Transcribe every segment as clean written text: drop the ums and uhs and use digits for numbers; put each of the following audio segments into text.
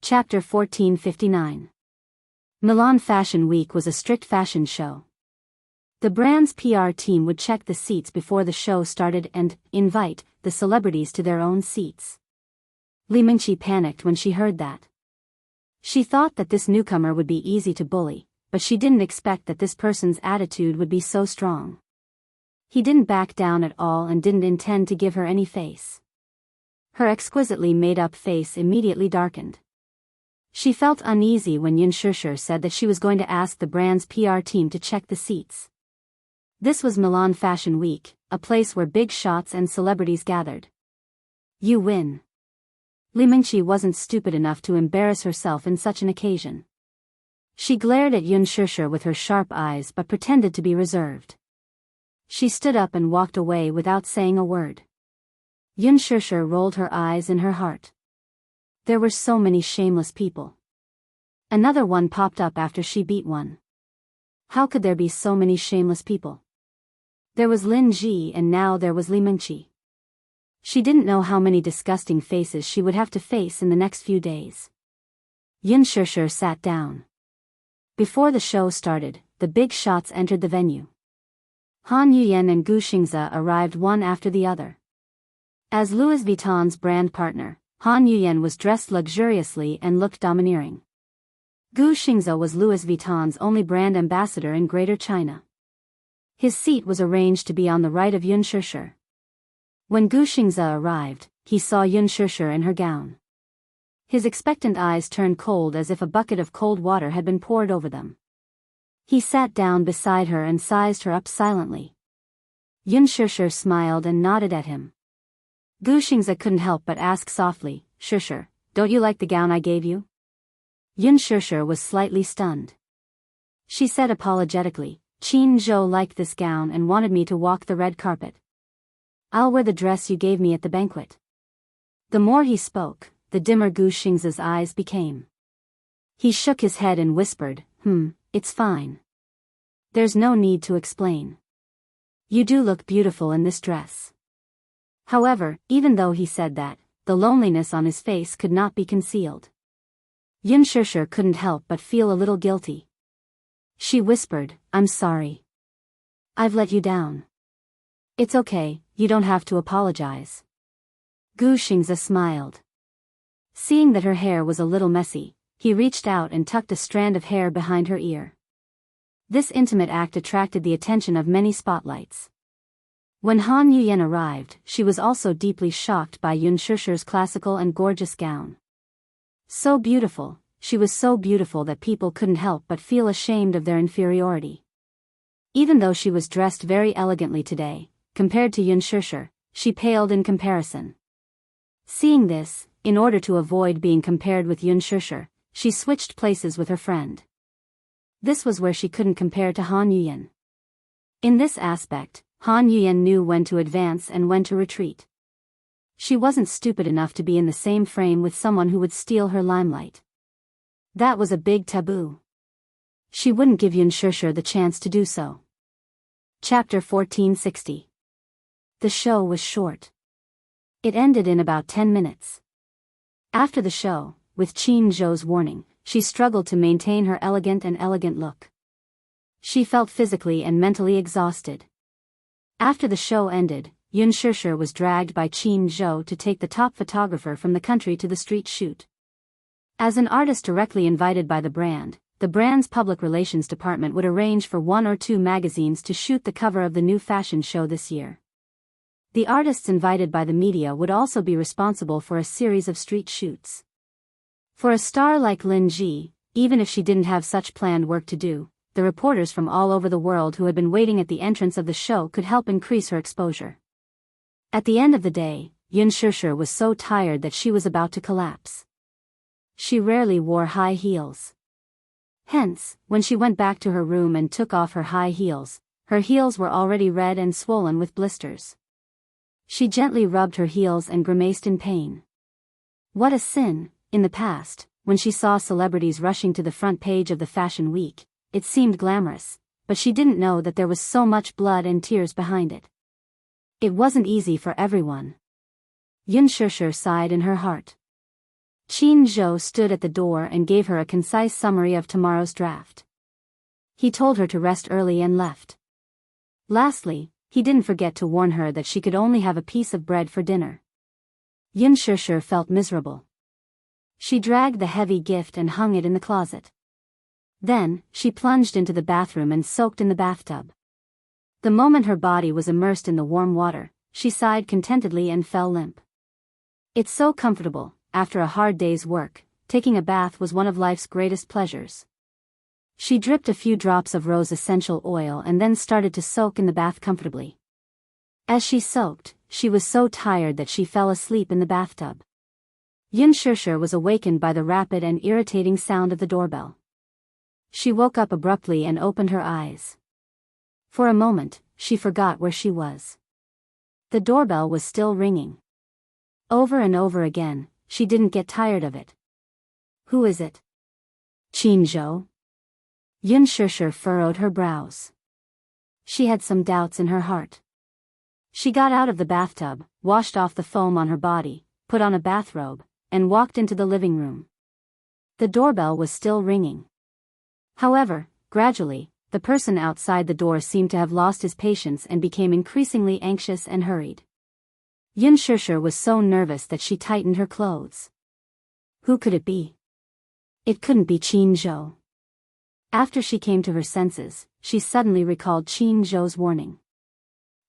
Chapter 1459. Milan Fashion Week was a strict fashion show. The brand's PR team would check the seats before the show started and invite the celebrities to their own seats. Li Mingqi panicked when she heard that. She thought that this newcomer would be easy to bully, but she didn't expect that this person's attitude would be so strong. He didn't back down at all and didn't intend to give her any face. Her exquisitely made-up face immediately darkened. She felt uneasy when Xianxia said that she was going to ask the brand's PR team to check the seats. This was Milan Fashion Week, a place where big shots and celebrities gathered. You win. Li Mingqi wasn't stupid enough to embarrass herself in such an occasion. She glared at Xianxia with her sharp eyes but pretended to be reserved. She stood up and walked away without saying a word. Xianxia rolled her eyes in her heart. There were so many shameless people. Another one popped up after she beat one. How could there be so many shameless people? There was Lin Ji and now there was Li Mingqi. She didn't know how many disgusting faces she would have to face in the next few days. Xianxia sat down. Before the show started, the big shots entered the venue. Han Yuyan and Gu Xingze arrived one after the other. As Louis Vuitton's brand partner, Han Yuyan was dressed luxuriously and looked domineering. Gu Xingze was Louis Vuitton's only brand ambassador in Greater China. His seat was arranged to be on the right of Xianxia. When Gu Xingze arrived, he saw Xianxia in her gown. His expectant eyes turned cold as if a bucket of cold water had been poured over them. He sat down beside her and sized her up silently. Xianxia smiled and nodded at him. Gu Xingze couldn't help but ask softly, "Xia, don't you like the gown I gave you?" Xianxia was slightly stunned. She said apologetically, "Qin Zhou liked this gown and wanted me to walk the red carpet. I'll wear the dress you gave me at the banquet." The more he spoke, the dimmer Gu Xingze's eyes became. He shook his head and whispered, "It's fine. There's no need to explain. You do look beautiful in this dress." However, even though he said that, the loneliness on his face could not be concealed. Xianxia couldn't help but feel a little guilty. She whispered, "I'm sorry. I've let you down." "It's okay, you don't have to apologize." Gu Xingze smiled. Seeing that her hair was a little messy, he reached out and tucked a strand of hair behind her ear. This intimate act attracted the attention of many spotlights. When Han Yuyan arrived, she was also deeply shocked by Xianxia's classical and gorgeous gown. So beautiful, she was so beautiful that people couldn't help but feel ashamed of their inferiority. Even though she was dressed very elegantly today, compared to Xianxia, she paled in comparison. Seeing this, in order to avoid being compared with Xianxia, she switched places with her friend. This was where she couldn't compare to Han Yuyan. In this aspect, Han Yuyan knew when to advance and when to retreat. She wasn't stupid enough to be in the same frame with someone who would steal her limelight. That was a big taboo. She wouldn't give Xianxia the chance to do so. Chapter 1460. The show was short. It ended in about 10 minutes. After the show, with Qin Zhou's warning, she struggled to maintain her elegant look. She felt physically and mentally exhausted. After the show ended, Xianxia was dragged by Qin Zhou to take the top photographer from the country to the street shoot. As an artist directly invited by the brand's public relations department would arrange for 1 or 2 magazines to shoot the cover of the new fashion show this year. The artists invited by the media would also be responsible for a series of street shoots. For a star like Lin Ji, even if she didn't have such planned work to do, the reporters from all over the world who had been waiting at the entrance of the show could help increase her exposure. At the end of the day, Xianxia was so tired that she was about to collapse. She rarely wore high heels. Hence, when she went back to her room and took off her high heels, her heels were already red and swollen with blisters. She gently rubbed her heels and grimaced in pain. What a sin! In the past, when she saw celebrities rushing to the front page of the Fashion Week, it seemed glamorous, but she didn't know that there was so much blood and tears behind it. It wasn't easy for everyone. Xianxia sighed in her heart. Qin Zhou stood at the door and gave her a concise summary of tomorrow's draft. He told her to rest early and left. Lastly, he didn't forget to warn her that she could only have a piece of bread for dinner. Yin Shishir felt miserable. She dragged the heavy gift and hung it in the closet. Then, she plunged into the bathroom and soaked in the bathtub. The moment her body was immersed in the warm water, she sighed contentedly and fell limp. It's so comfortable. After a hard day's work, taking a bath was one of life's greatest pleasures. She dripped a few drops of rose essential oil and then started to soak in the bath comfortably. As she soaked, she was so tired that she fell asleep in the bathtub. Yin Shishir was awakened by the rapid and irritating sound of the doorbell. She woke up abruptly and opened her eyes. For a moment, she forgot where she was. The doorbell was still ringing. Over and over again, she didn't get tired of it. Who is it? Qin Zhou? Yin Shishir furrowed her brows. She had some doubts in her heart. She got out of the bathtub, washed off the foam on her body, put on a bathrobe, and walked into the living room. The doorbell was still ringing. However, gradually, the person outside the door seemed to have lost his patience and became increasingly anxious and hurried. Yin Shishir was so nervous that she tightened her clothes. Who could it be? It couldn't be Qin Zhou. After she came to her senses, she suddenly recalled Qin Zhou's warning.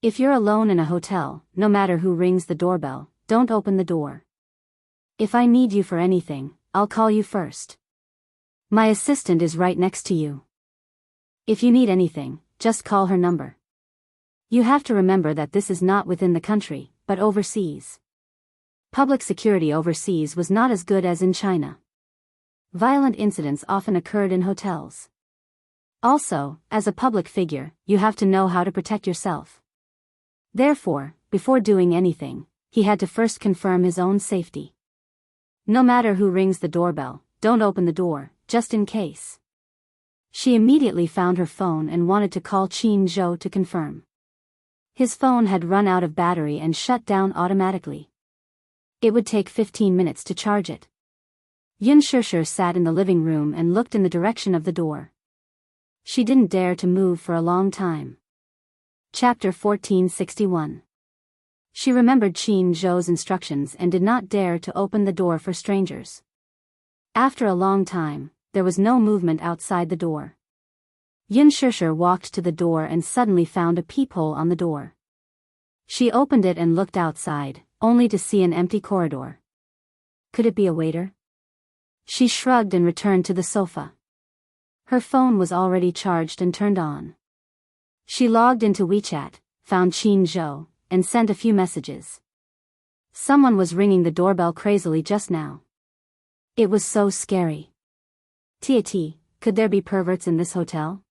If you're alone in a hotel, no matter who rings the doorbell, don't open the door. If I need you for anything, I'll call you first. My assistant is right next to you. If you need anything, just call her number. You have to remember that this is not within the country, but overseas. Public security overseas was not as good as in China. Violent incidents often occurred in hotels. Also, as a public figure, you have to know how to protect yourself. Therefore, before doing anything, he had to first confirm his own safety. No matter who rings the doorbell, don't open the door, just in case. She immediately found her phone and wanted to call Qin Zhou to confirm. His phone had run out of battery and shut down automatically. It would take 15 minutes to charge it. Yin Shishir sat in the living room and looked in the direction of the door. She didn't dare to move for a long time. Chapter 1461. She remembered Qin Zhou's instructions and did not dare to open the door for strangers. After a long time, there was no movement outside the door. Yin Shishir walked to the door and suddenly found a peephole on the door. She opened it and looked outside, only to see an empty corridor. Could it be a waiter? She shrugged and returned to the sofa. Her phone was already charged and turned on. She logged into WeChat, found Qin Zhou, and sent a few messages. Someone was ringing the doorbell crazily just now. It was so scary. TAT, could there be perverts in this hotel?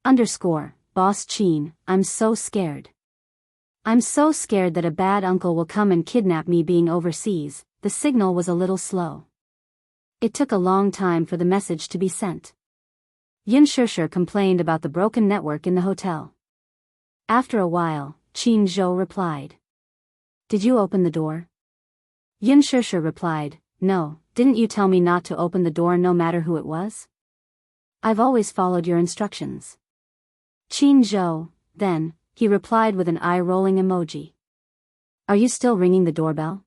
Boss Qin, I'm so scared. I'm so scared that a bad uncle will come and kidnap me. Being overseas, the signal was a little slow. It took a long time for the message to be sent. Yin Shishir complained about the broken network in the hotel. After a while, Qin Zhou replied. Did you open the door? Yin Shishir replied, no, didn't you tell me not to open the door no matter who it was? I've always followed your instructions. Qin Zhou, then, he replied with an eye-rolling emoji. Are you still ringing the doorbell?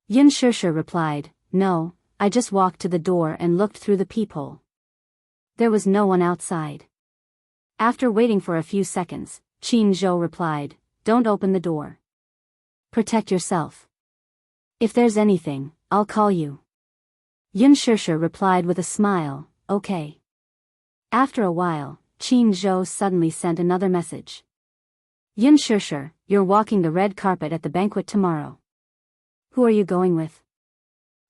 Yin Shishir replied, no, I just walked to the door and looked through the peephole. There was no one outside. After waiting for a few seconds, Qin Zhou replied, don't open the door. Protect yourself. If there's anything, I'll call you. Yin Shishir replied with a smile, okay. After a while, Qin Zhou suddenly sent another message. Yin Shishir, you're walking the red carpet at the banquet tomorrow. Who are you going with?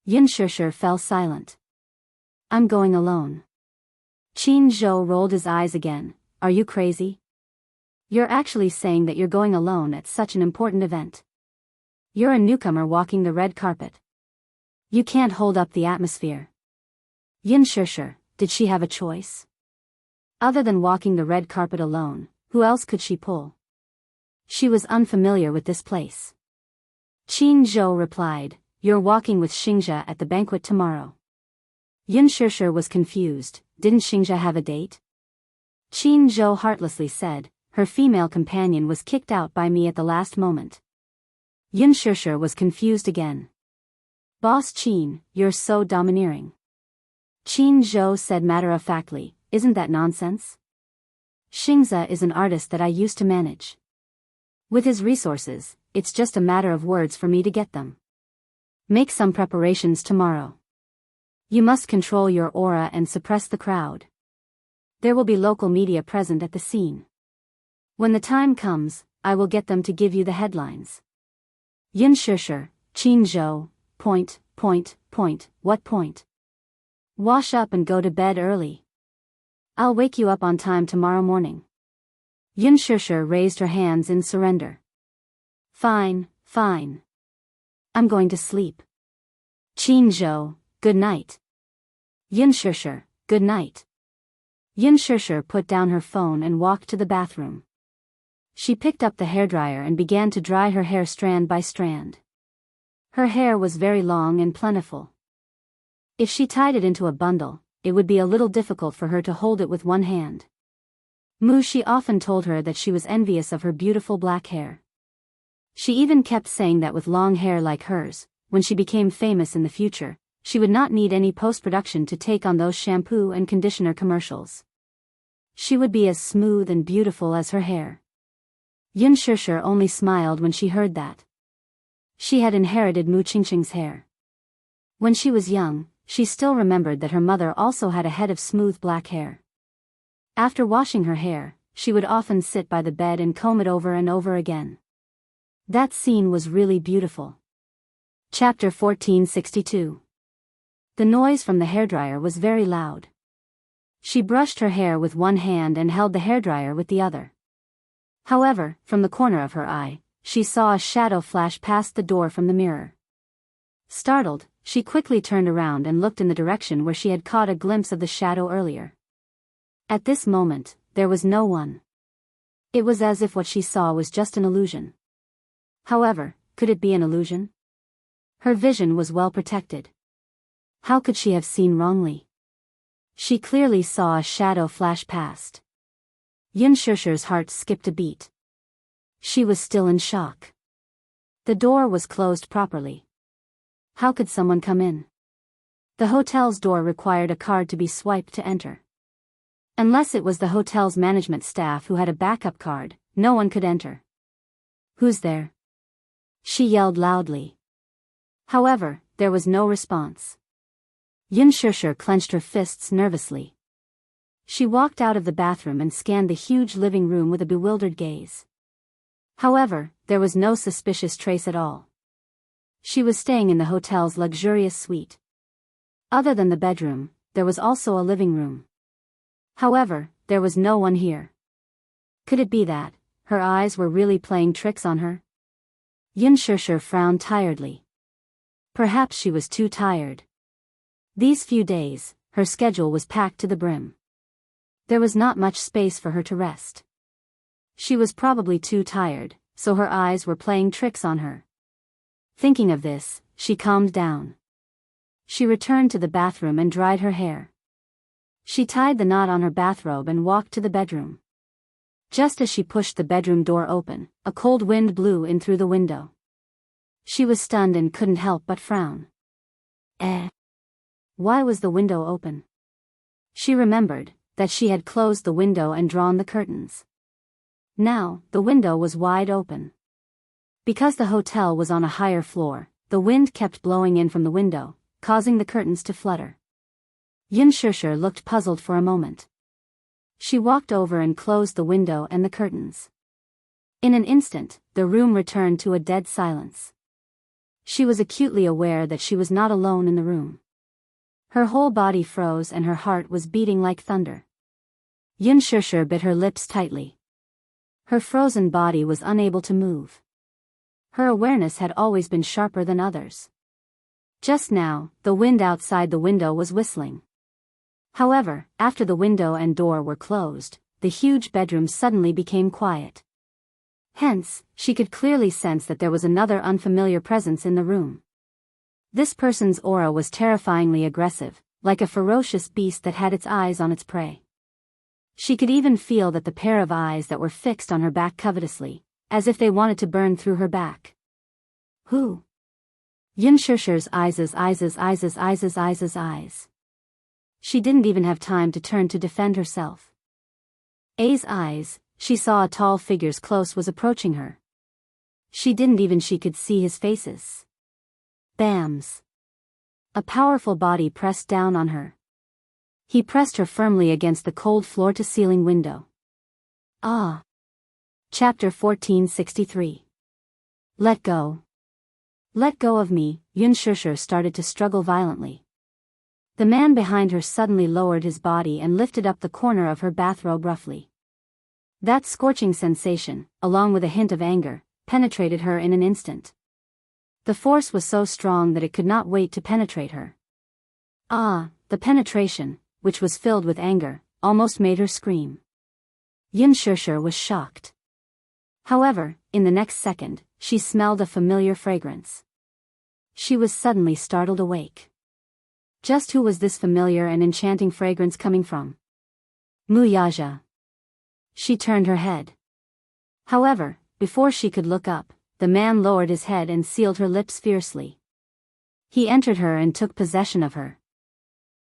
Yin Shishir fell silent. I'm going alone. Qin Zhou rolled his eyes again. Are you crazy? You're actually saying that you're going alone at such an important event. You're a newcomer walking the red carpet. You can't hold up the atmosphere. Yin Shishir, did she have a choice? Other than walking the red carpet alone, who else could she pull? She was unfamiliar with this place. Qin Zhou replied, you're walking with Xianxia at the banquet tomorrow. Yin Shishir was confused. Didn't Xianxia have a date? Qin Zhou heartlessly said, her female companion was kicked out by me at the last moment. Yin Shishir was confused again. Boss Qin, you're so domineering. Qin Zhou said matter-of-factly, isn't that nonsense? Xianxia is an artist that I used to manage. With his resources, it's just a matter of words for me to get them. Make some preparations tomorrow. You must control your aura and suppress the crowd. There will be local media present at the scene. When the time comes, I will get them to give you the headlines. Yin Shishir, Qin Zhou, point, what point? Wash up and go to bed early. I'll wake you up on time tomorrow morning. Yin Shishir raised her hands in surrender. Fine. I'm going to sleep. Qin Zhou, good night. Yin Shishir, good night. Yin Shishir put down her phone and walked to the bathroom. She picked up the hairdryer and began to dry her hair strand by strand. Her hair was very long and plentiful. If she tied it into a bundle, it would be a little difficult for her to hold it with one hand. She often told her that she was envious of her beautiful black hair. She even kept saying that with long hair like hers, when she became famous in the future, she would not need any post-production to take on those shampoo and conditioner commercials. She would be as smooth and beautiful as her hair. Yin Shishir only smiled when she heard that. She had inherited Mu Qingqing's hair. When she was young, she still remembered that her mother also had a head of smooth black hair. After washing her hair, she would often sit by the bed and comb it over and over again. That scene was really beautiful. Chapter 1462. The noise from the hairdryer was very loud. She brushed her hair with one hand and held the hairdryer with the other. However, from the corner of her eye, she saw a shadow flash past the door from the mirror. Startled, she quickly turned around and looked in the direction where she had caught a glimpse of the shadow earlier. At this moment, there was no one. It was as if what she saw was just an illusion. However, could it be an illusion? Her vision was well protected. How could she have seen wrongly? She clearly saw a shadow flash past. Yin Shishir's heart skipped a beat. She was still in shock. The door was closed properly. How could someone come in? The hotel's door required a card to be swiped to enter. Unless it was the hotel's management staff who had a backup card, no one could enter. Who's there? She yelled loudly. However, there was no response. Yin Shishir clenched her fists nervously. She walked out of the bathroom and scanned the huge living room with a bewildered gaze. However, there was no suspicious trace at all. She was staying in the hotel's luxurious suite. Other than the bedroom, there was also a living room. However, there was no one here. Could it be that her eyes were really playing tricks on her? Yin Shishir frowned tiredly. Perhaps she was too tired. These few days, her schedule was packed to the brim. There was not much space for her to rest. She was probably too tired, so her eyes were playing tricks on her. Thinking of this, she calmed down. She returned to the bathroom and dried her hair. She tied the knot on her bathrobe and walked to the bedroom. Just as she pushed the bedroom door open, a cold wind blew in through the window. She was stunned and couldn't help but frown. Why was the window open? She remembered that she had closed the window and drawn the curtains. Now, the window was wide open. Because the hotel was on a higher floor, the wind kept blowing in from the window, causing the curtains to flutter. Yin Shishir looked puzzled for a moment. She walked over and closed the window and the curtains. In an instant, the room returned to a dead silence. She was acutely aware that she was not alone in the room. Her whole body froze and her heart was beating like thunder. Yin Shishir bit her lips tightly. Her frozen body was unable to move. Her awareness had always been sharper than others. Just now, the wind outside the window was whistling. However, after the window and door were closed, the huge bedroom suddenly became quiet. Hence, she could clearly sense that there was another unfamiliar presence in the room. This person's aura was terrifyingly aggressive, like a ferocious beast that had its eyes on its prey. She could even feel that the pair of eyes that were fixed on her back covetously, as if they wanted to burn through her back. Who? Xianxia's eyes. She didn't even have time to turn to defend herself. A's eyes, she saw a tall figure's close was approaching her. She could see his faces. Bams. A powerful body pressed down on her. He pressed her firmly against the cold floor-to-ceiling window. Ah. Chapter 1463. Let go. Let go of me, Xianxia started to struggle violently. The man behind her suddenly lowered his body and lifted up the corner of her bathrobe roughly. That scorching sensation, along with a hint of anger, penetrated her in an instant. The force was so strong that it could not wait to penetrate her. Ah, the penetration, which was filled with anger, almost made her scream. Xianxia was shocked. However, in the next second, she smelled a familiar fragrance. She was suddenly startled awake. Just who was this familiar and enchanting fragrance coming from? Wuxia. She turned her head. However, before she could look up, the man lowered his head and sealed her lips fiercely. He entered her and took possession of her.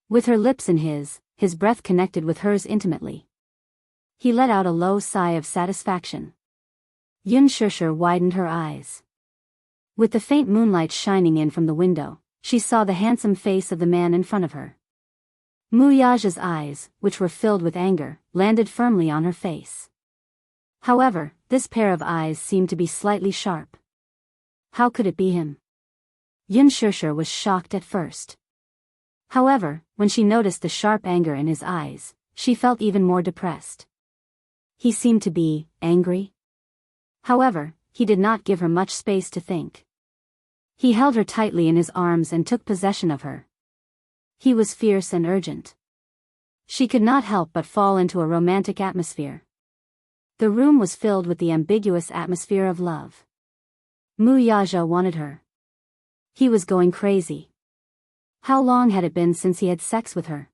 With her lips in his breath connected with hers intimately. He let out a low sigh of satisfaction. Xianxia widened her eyes. With the faint moonlight shining in from the window, she saw the handsome face of the man in front of her. Wuxia's eyes, which were filled with anger, landed firmly on her face. However, this pair of eyes seemed to be slightly sharp. How could it be him? Xianxia was shocked at first. However, when she noticed the sharp anger in his eyes, she felt even more depressed. He seemed to be angry. However, he did not give her much space to think. He held her tightly in his arms and took possession of her. He was fierce and urgent. She could not help but fall into a romantic atmosphere. The room was filled with the ambiguous atmosphere of love. Wuxia wanted her. He was going crazy. How long had it been since he had sex with her?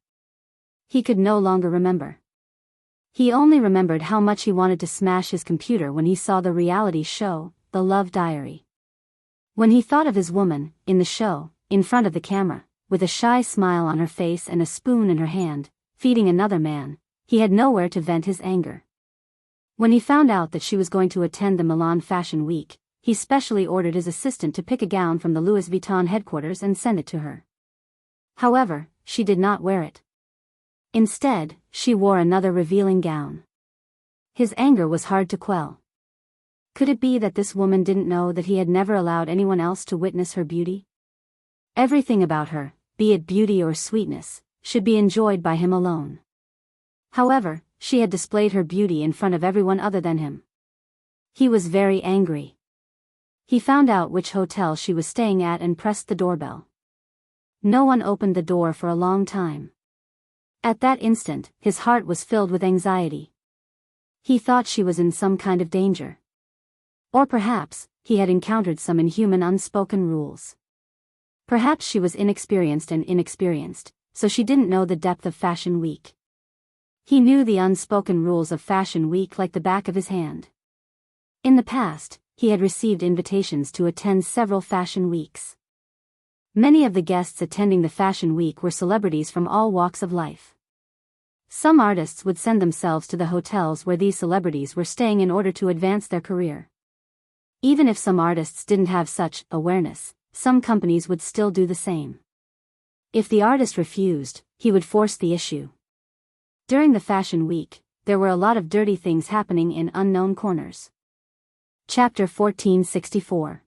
He could no longer remember. He only remembered how much he wanted to smash his computer when he saw the reality show, The Love Diary. When he thought of his woman, in the show, in front of the camera, with a shy smile on her face and a spoon in her hand, feeding another man, he had nowhere to vent his anger. When he found out that she was going to attend the Milan Fashion Week, he specially ordered his assistant to pick a gown from the Louis Vuitton headquarters and send it to her. However, she did not wear it. Instead, she wore another revealing gown. His anger was hard to quell. Could it be that this woman didn't know that he had never allowed anyone else to witness her beauty? Everything about her, be it beauty or sweetness, should be enjoyed by him alone. However, she had displayed her beauty in front of everyone other than him. He was very angry. He found out which hotel she was staying at and pressed the doorbell. No one opened the door for a long time. At that instant, his heart was filled with anxiety. He thought she was in some kind of danger. Or perhaps, he had encountered some inhuman unspoken rules. Perhaps she was inexperienced, so she didn't know the depth of Fashion Week. He knew the unspoken rules of Fashion Week like the back of his hand. In the past, he had received invitations to attend several fashion weeks. Many of the guests attending the Fashion Week were celebrities from all walks of life. Some artists would send themselves to the hotels where these celebrities were staying in order to advance their career. Even if some artists didn't have such awareness, some companies would still do the same. If the artist refused, he would force the issue. During the Fashion Week, there were a lot of dirty things happening in unknown corners. Chapter 1464.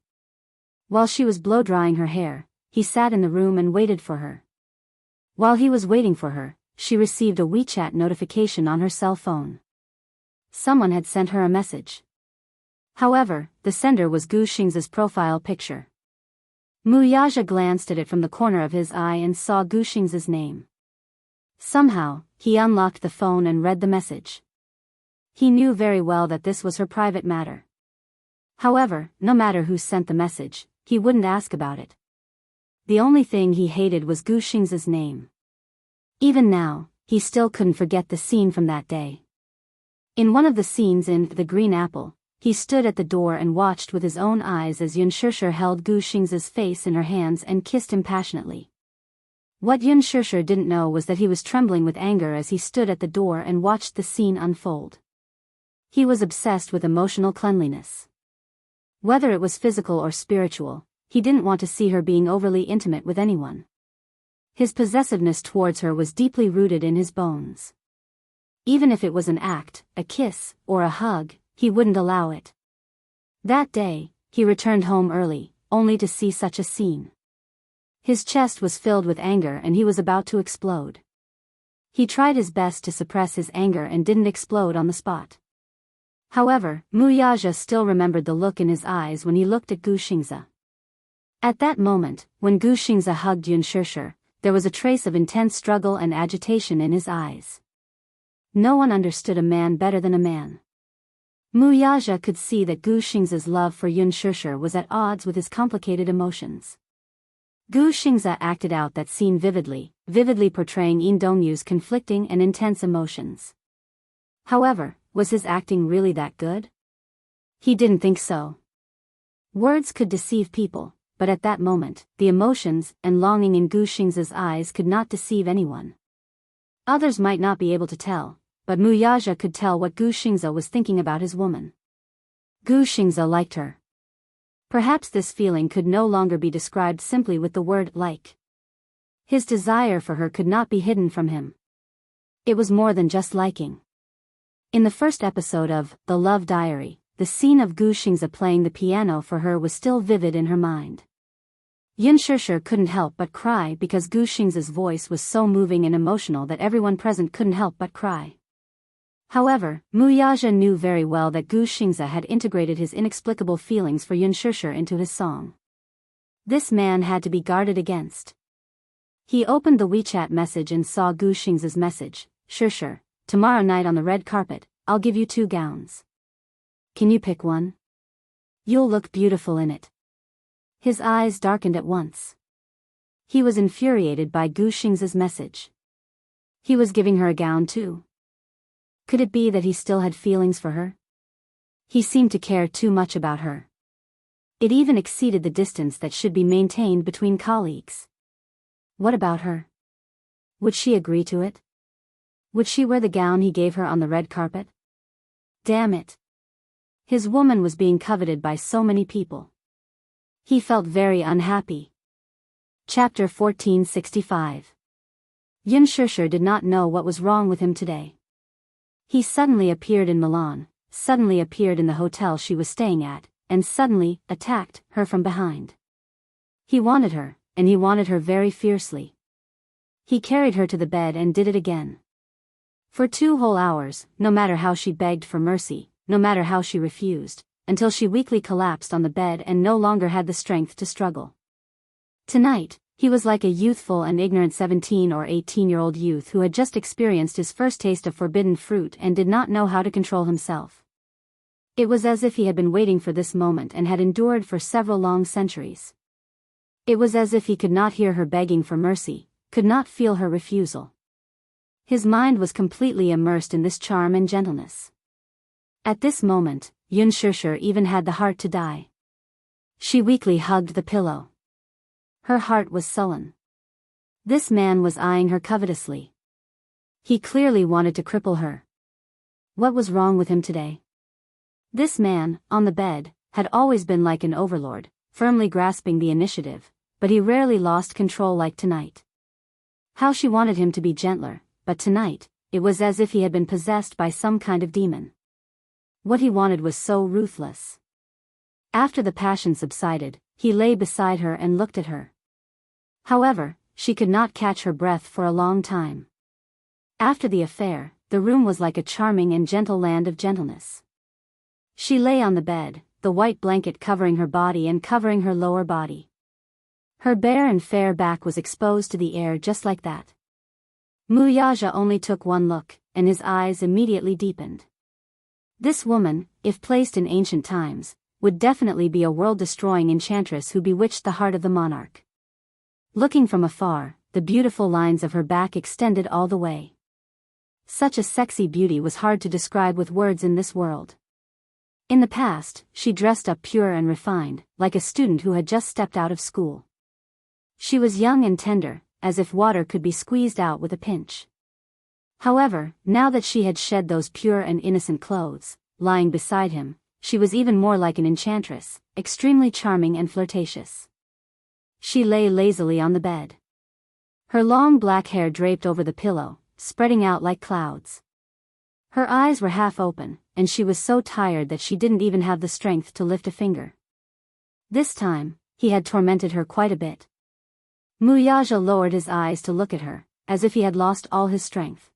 While she was blow-drying her hair, he sat in the room and waited for her. While he was waiting for her, she received a WeChat notification on her cell phone. Someone had sent her a message. However, the sender was Gu Xing's profile picture. Wuxia glanced at it from the corner of his eye and saw Gu Xing's name. Somehow, he unlocked the phone and read the message. He knew very well that this was her private matter. However, no matter who sent the message, he wouldn't ask about it. the only thing he hated was Gu Xing's name. Even now, he still couldn't forget the scene from that day. In one of the scenes in The Green Apple, he stood at the door and watched with his own eyes as Yun Shishir held Gu Xing's face in her hands and kissed him passionately. What Yun Shishir didn't know was that he was trembling with anger as he stood at the door and watched the scene unfold. He was obsessed with emotional cleanliness. Whether it was physical or spiritual, he didn't want to see her being overly intimate with anyone. His possessiveness towards her was deeply rooted in his bones. Even if it was an act, a kiss, or a hug, he wouldn't allow it. That day, he returned home early, only to see such a scene. His chest was filled with anger and he was about to explode. He tried his best to suppress his anger and didn't explode on the spot. However, Wuxia still remembered the look in his eyes when he looked at Gu Xingzi. At that moment, when Gu Xingzi hugged Yun Shishir, there was a trace of intense struggle and agitation in his eyes. No one understood a man better than a man. Wuxia could see that Gu Xingzi's love for Yun Shishir was at odds with his complicated emotions. Gu Xingzi acted out that scene vividly portraying Yin Dongyu's conflicting and intense emotions. However, was his acting really that good? He didn't think so. Words could deceive people, but at that moment, the emotions and longing in Gu Xingzi's eyes could not deceive anyone. Others might not be able to tell, but Wuxia could tell what Gu Xingzi was thinking about his woman. Gu Xingzi liked her. Perhaps this feeling could no longer be described simply with the word like. His desire for her could not be hidden from him. It was more than just liking. In the first episode of The Love Diary, the scene of Gu Xingzi playing the piano for her was still vivid in her mind. Yun Shishir couldn't help but cry because Gu Xingzi's voice was so moving and emotional that everyone present couldn't help but cry. However, Wuxia knew very well that Gu Xingzi had integrated his inexplicable feelings for Yun Shishir into his song. This man had to be guarded against. He opened the WeChat message and saw Gu Xingzi's message. Shishir, tomorrow night on the red carpet, I'll give you 2 gowns. Can you pick one? You'll look beautiful in it. His eyes darkened at once. He was infuriated by Gu Xingzi's message. He was giving her a gown too. Could it be that he still had feelings for her? He seemed to care too much about her. It even exceeded the distance that should be maintained between colleagues. What about her? Would she agree to it? Would she wear the gown he gave her on the red carpet? Damn it. His woman was being coveted by so many people. He felt very unhappy. Chapter 1465. Yun Shishir did not know what was wrong with him today. He suddenly appeared in Milan, suddenly appeared in the hotel she was staying at, and suddenly attacked her from behind. He wanted her, and he wanted her very fiercely. He carried her to the bed and did it again. For 2 whole hours, no matter how she begged for mercy, no matter how she refused, until she weakly collapsed on the bed and no longer had the strength to struggle. Tonight, he was like a youthful and ignorant 17 or 18-year-old youth who had just experienced his first taste of forbidden fruit and did not know how to control himself. It was as if he had been waiting for this moment and had endured for several long centuries. It was as if he could not hear her begging for mercy, could not feel her refusal. His mind was completely immersed in this charm and gentleness. At this moment, Yun Shishir even had the heart to die. She weakly hugged the pillow. Her heart was sullen. This man was eyeing her covetously. He clearly wanted to cripple her. What was wrong with him today? This man, on the bed, had always been like an overlord, firmly grasping the initiative, but he rarely lost control like tonight. How she wanted him to be gentler, but tonight, it was as if he had been possessed by some kind of demon. What he wanted was so ruthless. After the passion subsided, he lay beside her and looked at her. However, she could not catch her breath for a long time. After the affair, the room was like a charming and gentle land of gentleness. She lay on the bed, the white blanket covering her body and covering her lower body. Her bare and fair back was exposed to the air just like that. Wuxia only took one look, and his eyes immediately deepened. This woman, if placed in ancient times, would definitely be a world-destroying enchantress who bewitched the heart of the monarch. Looking from afar, the beautiful lines of her back extended all the way. Such a sexy beauty was hard to describe with words in this world. In the past, she dressed up pure and refined, like a student who had just stepped out of school. She was young and tender, as if water could be squeezed out with a pinch. However, now that she had shed those pure and innocent clothes, lying beside him, she was even more like an enchantress, extremely charming and flirtatious. She lay lazily on the bed. Her long black hair draped over the pillow, spreading out like clouds. Her eyes were half open, and she was so tired that she didn't even have the strength to lift a finger. This time, he had tormented her quite a bit. Wuxia lowered his eyes to look at her, as if he had lost all his strength.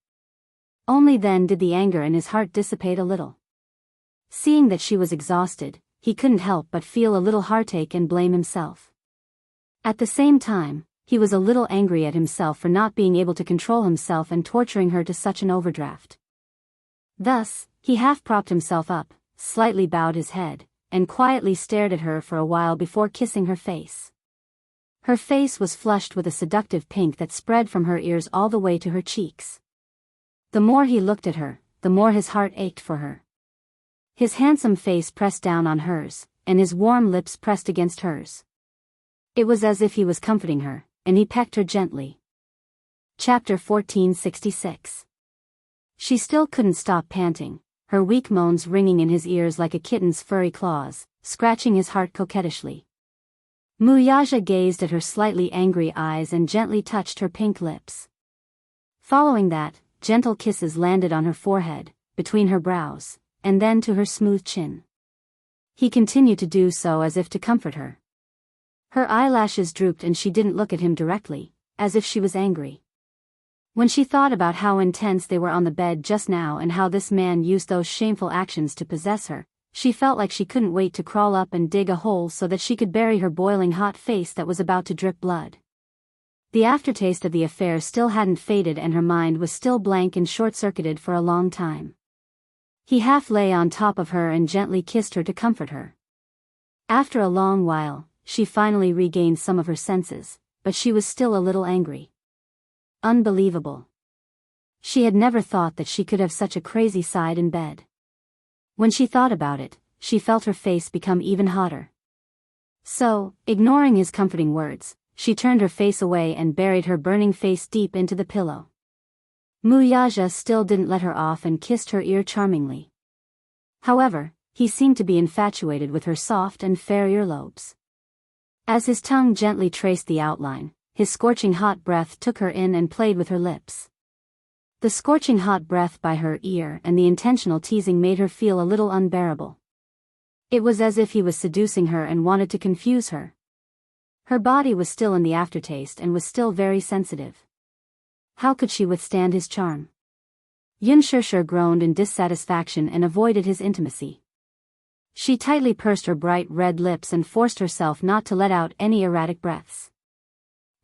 Only then did the anger in his heart dissipate a little. Seeing that she was exhausted, he couldn't help but feel a little heartache and blame himself. At the same time, he was a little angry at himself for not being able to control himself and torturing her to such an overdraft. Thus, he half propped himself up, slightly bowed his head, and quietly stared at her for a while before kissing her face. Her face was flushed with a seductive pink that spread from her ears all the way to her cheeks. The more he looked at her, the more his heart ached for her. His handsome face pressed down on hers, and his warm lips pressed against hers. It was as if he was comforting her, and he pecked her gently. Chapter 1466. She still couldn't stop panting, her weak moans ringing in his ears like a kitten's furry claws, scratching his heart coquettishly. Wuxia gazed at her slightly angry eyes and gently touched her pink lips. Following that, gentle kisses landed on her forehead, between her brows, and then to her smooth chin. He continued to do so as if to comfort her. Her eyelashes drooped and she didn't look at him directly, as if she was angry. When she thought about how intense they were on the bed just now and how this man used those shameful actions to possess her, she felt like she couldn't wait to crawl up and dig a hole so that she could bury her boiling hot face that was about to drip blood. The aftertaste of the affair still hadn't faded and her mind was still blank and short-circuited for a long time. He half lay on top of her and gently kissed her to comfort her. After a long while, she finally regained some of her senses, but she was still a little angry. Unbelievable. She had never thought that she could have such a crazy side in bed. When she thought about it, she felt her face become even hotter. So, ignoring his comforting words, she turned her face away and buried her burning face deep into the pillow. Wuxia still didn't let her off and kissed her ear charmingly. However, he seemed to be infatuated with her soft and fair earlobes. As his tongue gently traced the outline, his scorching hot breath took her in and played with her lips. The scorching hot breath by her ear and the intentional teasing made her feel a little unbearable. It was as if he was seducing her and wanted to confuse her. Her body was still in the aftertaste and was still very sensitive. How could she withstand his charm? Xianxia groaned in dissatisfaction and avoided his intimacy. She tightly pursed her bright red lips and forced herself not to let out any erratic breaths.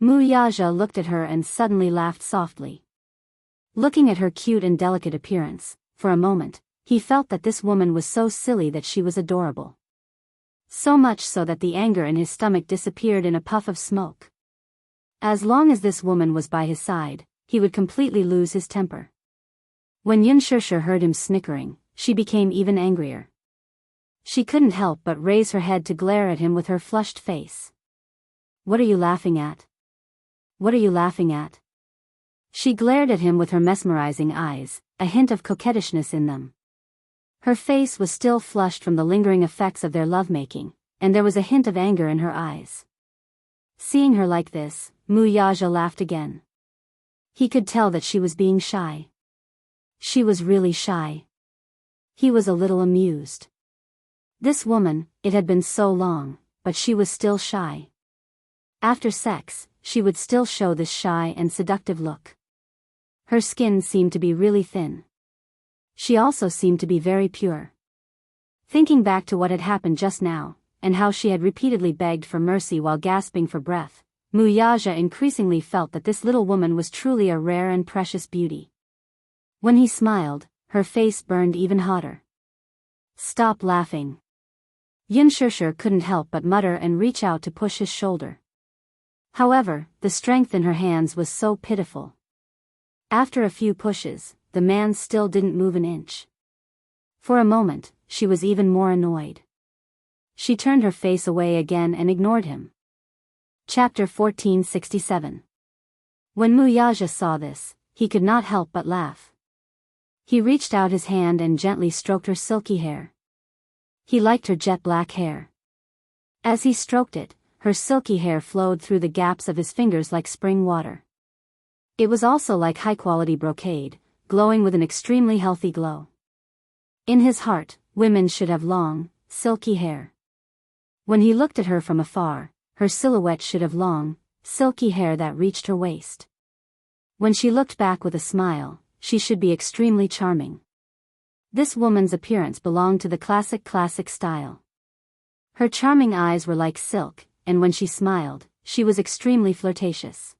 Wuxia looked at her and suddenly laughed softly. Looking at her cute and delicate appearance, for a moment, he felt that this woman was so silly that she was adorable. So much so that the anger in his stomach disappeared in a puff of smoke. As long as this woman was by his side, he would completely lose his temper. When Xianxia heard him snickering, she became even angrier. She couldn't help but raise her head to glare at him with her flushed face. "What are you laughing at? What are you laughing at?" She glared at him with her mesmerizing eyes, a hint of coquettishness in them. Her face was still flushed from the lingering effects of their lovemaking, and there was a hint of anger in her eyes. Seeing her like this, Wuxia laughed again. He could tell that she was being shy. She was really shy. He was a little amused. This woman, it had been so long, but she was still shy. After sex, she would still show this shy and seductive look. Her skin seemed to be really thin. She also seemed to be very pure. Thinking back to what had happened just now, and how she had repeatedly begged for mercy while gasping for breath, Wuxia increasingly felt that this little woman was truly a rare and precious beauty. When he smiled, her face burned even hotter. "Stop laughing." Xianxia couldn't help but mutter and reach out to push his shoulder. However, the strength in her hands was so pitiful. After a few pushes, the man still didn't move an inch. For a moment, she was even more annoyed. She turned her face away again and ignored him. Chapter 1467. When Wuxia saw this, he could not help but laugh. He reached out his hand and gently stroked her silky hair. He liked her jet black hair. As he stroked it, her silky hair flowed through the gaps of his fingers like spring water. It was also like high-quality brocade, glowing with an extremely healthy glow. In his heart, women should have long, silky hair. When he looked at her from afar, her silhouette should have long, silky hair that reached her waist. When she looked back with a smile, she should be extremely charming. This woman's appearance belonged to the classic style. Her charming eyes were like silk, and when she smiled, she was extremely flirtatious.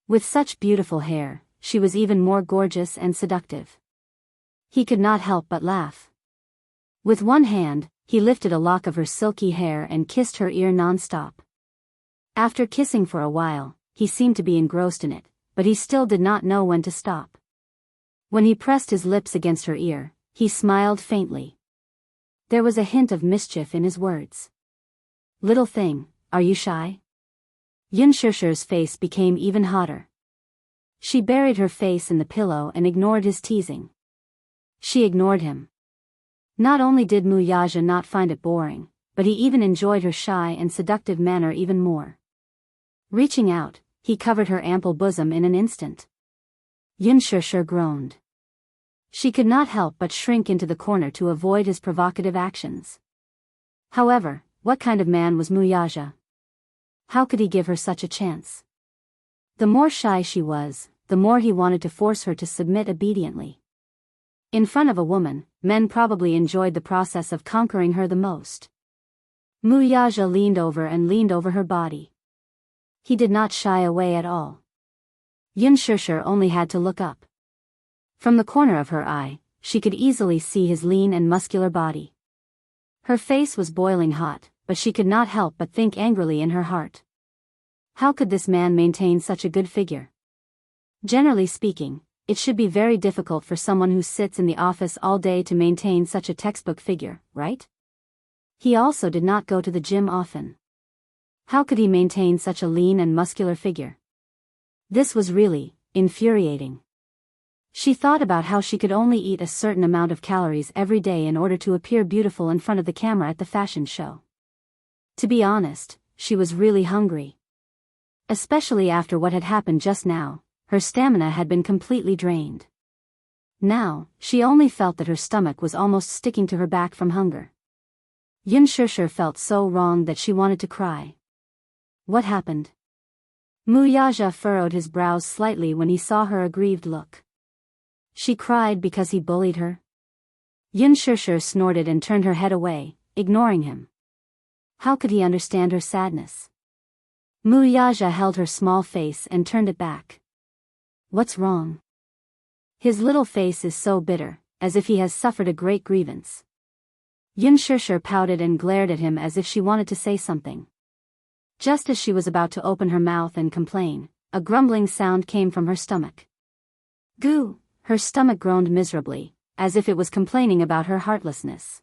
With such beautiful hair, she was even more gorgeous and seductive. He could not help but laugh. With one hand, he lifted a lock of her silky hair and kissed her ear non-stop. After kissing for a while, he seemed to be engrossed in it, but he still did not know when to stop. When he pressed his lips against her ear, he smiled faintly. There was a hint of mischief in his words. "Little thing, are you shy?" Xianxia's face became even hotter. She buried her face in the pillow and ignored his teasing. She ignored him. Not only did Wuxia not find it boring, but he even enjoyed her shy and seductive manner even more. Reaching out, he covered her ample bosom in an instant. Xianxia groaned. She could not help but shrink into the corner to avoid his provocative actions. However, what kind of man was Wuxia? How could he give her such a chance? The more shy she was, the more he wanted to force her to submit obediently. In front of a woman, men probably enjoyed the process of conquering her the most. Wuxia leaned over her body. He did not shy away at all. Xianxia only had to look up. From the corner of her eye, she could easily see his lean and muscular body. Her face was boiling hot, but she could not help but think angrily in her heart. How could this man maintain such a good figure? Generally speaking, it should be very difficult for someone who sits in the office all day to maintain such a textbook figure, right? He also did not go to the gym often. How could he maintain such a lean and muscular figure? This was really infuriating. She thought about how she could only eat a certain amount of calories every day in order to appear beautiful in front of the camera at the fashion show. To be honest, she was really hungry. Especially after what had happened just now, her stamina had been completely drained. Now, she only felt that her stomach was almost sticking to her back from hunger. Xianxia felt so wrong that she wanted to cry. What happened? Wuxia furrowed his brows slightly when he saw her aggrieved look. She cried because he bullied her? Xianxia snorted and turned her head away, ignoring him. How could he understand her sadness? Wuxia held her small face and turned it back. What's wrong? His little face is so bitter, as if he has suffered a great grievance. Xianxia pouted and glared at him as if she wanted to say something. Just as she was about to open her mouth and complain, a grumbling sound came from her stomach. Goo! Her stomach groaned miserably, as if it was complaining about her heartlessness.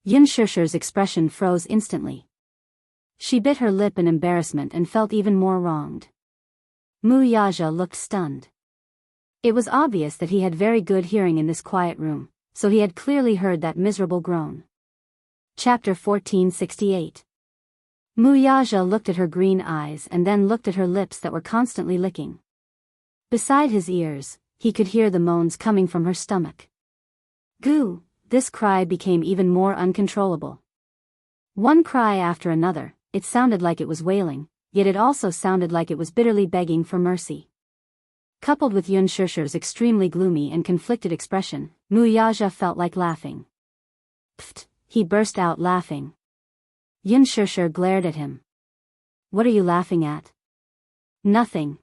Xianxia's expression froze instantly. She bit her lip in embarrassment and felt even more wronged. Wuxia looked stunned. It was obvious that he had very good hearing in this quiet room, so he had clearly heard that miserable groan. Chapter 1468. Wuxia looked at her green eyes and then looked at her lips that were constantly licking. Beside his ears, he could hear the moans coming from her stomach. Goo! This cry became even more uncontrollable. One cry after another, it sounded like it was wailing, yet it also sounded like it was bitterly begging for mercy. Coupled with Xianxia's extremely gloomy and conflicted expression, Wuxia felt like laughing. Pfft! He burst out laughing. Xianxia glared at him. What are you laughing at? Nothing.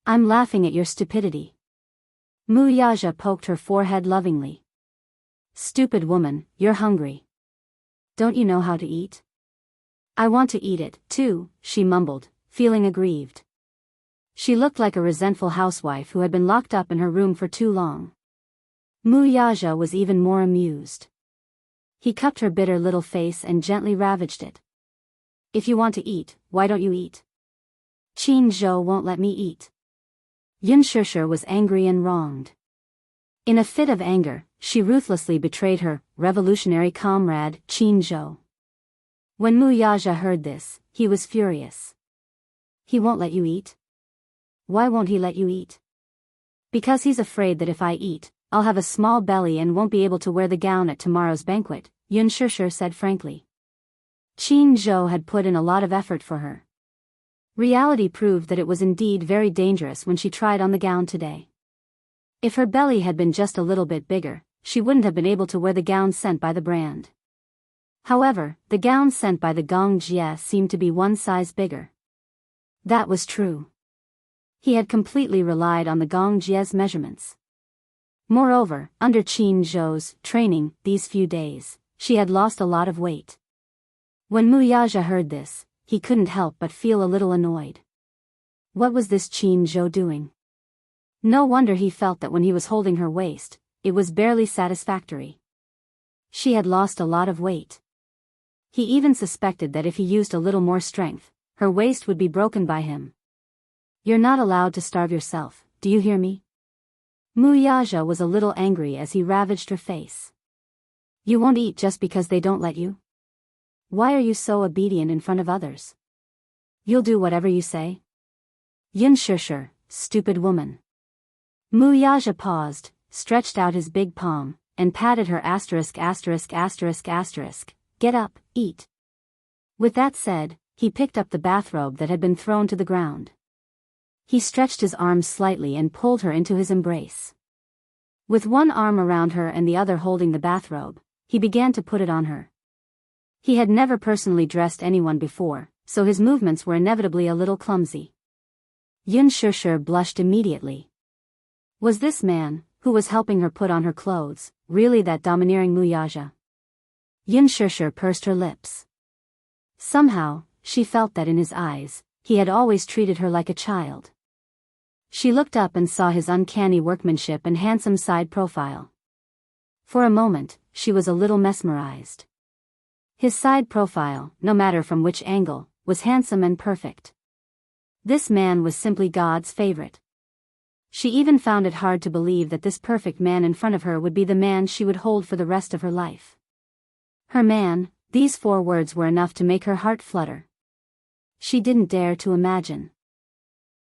I'm laughing at your stupidity. Wuxia poked her forehead lovingly. Stupid woman, you're hungry. Don't you know how to eat? I want to eat it, too, she mumbled, feeling aggrieved. She looked like a resentful housewife who had been locked up in her room for too long. Wuxia was even more amused. He cupped her bitter little face and gently ravaged it. If you want to eat, why don't you eat? Qin Zhou won't let me eat. Xianxia was angry and wronged. In a fit of anger, she ruthlessly betrayed her revolutionary comrade, Qin Zhou. When Wuxia heard this, he was furious. He won't let you eat? Why won't he let you eat? Because he's afraid that if I eat, I'll have a small belly and won't be able to wear the gown at tomorrow's banquet, Xianxia said frankly. Qin Zhou had put in a lot of effort for her. Reality proved that it was indeed very dangerous when she tried on the gown today. If her belly had been just a little bit bigger, she wouldn't have been able to wear the gown sent by the brand. However, the gown sent by the Gongjie seemed to be one size bigger. That was true. He had completely relied on the Gongjie's measurements. Moreover, under Qin Zhou's training these few days, she had lost a lot of weight. When Wuxia heard this, he couldn't help but feel a little annoyed. What was this Qin Zhou doing? No wonder he felt that when he was holding her waist, it was barely satisfactory. She had lost a lot of weight. He even suspected that if he used a little more strength, her waist would be broken by him. You're not allowed to starve yourself, do you hear me? Wuxia was a little angry as he ravaged her face. You won't eat just because they don't let you? Why are you so obedient in front of others? You'll do whatever you say? Xianxia, stupid woman. Wuxia paused, stretched out his big palm, and patted her ********. Get up, eat. With that said, he picked up the bathrobe that had been thrown to the ground. He stretched his arms slightly and pulled her into his embrace. With one arm around her and the other holding the bathrobe, he began to put it on her. He had never personally dressed anyone before, so his movements were inevitably a little clumsy. Xianxia blushed immediately. Was this man, who was helping her put on her clothes, really that domineering Wuxia? Xianxia pursed her lips. Somehow, she felt that in his eyes, he had always treated her like a child. She looked up and saw his uncanny workmanship and handsome side profile. For a moment, she was a little mesmerized. His side profile, no matter from which angle, was handsome and perfect. This man was simply God's favorite. She even found it hard to believe that this perfect man in front of her would be the man she would hold for the rest of her life. Her man, these 4 words were enough to make her heart flutter. She didn't dare to imagine.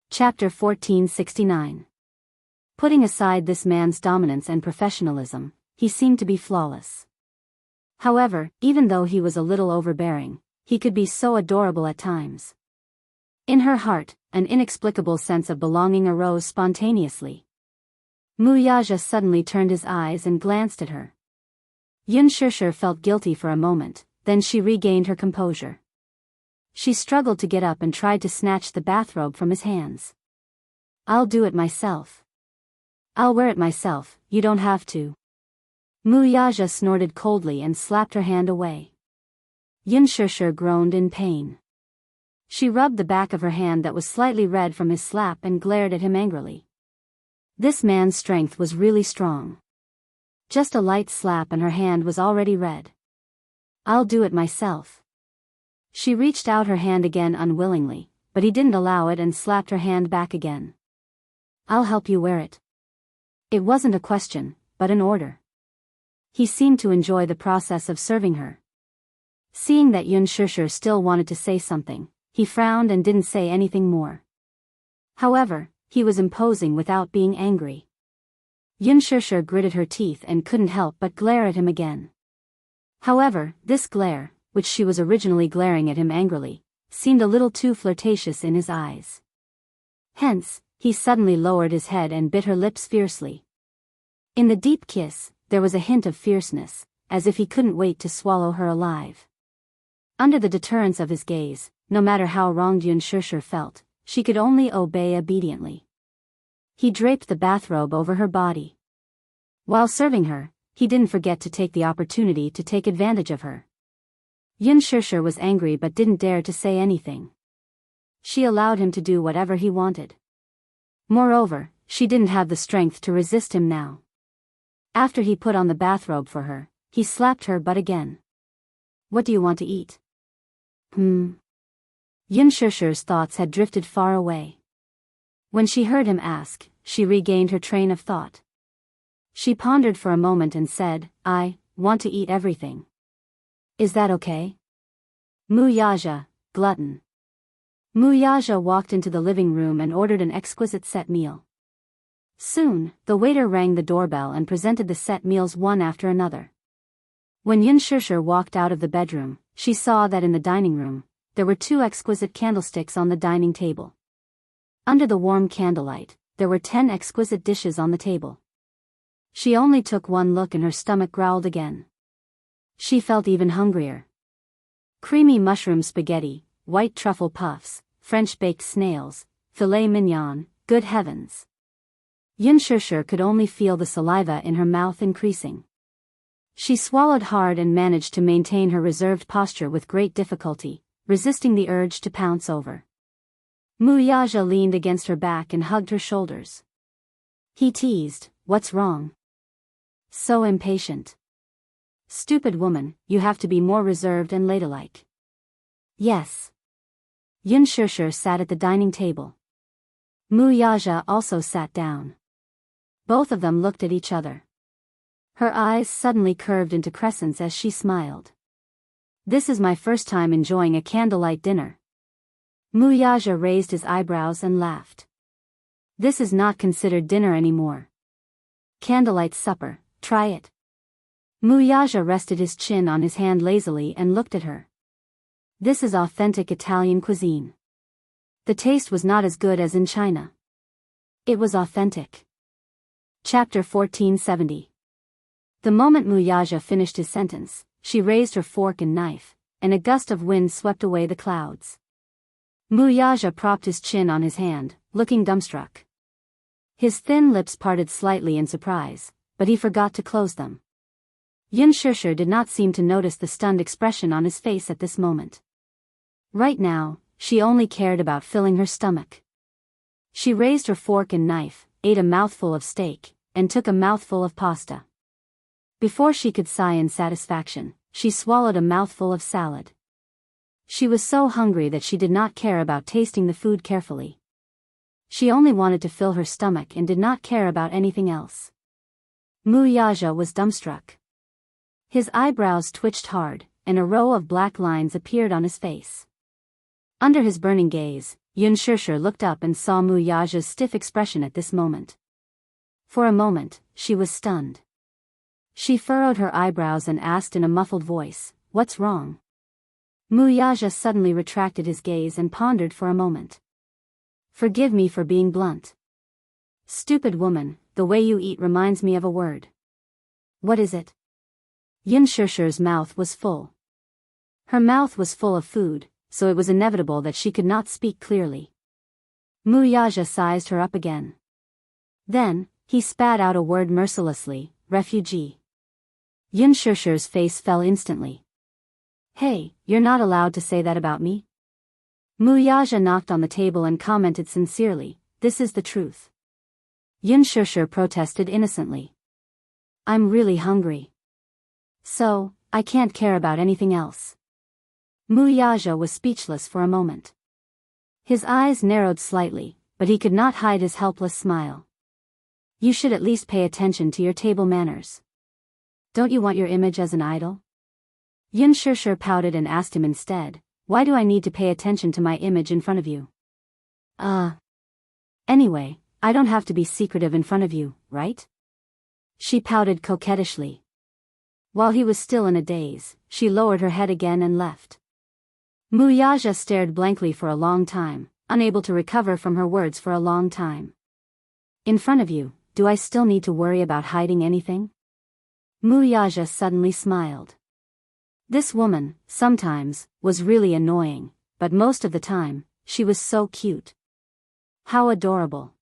Chapter 1469. Putting aside this man's dominance and professionalism, he seemed to be flawless. However, even though he was a little overbearing, he could be so adorable at times. In her heart, an inexplicable sense of belonging arose spontaneously. Wuxia suddenly turned his eyes and glanced at her. Xianxia felt guilty for a moment, then she regained her composure. She struggled to get up and tried to snatch the bathrobe from his hands. I'll do it myself. I'll wear it myself, you don't have to. Wuxia snorted coldly and slapped her hand away. Xianxia groaned in pain. She rubbed the back of her hand that was slightly red from his slap and glared at him angrily. This man's strength was really strong. Just a light slap and her hand was already red. I'll do it myself. She reached out her hand again unwillingly, but he didn't allow it and slapped her hand back again. I'll help you wear it. It wasn't a question, but an order. He seemed to enjoy the process of serving her. Seeing that Xianxia still wanted to say something, he frowned and didn't say anything more. However, he was imposing without being angry. Xianxia gritted her teeth and couldn't help but glare at him again. However, this glare, which she was originally glaring at him angrily, seemed a little too flirtatious in his eyes. Hence, he suddenly lowered his head and bit her lips fiercely. In the deep kiss, there was a hint of fierceness, as if he couldn't wait to swallow her alive. Under the deterrence of his gaze, no matter how wronged Xianxia felt, she could only obey obediently. He draped the bathrobe over her body. While serving her, he didn't forget to take the opportunity to take advantage of her. Xianxia was angry but didn't dare to say anything. She allowed him to do whatever he wanted. Moreover, she didn't have the strength to resist him now. After he put on the bathrobe for her, he slapped her butt again. What do you want to eat? Yin Shishir's thoughts had drifted far away. When she heard him ask, she regained her train of thought. She pondered for a moment and said, I want to eat everything. Is that okay? Wuxia, glutton. Wuxia walked into the living room and ordered an exquisite set meal. Soon, the waiter rang the doorbell and presented the set meals one after another. When Yin Shishir walked out of the bedroom, she saw that in the dining room, there were 2 exquisite candlesticks on the dining table. Under the warm candlelight, there were 10 exquisite dishes on the table. She only took one look and her stomach growled again. She felt even hungrier. Creamy mushroom spaghetti, white truffle puffs, French baked snails, filet mignon, good heavens. Yin Shishir could only feel the saliva in her mouth increasing. She swallowed hard and managed to maintain her reserved posture with great difficulty, resisting the urge to pounce over. Wuxia leaned against her back and hugged her shoulders. He teased, "What's wrong? So impatient. Stupid woman, you have to be more reserved and ladylike." Yes. Yin Shishir sat at the dining table. Wuxia also sat down. Both of them looked at each other. Her eyes suddenly curved into crescents as she smiled. This is my first time enjoying a candlelight dinner. Wuxia raised his eyebrows and laughed. This is not considered dinner anymore. Candlelight supper, try it. Wuxia rested his chin on his hand lazily and looked at her. This is authentic Italian cuisine. The taste was not as good as in China. It was authentic. Chapter 1470. The moment Wuxia finished his sentence, she raised her fork and knife, and a gust of wind swept away the clouds. Wuxia propped his chin on his hand, looking dumbstruck. His thin lips parted slightly in surprise, but he forgot to close them. Yin Shishir did not seem to notice the stunned expression on his face at this moment. Right now, she only cared about filling her stomach. She raised her fork and knife, ate a mouthful of steak, and took a mouthful of pasta. Before she could sigh in satisfaction, she swallowed a mouthful of salad. She was so hungry that she did not care about tasting the food carefully. She only wanted to fill her stomach and did not care about anything else. Wuxia was dumbstruck. His eyebrows twitched hard, and a row of black lines appeared on his face. Under his burning gaze, Yin Shishir looked up and saw Wuxia's stiff expression at this moment. For a moment, she was stunned. She furrowed her eyebrows and asked in a muffled voice, "What's wrong?" Wuxia suddenly retracted his gaze and pondered for a moment. "Forgive me for being blunt. Stupid woman, the way you eat reminds me of a word." "What is it?" Yin Shishir's mouth was full. Her mouth was full of food, so it was inevitable that she could not speak clearly. Wuxia sized her up again. Then, he spat out a word mercilessly, "Refugee." Yin Shishir's face fell instantly. "Hey, you're not allowed to say that about me." Wuxia knocked on the table and commented sincerely, "This is the truth." Yin Shishir protested innocently. "I'm really hungry. So, I can't care about anything else." Wuxia was speechless for a moment. His eyes narrowed slightly, but he could not hide his helpless smile. "You should at least pay attention to your table manners. Don't you want your image as an idol?" Yin Shishir pouted and asked him instead, "Why do I need to pay attention to my image in front of you?" Anyway, I don't have to be secretive in front of you, right?" She pouted coquettishly. While he was still in a daze, she lowered her head again and left. Wuxia stared blankly for a long time, unable to recover from her words for a long time. "In front of you, do I still need to worry about hiding anything?" Wuxia suddenly smiled. This woman, sometimes, was really annoying, but most of the time, she was so cute. How adorable.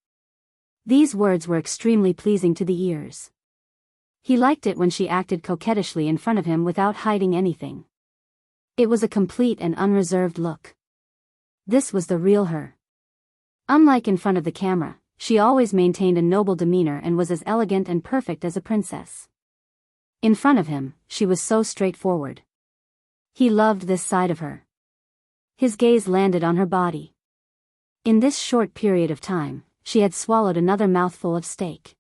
These words were extremely pleasing to the ears. He liked it when she acted coquettishly in front of him without hiding anything. It was a complete and unreserved look. This was the real her. Unlike in front of the camera, she always maintained a noble demeanor and was as elegant and perfect as a princess. In front of him, she was so straightforward. He loved this side of her. His gaze landed on her body. In this short period of time, she had swallowed another mouthful of steak.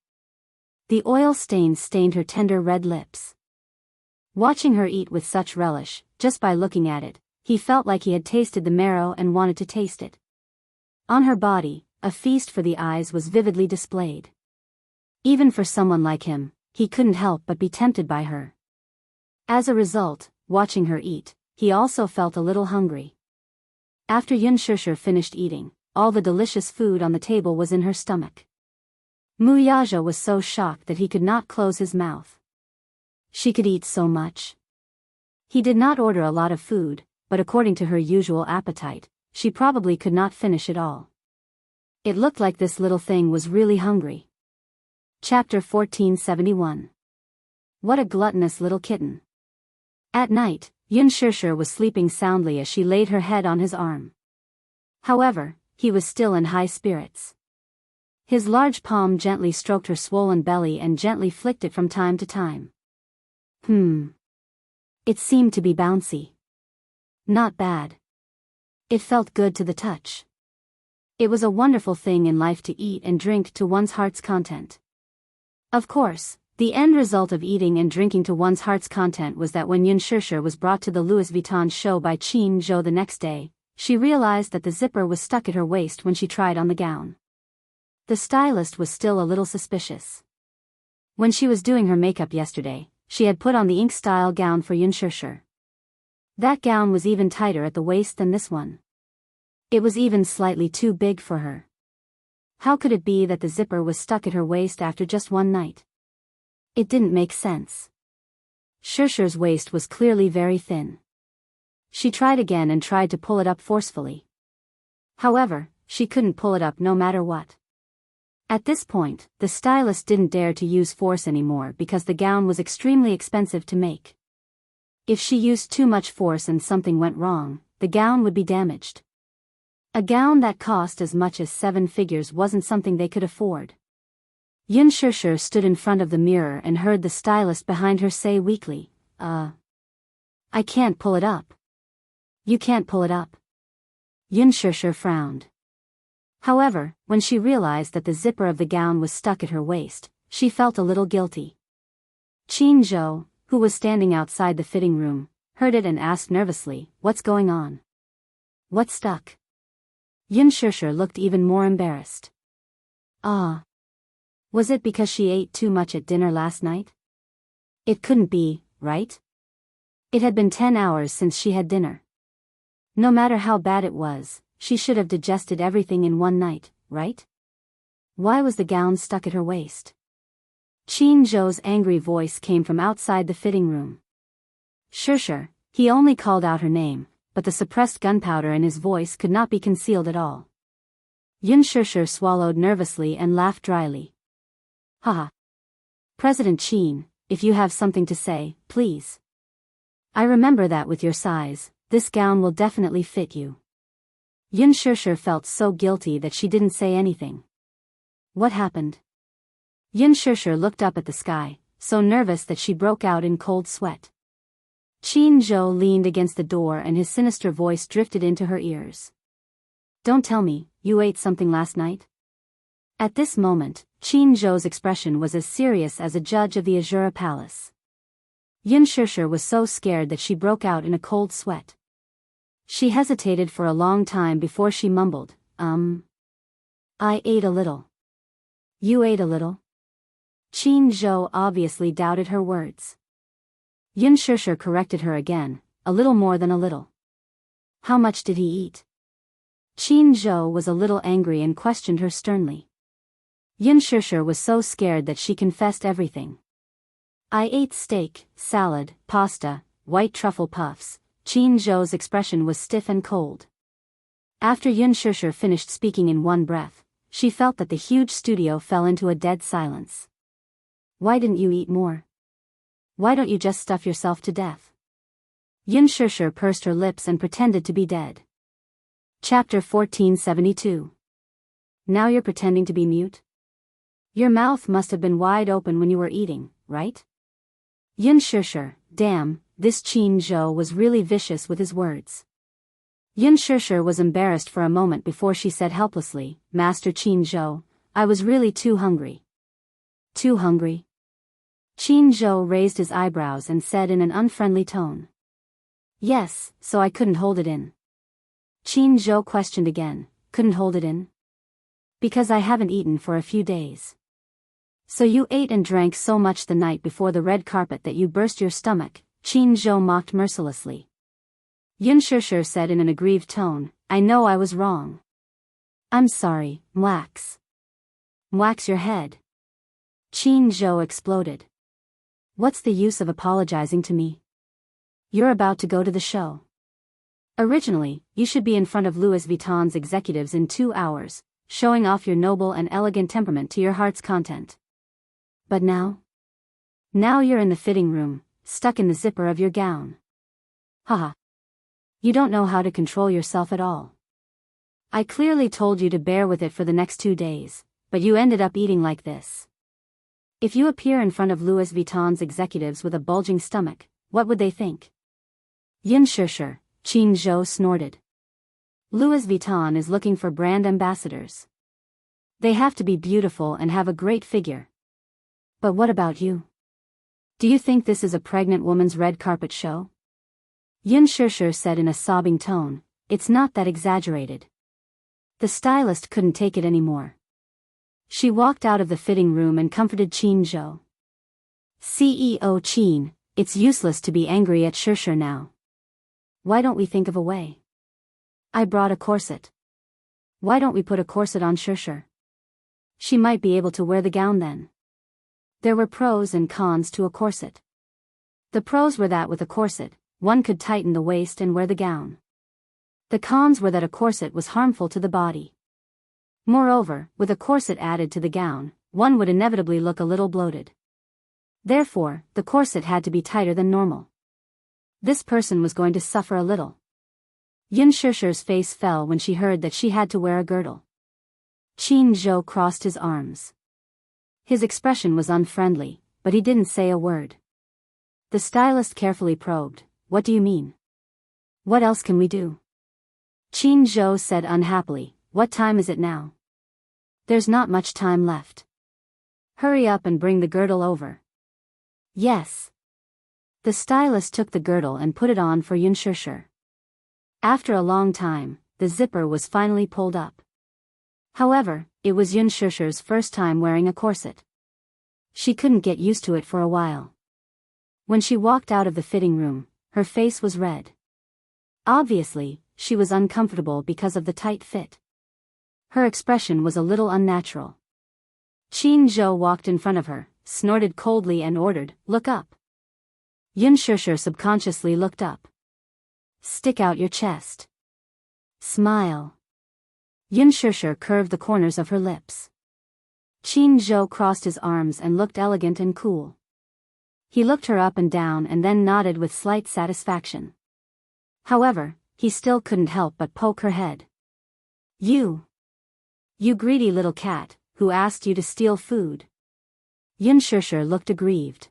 The oil stains stained her tender red lips. Watching her eat with such relish, just by looking at it, he felt like he had tasted the marrow and wanted to taste it. On her body, a feast for the eyes was vividly displayed. Even for someone like him, he couldn't help but be tempted by her. As a result, watching her eat, he also felt a little hungry. After Yun Shishir finished eating, all the delicious food on the table was in her stomach. Mu Yaja was so shocked that he could not close his mouth. She could eat so much. He did not order a lot of food, but according to her usual appetite, she probably could not finish it all. It looked like this little thing was really hungry. Chapter 1471. What a gluttonous little kitten. At night, Yun Shishir was sleeping soundly as she laid her head on his arm. However, he was still in high spirits. His large palm gently stroked her swollen belly and gently flicked it from time to time. It seemed to be bouncy. Not bad. It felt good to the touch. It was a wonderful thing in life to eat and drink to one's heart's content. Of course, the end result of eating and drinking to one's heart's content was that when Yun Shishir was brought to the Louis Vuitton show by Qin Zhou the next day, she realized that the zipper was stuck at her waist when she tried on the gown. The stylist was still a little suspicious. When she was doing her makeup yesterday, she had put on the ink-style gown for Yun Shishir. That gown was even tighter at the waist than this one. It was even slightly too big for her. How could it be that the zipper was stuck at her waist after just one night? It didn't make sense. Shishir's waist was clearly very thin. She tried again and tried to pull it up forcefully. However, she couldn't pull it up no matter what. At this point, the stylist didn't dare to use force anymore because the gown was extremely expensive to make. If she used too much force and something went wrong, the gown would be damaged. A gown that cost as much as 7 figures wasn't something they could afford. Yun Shishir stood in front of the mirror and heard the stylist behind her say weakly, I can't pull it up. You can't pull it up. Yun Shishir frowned. However, when she realized that the zipper of the gown was stuck at her waist, she felt a little guilty. Qin Zhou, who was standing outside the fitting room, heard it and asked nervously, "What's going on? What's stuck?" Yun Shishir looked even more embarrassed. Was it because she ate too much at dinner last night? It couldn't be, right? It had been 10 hours since she had dinner. No matter how bad it was, she should have digested everything in one night, right? Why was the gown stuck at her waist? Qin Zhou's angry voice came from outside the fitting room. Shishir, he only called out her name, but the suppressed gunpowder in his voice could not be concealed at all. Yun Shishir swallowed nervously and laughed dryly. Haha. President Qin, if you have something to say, please. I remember that with your size, this gown will definitely fit you. Yun Shishir felt so guilty that she didn't say anything. What happened? Yun Shishir looked up at the sky, so nervous that she broke out in cold sweat. Qin Zhou leaned against the door and his sinister voice drifted into her ears. Don't tell me, you ate something last night? At this moment, Qin Zhou's expression was as serious as a judge of the Azura Palace. Yun Shishir was so scared that she broke out in a cold sweat. She hesitated for a long time before she mumbled, I ate a little. You ate a little? Qin Zhou obviously doubted her words. Yun Shishir corrected her again, a little more than a little. How much did he eat? Qin Zhou was a little angry and questioned her sternly. Yun Shishir was so scared that she confessed everything. I ate steak, salad, pasta, white truffle puffs. Qin Zhou's expression was stiff and cold. After Yun Shishir finished speaking in one breath, she felt that the huge studio fell into a dead silence. Why didn't you eat more? Why don't you just stuff yourself to death? Yun Shishir pursed her lips and pretended to be dead. Chapter 1472. Now you're pretending to be mute? Your mouth must have been wide open when you were eating, right? Xianxia, damn, this Qin Zhou was really vicious with his words. Xianxia was embarrassed for a moment before she said helplessly, Master Qin Zhou, I was really too hungry. Too hungry? Qin Zhou raised his eyebrows and said in an unfriendly tone. Yes, so I couldn't hold it in. Qin Zhou questioned again, couldn't hold it in? Because I haven't eaten for a few days. So you ate and drank so much the night before the red carpet that you burst your stomach, Qin Zhou mocked mercilessly. Xianxia said in an aggrieved tone, I know I was wrong. I'm sorry, Mwax. Mwax your head. Qin Zhou exploded. What's the use of apologizing to me? You're about to go to the show. Originally, you should be in front of Louis Vuitton's executives in 2 hours, showing off your noble and elegant temperament to your heart's content. But now? Now you're in the fitting room, stuck in the zipper of your gown. Haha. You don't know how to control yourself at all. I clearly told you to bear with it for the next 2 days, but you ended up eating like this. If you appear in front of Louis Vuitton's executives with a bulging stomach, what would they think? Xianxia, Qin Zhou snorted. Louis Vuitton is looking for brand ambassadors. They have to be beautiful and have a great figure. But what about you? Do you think this is a pregnant woman's red carpet show? Xianxia said in a sobbing tone, it's not that exaggerated. The stylist couldn't take it anymore. She walked out of the fitting room and comforted Qin Zhou. CEO Qin, it's useless to be angry at Xia now. Why don't we think of a way? I brought a corset. Why don't we put a corset on Xia? She might be able to wear the gown then. There were pros and cons to a corset. The pros were that with a corset, one could tighten the waist and wear the gown. The cons were that a corset was harmful to the body. Moreover, with a corset added to the gown, one would inevitably look a little bloated. Therefore, the corset had to be tighter than normal. This person was going to suffer a little. Xianxia's face fell when she heard that she had to wear a girdle. Qin Zhou crossed his arms. His expression was unfriendly, but he didn't say a word. The stylist carefully probed, what do you mean? What else can we do? Qin Zhou said unhappily, what time is it now? There's not much time left. Hurry up and bring the girdle over. Yes. The stylist took the girdle and put it on for Xianxia. After a long time, the zipper was finally pulled up. However, it was Xianxia's first time wearing a corset. She couldn't get used to it for a while. When she walked out of the fitting room, her face was red. Obviously, she was uncomfortable because of the tight fit. Her expression was a little unnatural. Qin Zhou walked in front of her, snorted coldly and ordered, look up. Xianxia subconsciously looked up. Stick out your chest. Smile. Xianxia curved the corners of her lips. Qin Zhou crossed his arms and looked elegant and cool. He looked her up and down and then nodded with slight satisfaction. However, he still couldn't help but poke her head. You greedy little cat, who asked you to steal food? Xianxia looked aggrieved.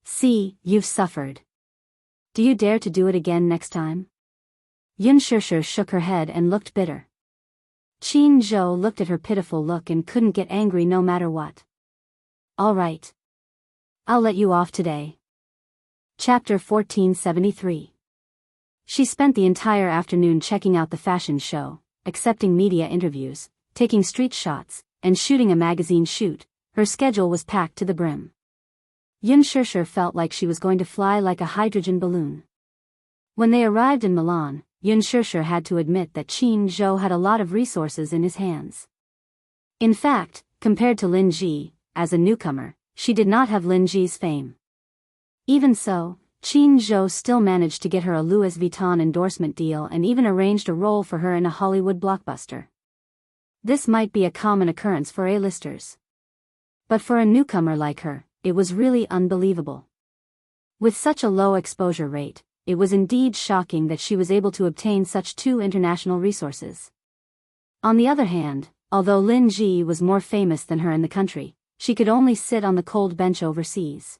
See, you've suffered. Do you dare to do it again next time? Xianxia shook her head and looked bitter. Qin Zhou looked at her pitiful look and couldn't get angry no matter what. All right. I'll let you off today. Chapter 1473. She spent the entire afternoon checking out the fashion show, accepting media interviews, taking street shots, and shooting a magazine shoot. Her schedule was packed to the brim. Xianxia felt like she was going to fly like a hydrogen balloon. When they arrived in Milan, Xianxia had to admit that Qin Zhou had a lot of resources in his hands. In fact, compared to Lin Ji, as a newcomer, she did not have Lin Ji's fame. Even so, Qin Zhou still managed to get her a Louis Vuitton endorsement deal and even arranged a role for her in a Hollywood blockbuster. This might be a common occurrence for A-listers. But for a newcomer like her, it was really unbelievable. With such a low exposure rate, it was indeed shocking that she was able to obtain such two international resources. On the other hand, although Lin Ji was more famous than her in the country, she could only sit on the cold bench overseas.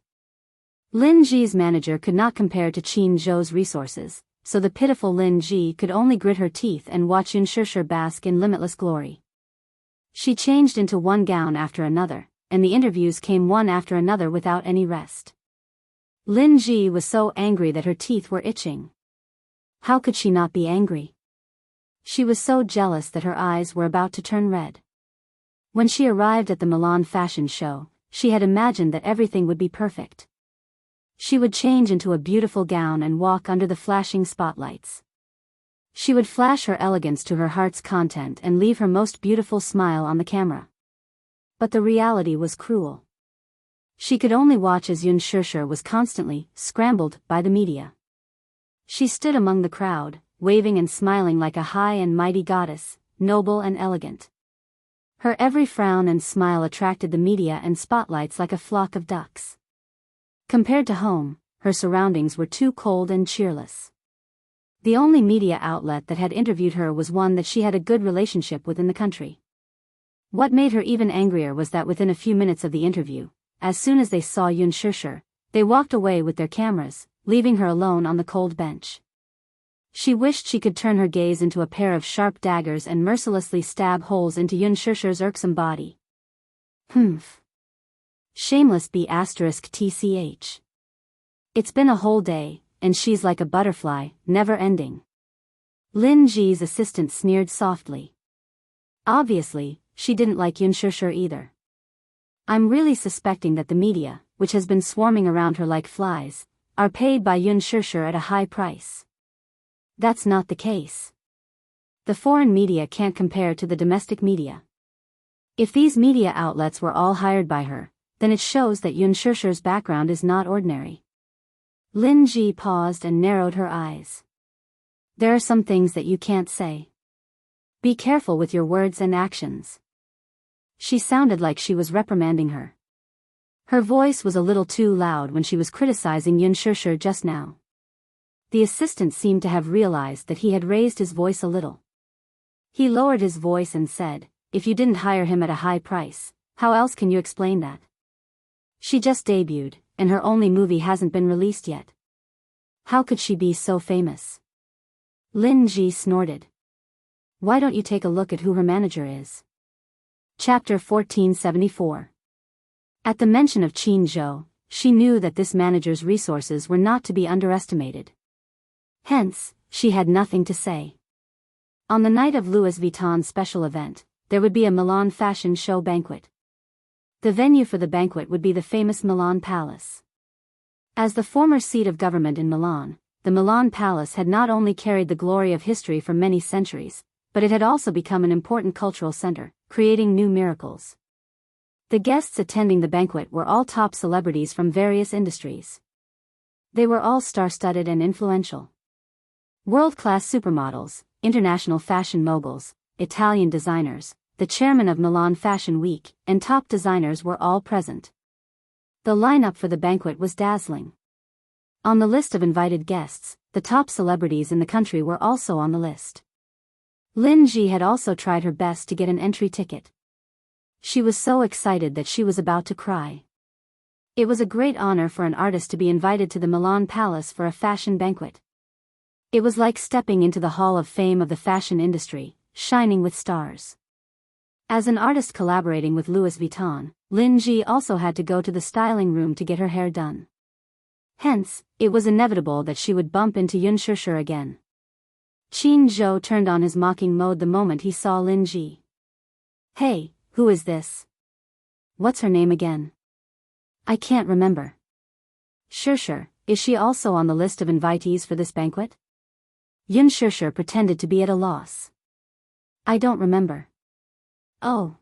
Lin Ji's manager could not compare to Qin Zhou's resources, so the pitiful Lin Ji could only grit her teeth and watch Yun Shishir bask in limitless glory. She changed into one gown after another, and the interviews came one after another without any rest. Lin Ji was so angry that her teeth were itching. How could she not be angry? She was so jealous that her eyes were about to turn red. When she arrived at the Milan fashion show, she had imagined that everything would be perfect. She would change into a beautiful gown and walk under the flashing spotlights. She would flash her elegance to her heart's content and leave her most beautiful smile on the camera. But the reality was cruel. She could only watch as Yun Shishir was constantly scrambled by the media. She stood among the crowd, waving and smiling like a high and mighty goddess, noble and elegant. Her every frown and smile attracted the media and spotlights like a flock of ducks. Compared to home, her surroundings were too cold and cheerless. The only media outlet that had interviewed her was one that she had a good relationship with in the country. What made her even angrier was that within a few minutes of the interview, as soon as they saw Yun Shishir, they walked away with their cameras, leaving her alone on the cold bench. She wished she could turn her gaze into a pair of sharp daggers and mercilessly stab holes into Yun Shishir's irksome body. Humph. Shameless B***TCH. It's been a whole day, and she's like a butterfly, never ending. Lin Ji's assistant sneered softly. Obviously, she didn't like Yun Shishir either. I'm really suspecting that the media, which has been swarming around her like flies, are paid by Yun Shishir at a high price. That's not the case. The foreign media can't compare to the domestic media. If these media outlets were all hired by her, then it shows that Yun Shishir's background is not ordinary. Lin Ji paused and narrowed her eyes. There are some things that you can't say. Be careful with your words and actions. She sounded like she was reprimanding her. Her voice was a little too loud when she was criticizing Yun Shishir just now. The assistant seemed to have realized that he had raised his voice a little. He lowered his voice and said, "If you didn't hire him at a high price, how else can you explain that? She just debuted, and her only movie hasn't been released yet. How could she be so famous?" Lin Ji snorted. Why don't you take a look at who her manager is? Chapter 1474. At the mention of Qin Zhou, she knew that this manager's resources were not to be underestimated. Hence, she had nothing to say. On the night of Louis Vuitton's special event, there would be a Milan fashion show banquet. The venue for the banquet would be the famous Milan Palace. As the former seat of government in Milan, the Milan Palace had not only carried the glory of history for many centuries, but it had also become an important cultural center, creating new miracles. The guests attending the banquet were all top celebrities from various industries. They were all star-studded and influential. World-class supermodels, international fashion moguls, Italian designers, the chairman of Milan Fashion Week, and top designers were all present. The lineup for the banquet was dazzling. On the list of invited guests, the top celebrities in the country were also on the list. Lin Ji had also tried her best to get an entry ticket. She was so excited that she was about to cry. It was a great honor for an artist to be invited to the Milan Palace for a fashion banquet. It was like stepping into the Hall of Fame of the fashion industry, shining with stars. As an artist collaborating with Louis Vuitton, Lin Ji also had to go to the styling room to get her hair done. Hence, it was inevitable that she would bump into Yun Shishir again. Qin Zhou turned on his mocking mode the moment he saw Lin Ji. Hey, who is this? What's her name again? I can't remember. Shishir, is she also on the list of invitees for this banquet? Yun Shishir pretended to be at a loss. I don't remember. Oh.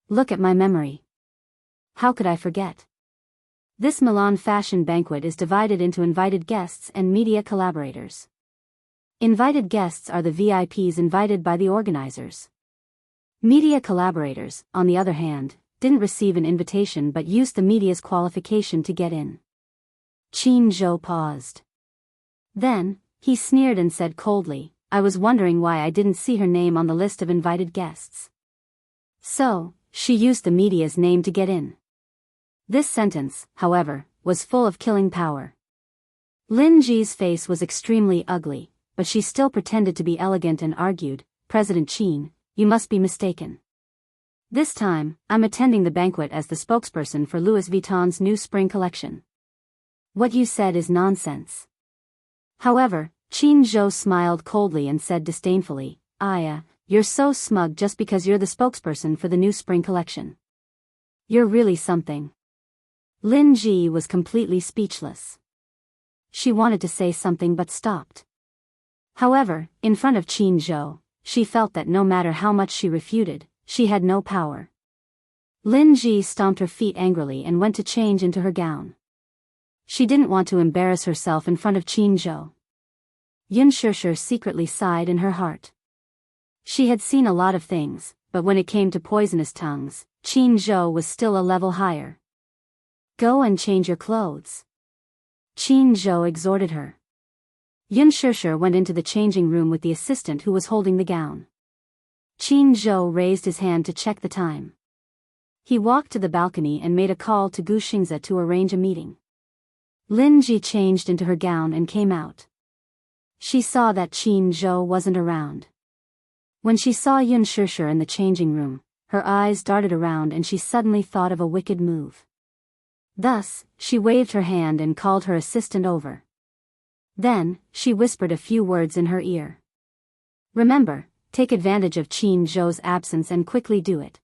Look at my memory. How could I forget? This Milan fashion banquet is divided into invited guests and media collaborators. Invited guests are the VIPs invited by the organizers. Media collaborators, on the other hand, didn't receive an invitation but used the media's qualification to get in. Qin Zhou paused. Then, he sneered and said coldly, I was wondering why I didn't see her name on the list of invited guests. So, she used the media's name to get in. This sentence, however, was full of killing power. Lin Ji's face was extremely ugly, but she still pretended to be elegant and argued, President Qin, you must be mistaken. This time, I'm attending the banquet as the spokesperson for Louis Vuitton's new spring collection. What you said is nonsense. However, Qin Zhou smiled coldly and said disdainfully, you're so smug just because you're the spokesperson for the new spring collection. You're really something. Lin Ji was completely speechless. She wanted to say something but stopped. However, in front of Qin Zhou, she felt that no matter how much she refuted, she had no power. Lin Ji stomped her feet angrily and went to change into her gown. She didn't want to embarrass herself in front of Qin Zhou. Yun Shishir secretly sighed in her heart. She had seen a lot of things, but when it came to poisonous tongues, Qin Zhou was still a level higher. Go and change your clothes. Qin Zhou exhorted her. Yun Shishir went into the changing room with the assistant who was holding the gown. Qin Zhou raised his hand to check the time. He walked to the balcony and made a call to Gu Xingzi to arrange a meeting. Lin Ji changed into her gown and came out. She saw that Qin Zhou wasn't around. When she saw Yun Shishir in the changing room, her eyes darted around and she suddenly thought of a wicked move. Thus, she waved her hand and called her assistant over. Then, she whispered a few words in her ear. Remember, take advantage of Qin Zhou's absence and quickly do it.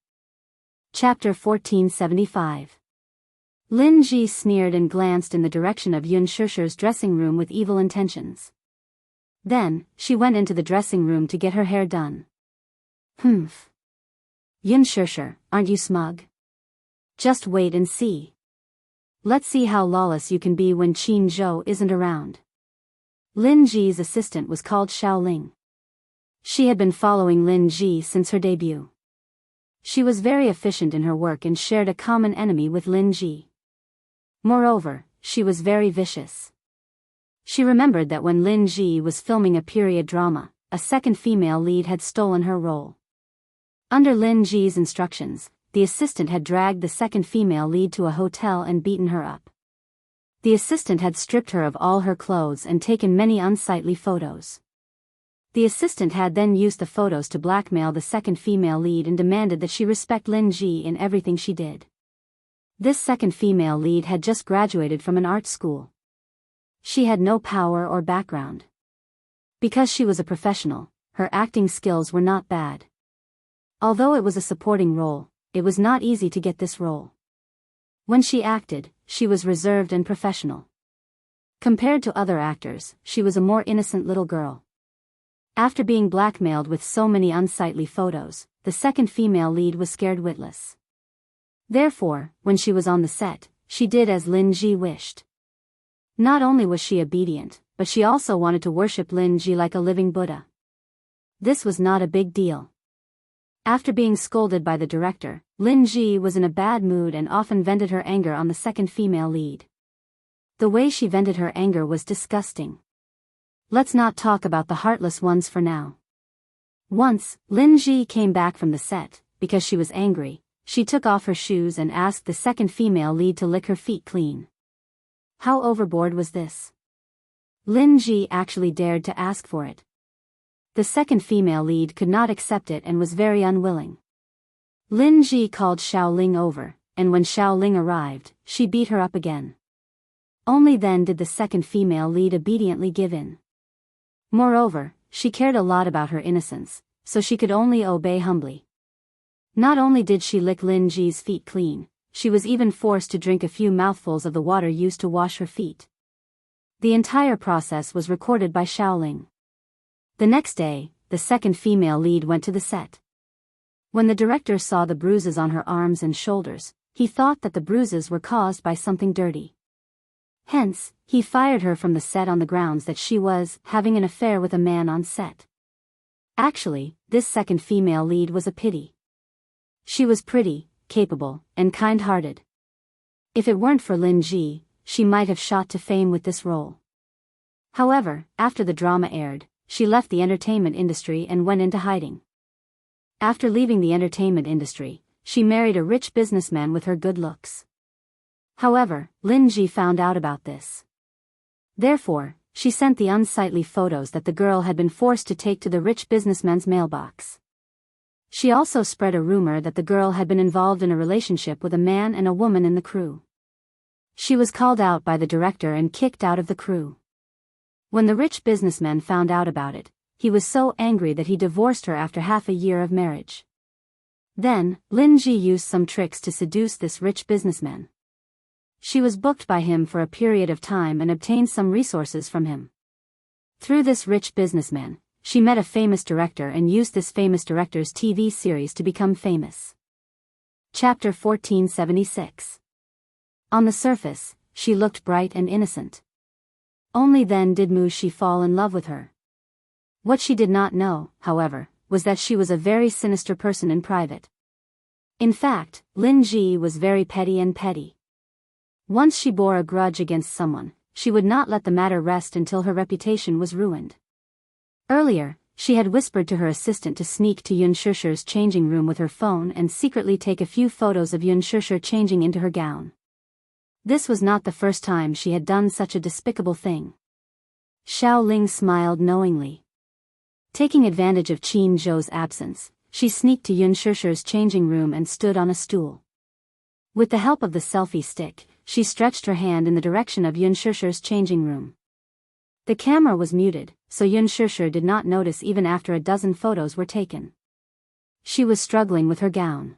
Chapter 1475. Lin Ji sneered and glanced in the direction of Yun Shishir's dressing room with evil intentions. Then, she went into the dressing room to get her hair done. Humph. Yun Shishir, aren't you smug? Just wait and see. Let's see how lawless you can be when Qin Zhou isn't around. Lin Ji's assistant was called Xiaoling. She had been following Lin Ji since her debut. She was very efficient in her work and shared a common enemy with Lin Ji. Moreover, she was very vicious. She remembered that when Lin Ji was filming a period drama, a second female lead had stolen her role. Under Lin Ji's instructions, the assistant had dragged the second female lead to a hotel and beaten her up. The assistant had stripped her of all her clothes and taken many unsightly photos. The assistant had then used the photos to blackmail the second female lead and demanded that she respect Lin Ji in everything she did. This second female lead had just graduated from an art school. She had no power or background. Because she was a professional, her acting skills were not bad. Although it was a supporting role, it was not easy to get this role. When she acted, she was reserved and professional. Compared to other actors, she was a more innocent little girl. After being blackmailed with so many unsightly photos, the second female lead was scared witless. Therefore, when she was on the set, she did as Lin Ji wished. Not only was she obedient, but she also wanted to worship Lin Ji like a living Buddha. This was not a big deal. After being scolded by the director, Lin Ji was in a bad mood and often vented her anger on the second female lead. The way she vented her anger was disgusting. Let's not talk about the heartless ones for now. Once, Lin Ji came back from the set. Because she was angry, she took off her shoes and asked the second female lead to lick her feet clean. How overboard was this? Lin Ji actually dared to ask for it. The second female lead could not accept it and was very unwilling. Lin Ji called Xiaoling over, and when Xiaoling arrived, she beat her up again. Only then did the second female lead obediently give in. Moreover, she cared a lot about her innocence, so she could only obey humbly. Not only did she lick Lin Ji's feet clean, she was even forced to drink a few mouthfuls of the water used to wash her feet. The entire process was recorded by Xiaoling. The next day, the second female lead went to the set. When the director saw the bruises on her arms and shoulders, he thought that the bruises were caused by something dirty. Hence, he fired her from the set on the grounds that she was having an affair with a man on set. Actually, this second female lead was a pity. She was pretty, capable, and kind-hearted. If it weren't for Lin Ji, she might have shot to fame with this role. However, after the drama aired, she left the entertainment industry and went into hiding. After leaving the entertainment industry, she married a rich businessman with her good looks. However, Lin Ji found out about this. Therefore, she sent the unsightly photos that the girl had been forced to take to the rich businessman's mailbox. She also spread a rumor that the girl had been involved in a relationship with a man and a woman in the crew. She was called out by the director and kicked out of the crew. When the rich businessman found out about it, he was so angry that he divorced her after half a year of marriage. Then, Lin Ji used some tricks to seduce this rich businessman. She was booked by him for a period of time and obtained some resources from him. Through this rich businessman, she met a famous director and used this famous director's TV series to become famous. Chapter 1476. On the surface, she looked bright and innocent. Only then did Mu Shi fall in love with her. What she did not know, however, was that she was a very sinister person in private. In fact, Lin Ji was very petty. Once she bore a grudge against someone, she would not let the matter rest until her reputation was ruined. Earlier, she had whispered to her assistant to sneak to Yun Shishir's changing room with her phone and secretly take a few photos of Yun Shishir changing into her gown. This was not the first time she had done such a despicable thing. Xiao Ling smiled knowingly. Taking advantage of Qin Zhou's absence, she sneaked to Yun Shishir's changing room and stood on a stool. With the help of the selfie stick, she stretched her hand in the direction of Yun Shishir's changing room. The camera was muted, so Yun Shishir did not notice even after a dozen photos were taken. She was struggling with her gown.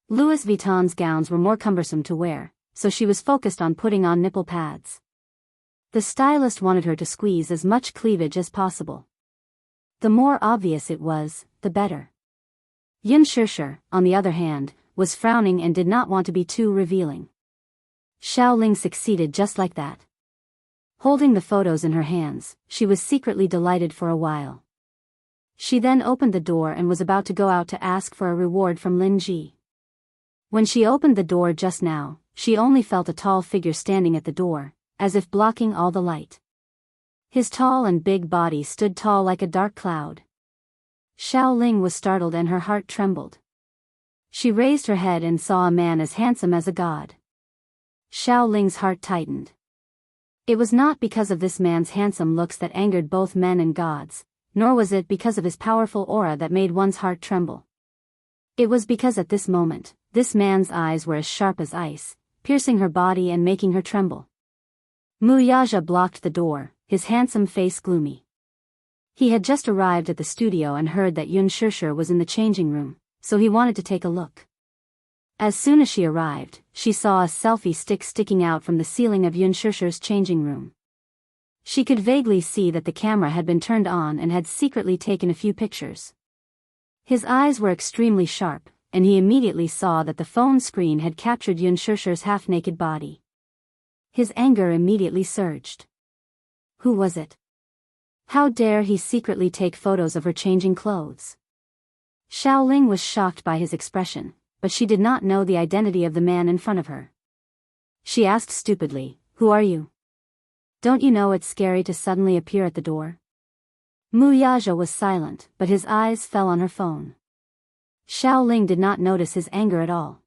Louis Vuitton's gowns were more cumbersome to wear, so she was focused on putting on nipple pads. The stylist wanted her to squeeze as much cleavage as possible. The more obvious it was, the better. Yun Shishir, on the other hand, was frowning and did not want to be too revealing. Xiao Ling succeeded just like that. Holding the photos in her hands, she was secretly delighted for a while. She then opened the door and was about to go out to ask for a reward from Lin Ji. When she opened the door just now, she only felt a tall figure standing at the door, as if blocking all the light. His tall and big body stood tall like a dark cloud. Xiao Ling was startled and her heart trembled. She raised her head and saw a man as handsome as a god. Xiao Ling's heart tightened. It was not because of this man's handsome looks that angered both men and gods, nor was it because of his powerful aura that made one's heart tremble. It was because at this moment, this man's eyes were as sharp as ice, piercing her body and making her tremble. Mu Yaja blocked the door, his handsome face gloomy. He had just arrived at the studio and heard that Yun Shishir was in the changing room, so he wanted to take a look. As soon as she arrived, she saw a selfie stick sticking out from the ceiling of Yun Shishir's changing room. She could vaguely see that the camera had been turned on and had secretly taken a few pictures. His eyes were extremely sharp, and he immediately saw that the phone screen had captured Yun Shishir's half-naked body. His anger immediately surged. Who was it? How dare he secretly take photos of her changing clothes? Xiao Ling was shocked by his expression, but she did not know the identity of the man in front of her. She asked stupidly, "Who are you? Don't you know it's scary to suddenly appear at the door?" Mu Yaja was silent, but his eyes fell on her phone. Xiao Ling did not notice his anger at all.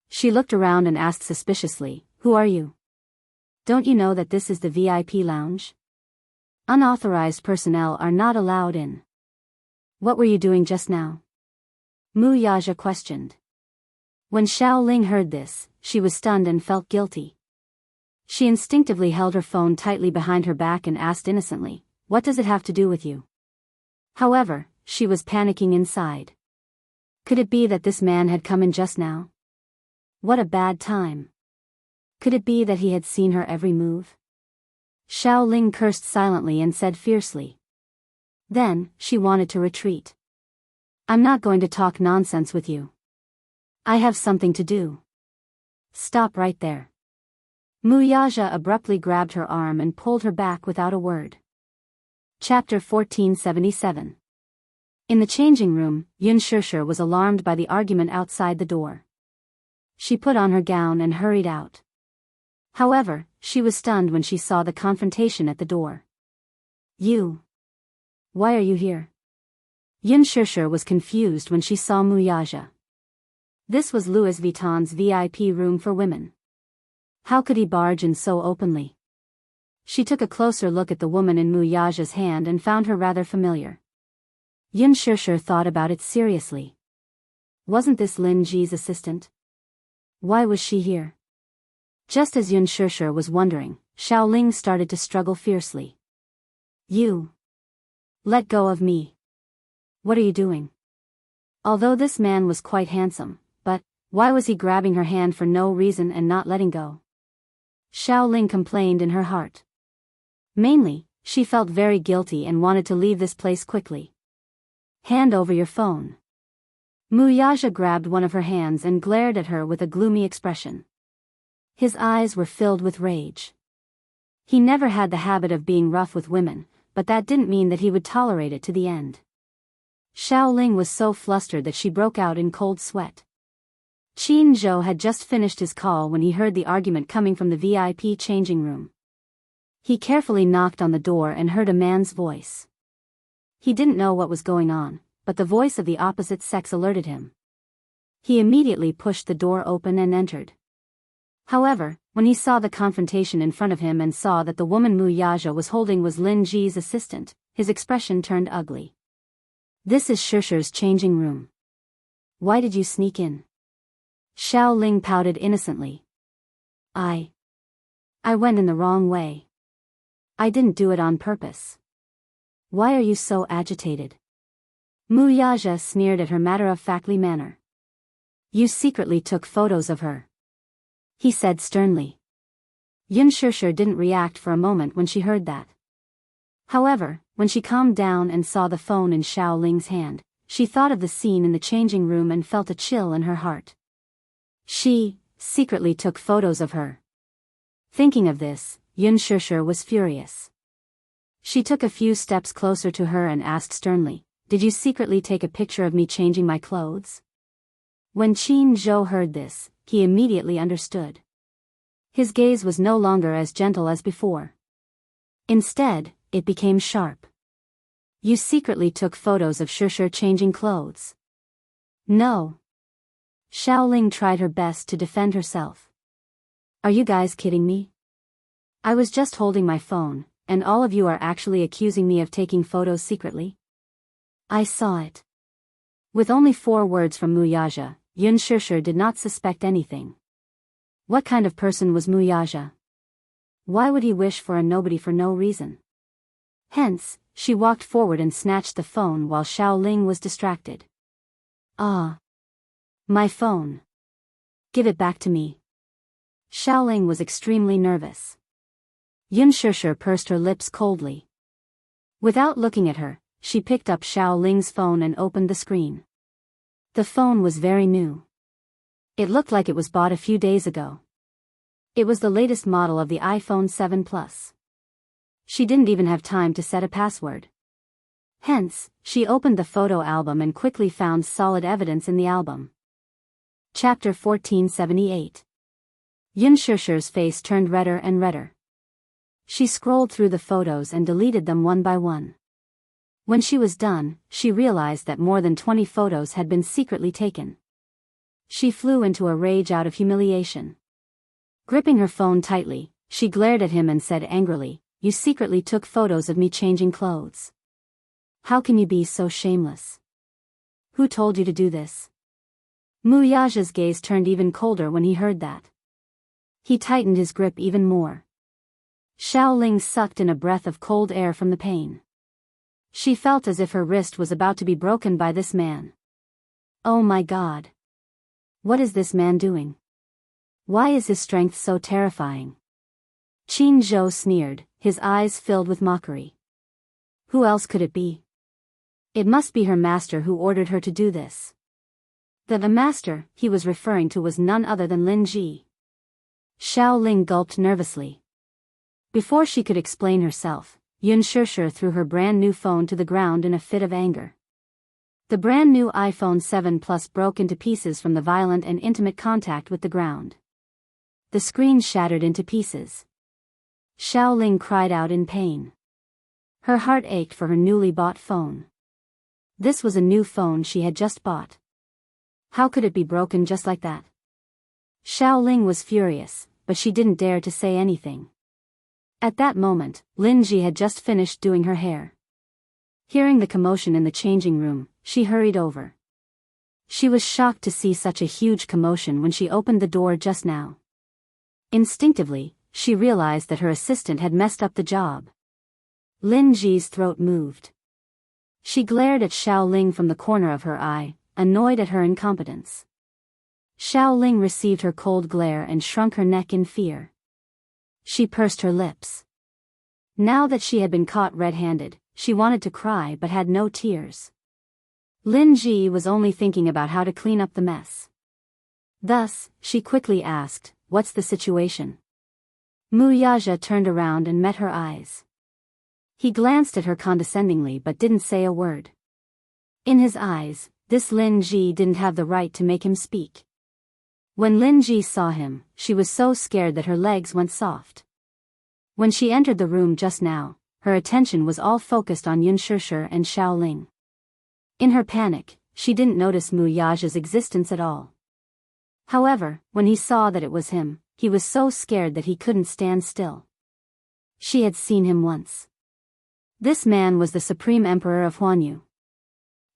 She looked around and asked suspiciously, "Who are you? Don't you know that this is the VIP lounge? Unauthorized personnel are not allowed in." "What were you doing just now?" Mu Yaja questioned. When Xiao Ling heard this, she was stunned and felt guilty. She instinctively held her phone tightly behind her back and asked innocently, "What does it have to do with you?" However, she was panicking inside. Could it be that this man had come in just now? What a bad time. Could it be that he had seen her every move? Xiao Ling cursed silently and said fiercely. Then, she wanted to retreat. "I'm not going to talk nonsense with you. I have something to do. Stop right there." Mu Yaja abruptly grabbed her arm and pulled her back without a word. Chapter 1477. In the changing room, Yun Shishir was alarmed by the argument outside the door. She put on her gown and hurried out. However, she was stunned when she saw the confrontation at the door. You. Why are you here? Xianxia was confused when she saw Wuxia. This was Louis Vuitton's VIP room for women. How could he barge in so openly? She took a closer look at the woman in Wuxia's hand and found her rather familiar. Xianxia thought about it seriously. Wasn't this Lin Ji's assistant? Why was she here? Just as Xianxia was wondering, Xiaoling started to struggle fiercely. You. Let go of me. What are you doing? Although this man was quite handsome, but why was he grabbing her hand for no reason and not letting go? Xiaoling complained in her heart. Mainly, she felt very guilty and wanted to leave this place quickly. Hand over your phone. Wuxia grabbed one of her hands and glared at her with a gloomy expression. His eyes were filled with rage. He never had the habit of being rough with women, but that didn't mean that he would tolerate it to the end. Xiaoling was so flustered that she broke out in cold sweat. Qin Zhou had just finished his call when he heard the argument coming from the VIP changing room. He carefully knocked on the door and heard a man's voice. He didn't know what was going on, but the voice of the opposite sex alerted him. He immediately pushed the door open and entered. However, when he saw the confrontation in front of him and saw that the woman Wuxia was holding was Lin Ji's assistant, his expression turned ugly. This is Xiaoxia's changing room. Why did you sneak in? Xiaoling pouted innocently. I went in the wrong way. I didn't do it on purpose. Why are you so agitated? Wuxia sneered at her matter-of-factly manner. You secretly took photos of her, he said sternly. Xianxia didn't react for a moment when she heard that. However, when she calmed down and saw the phone in Xiaoling's hand, she thought of the scene in the changing room and felt a chill in her heart. She secretly took photos of her. Thinking of this, Xianxia was furious. She took a few steps closer to her and asked sternly, Did you secretly take a picture of me changing my clothes? When Qin Zhou heard this, he immediately understood. His gaze was no longer as gentle as before. Instead, it became sharp. You secretly took photos of Xiaoxia changing clothes. No. Xiaoling tried her best to defend herself. Are you guys kidding me? I was just holding my phone, and all of you are actually accusing me of taking photos secretly? I saw it. With only 4 words from Wuxia, Xianxia did not suspect anything. What kind of person was Wuxia? Why would he wish for a nobody for no reason? Hence, she walked forward and snatched the phone while Xiaoling was distracted. Ah. My phone. Give it back to me. Xiaoling was extremely nervous. Xianxia pursed her lips coldly. Without looking at her, she picked up Xiaoling's phone and opened the screen. The phone was very new. It looked like it was bought a few days ago. It was the latest model of the iPhone 7 Plus. She didn't even have time to set a password. Hence, she opened the photo album and quickly found solid evidence in the album. Chapter 1478. Xianxia's face turned redder and redder. She scrolled through the photos and deleted them one by one. When she was done, she realized that more than 20 photos had been secretly taken. She flew into a rage out of humiliation. Gripping her phone tightly, she glared at him and said angrily, You secretly took photos of me changing clothes. How can you be so shameless? Who told you to do this? Wuxia's gaze turned even colder when he heard that. He tightened his grip even more. Xiaoling sucked in a breath of cold air from the pain. She felt as if her wrist was about to be broken by this man. Oh my God. What is this man doing? Why is his strength so terrifying? Qin Zhou sneered, his eyes filled with mockery. Who else could it be? It must be her master who ordered her to do this. The master he was referring to was none other than Lin Ji. Xiaoling gulped nervously. Before she could explain herself, Xianxia threw her brand new phone to the ground in a fit of anger. The brand new iPhone 7 Plus broke into pieces from the violent and intimate contact with the ground. The screen shattered into pieces. Xiaoling cried out in pain. Her heart ached for her newly bought phone. This was a new phone she had just bought. How could it be broken just like that? Xiaoling was furious, but she didn't dare to say anything. At that moment, Linji had just finished doing her hair. Hearing the commotion in the changing room, she hurried over. She was shocked to see such a huge commotion when she opened the door just now. Instinctively, she realized that her assistant had messed up the job. Linji's throat moved. She glared at Xiaoling from the corner of her eye, annoyed at her incompetence. Xiaoling received her cold glare and shrunk her neck in fear. She pursed her lips. Now that she had been caught red-handed, she wanted to cry but had no tears. Linji was only thinking about how to clean up the mess. Thus, she quickly asked, "What's the situation?" Wuxia turned around and met her eyes. He glanced at her condescendingly but didn't say a word. In his eyes, this Linji didn't have the right to make him speak. When Linji saw him, she was so scared that her legs went soft. When she entered the room just now, her attention was all focused on Yunshishi and Xiaoling. In her panic, she didn't notice Wuxia's existence at all. However, when he saw that it was him, he was so scared that he couldn't stand still. She had seen him once. This man was the Supreme Emperor of Huanyu.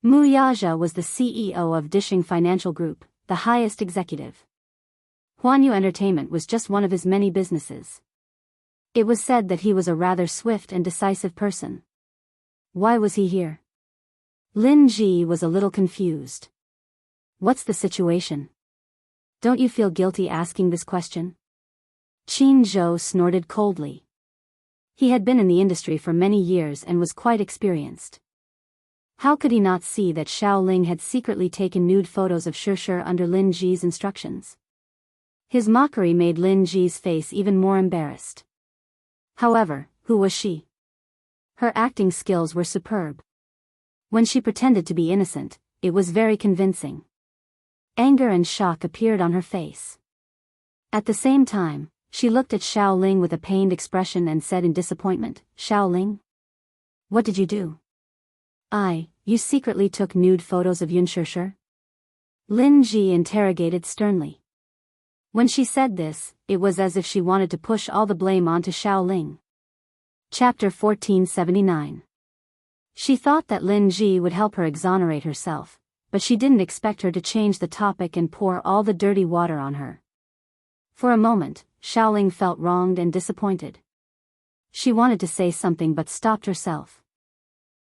Wuxia was the CEO of Dishing Financial Group, the highest executive. Huanyu Entertainment was just one of his many businesses. It was said that he was a rather swift and decisive person. Why was he here? Linji was a little confused. What's the situation? Don't you feel guilty asking this question? Qin Zhou snorted coldly. He had been in the industry for many years and was quite experienced. How could he not see that Xiaoling had secretly taken nude photos of Shishi under Linji's instructions? His mockery made Linji's face even more embarrassed. However, who was she? Her acting skills were superb. When she pretended to be innocent, it was very convincing. Anger and shock appeared on her face. At the same time, she looked at Xiaoling with a pained expression and said in disappointment, "Xiaoling? What did you do?" You secretly took nude photos of Yunshishi?" Linji interrogated sternly. When she said this, it was as if she wanted to push all the blame onto Xiaoling. Chapter 1479. She thought that Linji would help her exonerate herself, but she didn't expect her to change the topic and pour all the dirty water on her. For a moment, Xiaoling felt wronged and disappointed. She wanted to say something but stopped herself.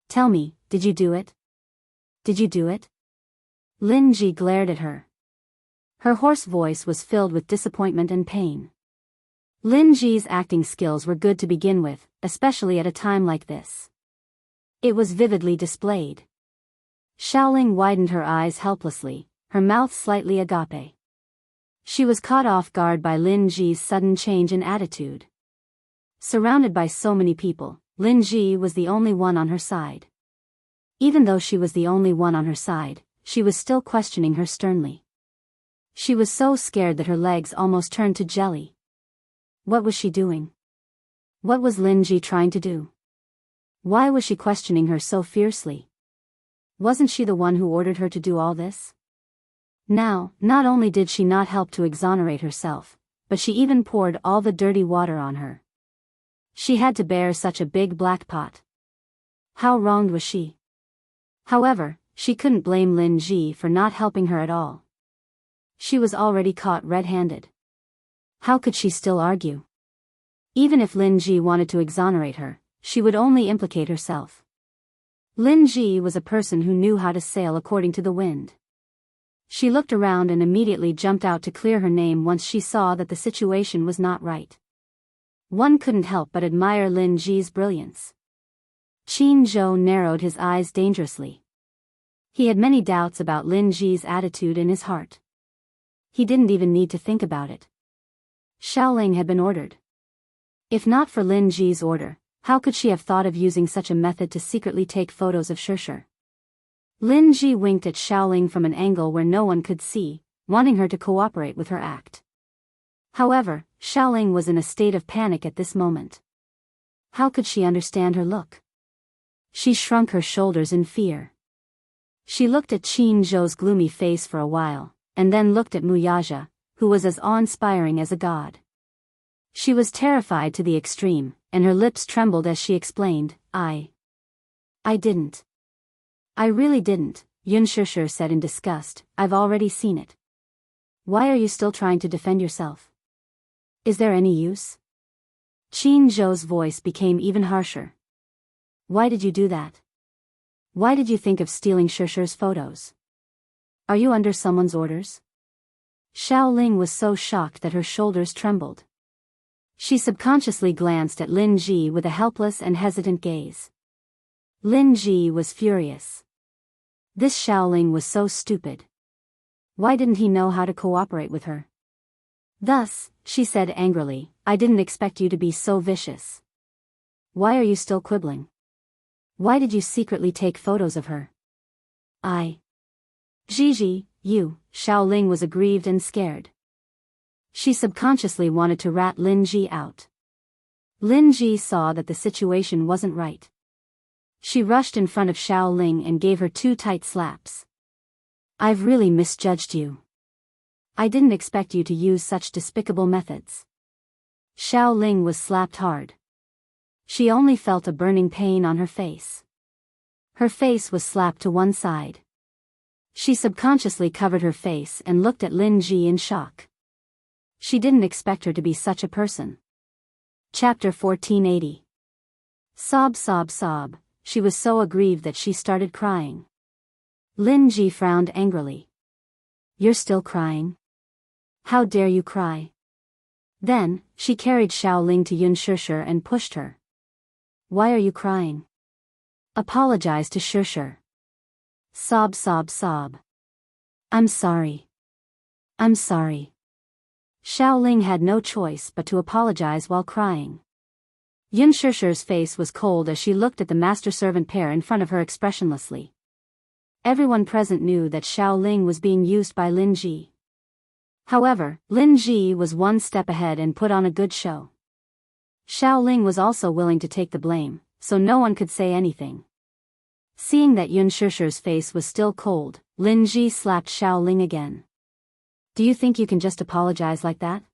"Tell me, did you do it? Did you do it?" Linji glared at her. Her hoarse voice was filled with disappointment and pain. Linji's acting skills were good to begin with, especially at a time like this. It was vividly displayed. Xiaoling widened her eyes helplessly, her mouth slightly agape. She was caught off guard by Linji's sudden change in attitude. Surrounded by so many people, Linji was the only one on her side. Even though she was the only one on her side, she was still questioning her sternly. She was so scared that her legs almost turned to jelly. What was she doing? What was Linji trying to do? Why was she questioning her so fiercely? Wasn't she the one who ordered her to do all this? Now, not only did she not help to exonerate herself, but she even poured all the dirty water on her. She had to bear such a big black pot. How wronged was she? However, she couldn't blame Linji for not helping her at all. She was already caught red-handed. How could she still argue? Even if Linji wanted to exonerate her, she would only implicate herself. Linji was a person who knew how to sail according to the wind. She looked around and immediately jumped out to clear her name once she saw that the situation was not right. One couldn't help but admire Linji's brilliance. Qin Zhou narrowed his eyes dangerously. He had many doubts about Linji's attitude in his heart. He didn't even need to think about it. Xiaoling had been ordered. If not for Linji's order, how could she have thought of using such a method to secretly take photos of Shishi? Linji winked at Xiaoling from an angle where no one could see, wanting her to cooperate with her act. However, Xiaoling was in a state of panic at this moment. How could she understand her look? She shrunk her shoulders in fear. She looked at Qin Zhou's gloomy face for a while, and then looked at Wuxia, who was as awe-inspiring as a god. She was terrified to the extreme, and her lips trembled as she explained, I didn't. I really didn't, Xianxia said in disgust. I've already seen it. Why are you still trying to defend yourself? Is there any use? Qin Zhou's voice became even harsher. Why did you do that? Why did you think of stealing Xiaxia's photos? Are you under someone's orders? Xiaoling was so shocked that her shoulders trembled. She subconsciously glanced at Lin Ji with a helpless and hesitant gaze. Lin Ji was furious. This Xiaoling was so stupid. Why didn't he know how to cooperate with her? Thus, she said angrily, I didn't expect you to be so vicious. Why are you still quibbling? Why did you secretly take photos of her? Gigi, you, Xiaoling was aggrieved and scared. She subconsciously wanted to rat Lin Ji out. Lin Ji saw that the situation wasn't right. She rushed in front of Xiaoling and gave her 2 tight slaps. I've really misjudged you. I didn't expect you to use such despicable methods. Xiaoling was slapped hard. She only felt a burning pain on her face. Her face was slapped to one side. She subconsciously covered her face and looked at Lin Ji in shock. She didn't expect her to be such a person. Chapter 1480. Sob, sob, sob. She was so aggrieved that she started crying. Lin Ji frowned angrily. You're still crying? How dare you cry? Then, she carried Xiaoling to Xianxia and pushed her. Why are you crying? Apologize to Xianxia. Sob, sob, sob. I'm sorry. I'm sorry. Xiaoling had no choice but to apologize while crying. Xianxia's face was cold as she looked at the master-servant pair in front of her expressionlessly. Everyone present knew that Xiaoling was being used by Lin Ji. However, Lin Ji was one step ahead and put on a good show. Xiaoling was also willing to take the blame, so no one could say anything. Seeing that Xianxia's face was still cold, Lin Ji slapped Xiaoling again. Do you think you can just apologize like that?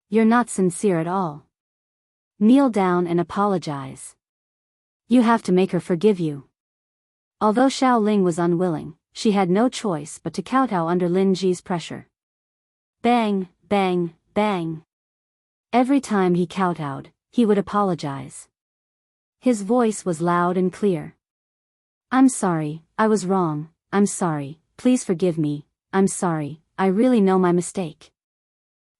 You're not sincere at all. Kneel down and apologize. You have to make her forgive you. Although Xiaoling was unwilling, she had no choice but to kowtow under Lin Ji's pressure. Bang, bang, bang. Every time he kowtowed, he would apologize. His voice was loud and clear. I'm sorry, I was wrong, I'm sorry, please forgive me, I'm sorry, I really know my mistake.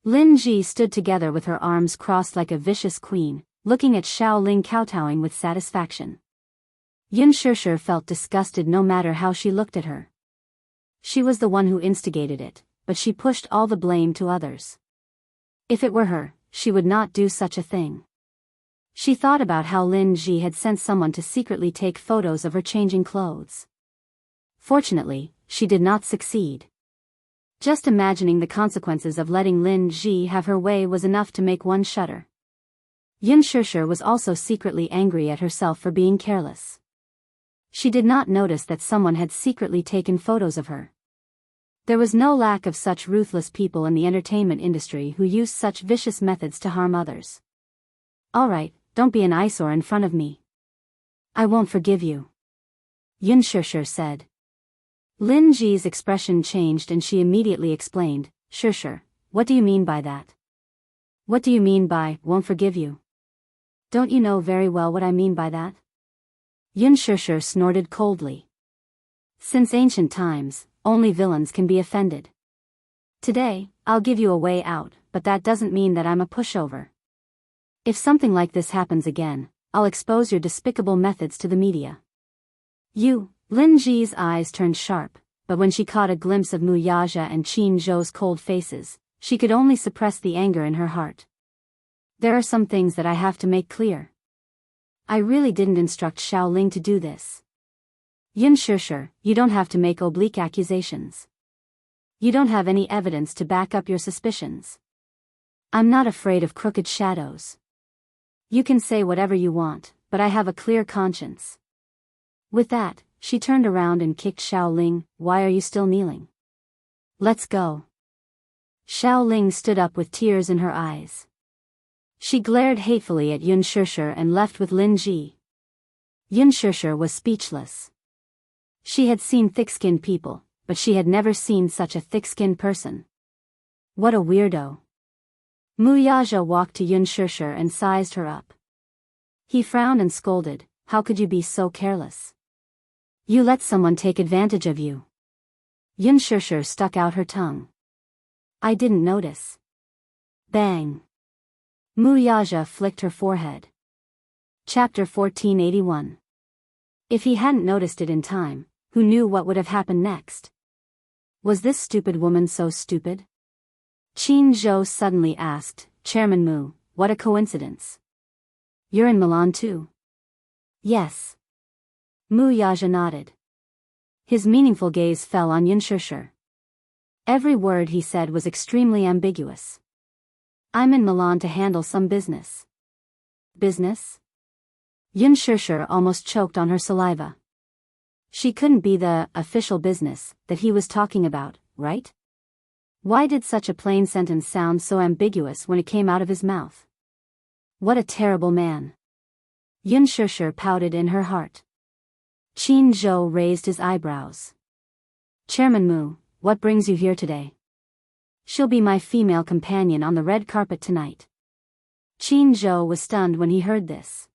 Lin Ji stood together with her arms crossed like a vicious queen, looking at Xiaoling kowtowing with satisfaction. Xianxia felt disgusted no matter how she looked at her. She was the one who instigated it, but she pushed all the blame to others. If it were her, she would not do such a thing. She thought about how Lin Ji had sent someone to secretly take photos of her changing clothes. Fortunately, she did not succeed. Just imagining the consequences of letting Lin Ji have her way was enough to make one shudder. Xianxia was also secretly angry at herself for being careless. She did not notice that someone had secretly taken photos of her. There was no lack of such ruthless people in the entertainment industry who used such vicious methods to harm others. All right, don't be an eyesore in front of me. I won't forgive you. Xianxia said. Lin Ji's expression changed and she immediately explained, Xianxia, what do you mean by that? What do you mean by, won't forgive you? Don't you know very well what I mean by that? Xianxia snorted coldly. Since ancient times, only villains can be offended. Today, I'll give you a way out, but that doesn't mean that I'm a pushover. If something like this happens again, I'll expose your despicable methods to the media. Lin Ji's eyes turned sharp, but when she caught a glimpse of Wuxia and Qin Zhou's cold faces, she could only suppress the anger in her heart. There are some things that I have to make clear. I really didn't instruct Xiaoling to do this. Xianxia, you don't have to make oblique accusations. You don't have any evidence to back up your suspicions. I'm not afraid of crooked shadows. You can say whatever you want, but I have a clear conscience. With that, she turned around and kicked Xiao Ling. Why are you still kneeling? Let's go. Xiao Ling stood up with tears in her eyes. She glared hatefully at Yun Shishir and left with Lin Ji. Yun Shishir was speechless. She had seen thick-skinned people, but she had never seen such a thick-skinned person. What a weirdo. Mu Yaja walked to Yun Shishir and sized her up. He frowned and scolded, how could you be so careless? You let someone take advantage of you. Yun Shishir stuck out her tongue. I didn't notice. Bang. Mu Yaja flicked her forehead. Chapter 1481. If he hadn't noticed it in time, who knew what would have happened next? Was this stupid woman so stupid? Qin Zhou suddenly asked, Chairman Mu, what a coincidence. You're in Milan too? Yes. Mu Yaja nodded. His meaningful gaze fell on Yun Shishir. Every word he said was extremely ambiguous. I'm in Milan to handle some business. Business? Yun Shishir almost choked on her saliva. She couldn't be the official business that he was talking about, right? Why did such a plain sentence sound so ambiguous when it came out of his mouth? What a terrible man. Yun Shishir pouted in her heart. Qin Zhou raised his eyebrows. Chairman Mu, what brings you here today? She'll be my female companion on the red carpet tonight. Qin Zhou was stunned when he heard this.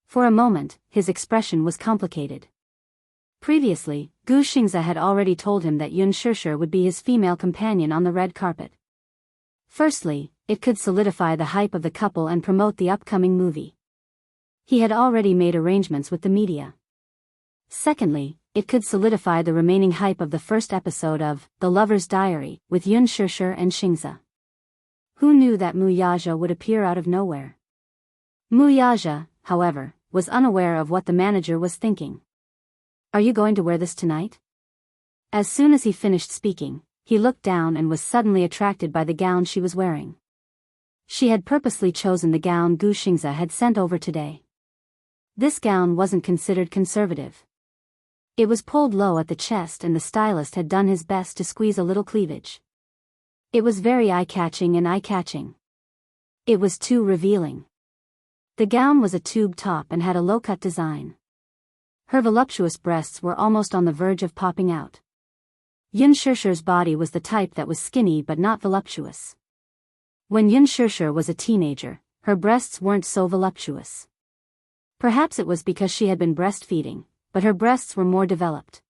For a moment, his expression was complicated. Previously, Gu Xingza had already told him that Yun Shishir would be his female companion on the red carpet. Firstly, it could solidify the hype of the couple and promote the upcoming movie. He had already made arrangements with the media. Secondly, it could solidify the remaining hype of the first episode of The Lover's Diary with Yun Shishir and Xingza. Who knew that Mu Yaja would appear out of nowhere? Mu Yaja, however, was unaware of what the manager was thinking. Are you going to wear this tonight? As soon as he finished speaking, he looked down and was suddenly attracted by the gown she was wearing. She had purposely chosen the gown Gu Xingza had sent over today. This gown wasn't considered conservative. It was pulled low at the chest and the stylist had done his best to squeeze a little cleavage. It was very eye-catching and eye-catching. It was too revealing. The gown was a tube top and had a low-cut design. Her voluptuous breasts were almost on the verge of popping out. Yun Shishir's body was the type that was skinny but not voluptuous. When Yun Shishir was a teenager, her breasts weren't so voluptuous. Perhaps it was because she had been breastfeeding, but her breasts were more developed.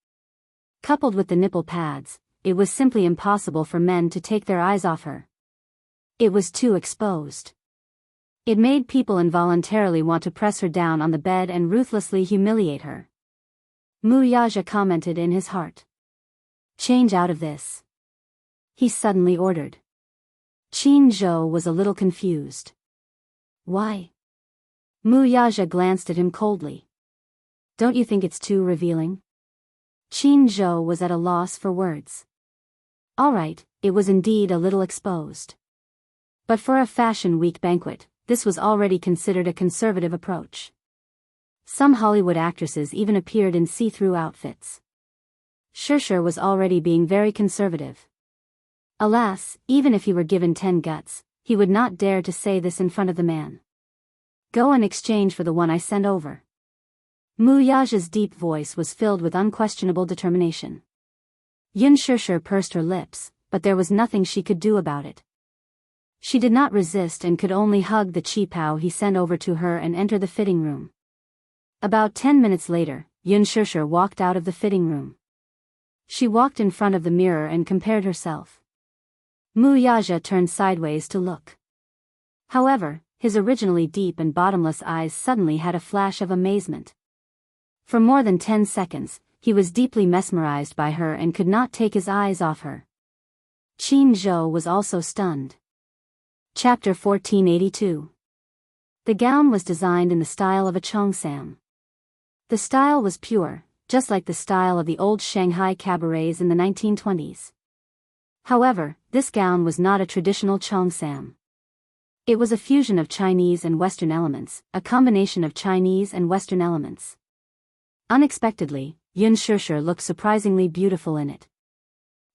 Coupled with the nipple pads, it was simply impossible for men to take their eyes off her. It was too exposed. It made people involuntarily want to press her down on the bed and ruthlessly humiliate her. Mu Yaja commented in his heart. Change out of this. He suddenly ordered. Qin Zhou was a little confused. Why? Mu Yaja glanced at him coldly. Don't you think it's too revealing? Qin Zhou was at a loss for words. All right, it was indeed a little exposed. But for a Fashion Week banquet, this was already considered a conservative approach. Some Hollywood actresses even appeared in see-through outfits. Shishir was already being very conservative. Alas, even if he were given 10 guts, he would not dare to say this in front of the man. Go in exchange for the one I sent over. Mu Yaja's deep voice was filled with unquestionable determination. Yun Shishir pursed her lips, but there was nothing she could do about it. She did not resist and could only hug the qipao he sent over to her and enter the fitting room. About 10 minutes later, Yun Shishir walked out of the fitting room. She walked in front of the mirror and compared herself. Mu Yaja turned sideways to look. However, his originally deep and bottomless eyes suddenly had a flash of amazement. For more than 10 seconds, he was deeply mesmerized by her and could not take his eyes off her. Qin Zhou was also stunned. Chapter 1482. The gown was designed in the style of a cheongsam. The style was pure, just like the style of the old Shanghai cabarets in the 1920s. However, this gown was not a traditional cheongsam. It was a fusion of Chinese and Western elements, a combination of Chinese and Western elements. Unexpectedly, Xianxia looked surprisingly beautiful in it.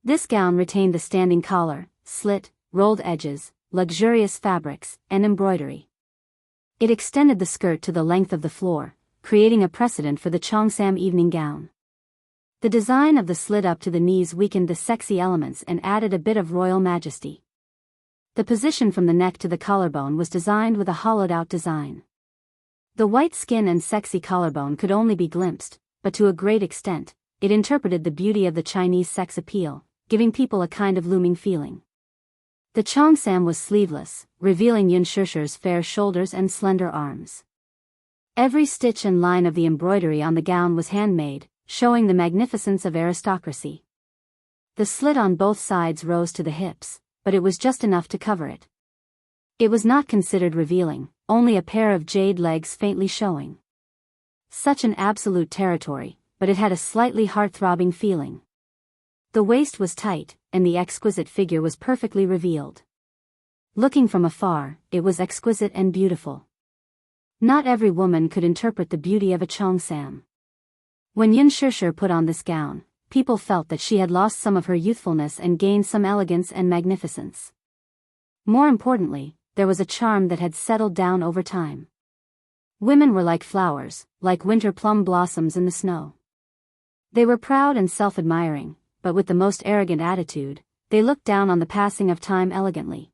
This gown retained the standing collar, slit, rolled edges, luxurious fabrics, and embroidery. It extended the skirt to the length of the floor, creating a precedent for the cheongsam evening gown. The design of the slit up to the knees weakened the sexy elements and added a bit of royal majesty. The position from the neck to the collarbone was designed with a hollowed-out design. The white skin and sexy collarbone could only be glimpsed, but to a great extent, it interpreted the beauty of the Chinese sex appeal, giving people a kind of looming feeling. The cheongsam was sleeveless, revealing Xianxia's fair shoulders and slender arms. Every stitch and line of the embroidery on the gown was handmade, showing the magnificence of aristocracy. The slit on both sides rose to the hips, but it was just enough to cover it. It was not considered revealing, only a pair of jade legs faintly showing. Such an absolute territory, but it had a slightly heart-throbbing feeling. The waist was tight, and the exquisite figure was perfectly revealed. Looking from afar, it was exquisite and beautiful. Not every woman could interpret the beauty of a cheongsam. When Xianxia put on this gown, people felt that she had lost some of her youthfulness and gained some elegance and magnificence. More importantly, there was a charm that had settled down over time. Women were like flowers, like winter plum blossoms in the snow. They were proud and self-admiring, but with the most arrogant attitude, they looked down on the passing of time elegantly.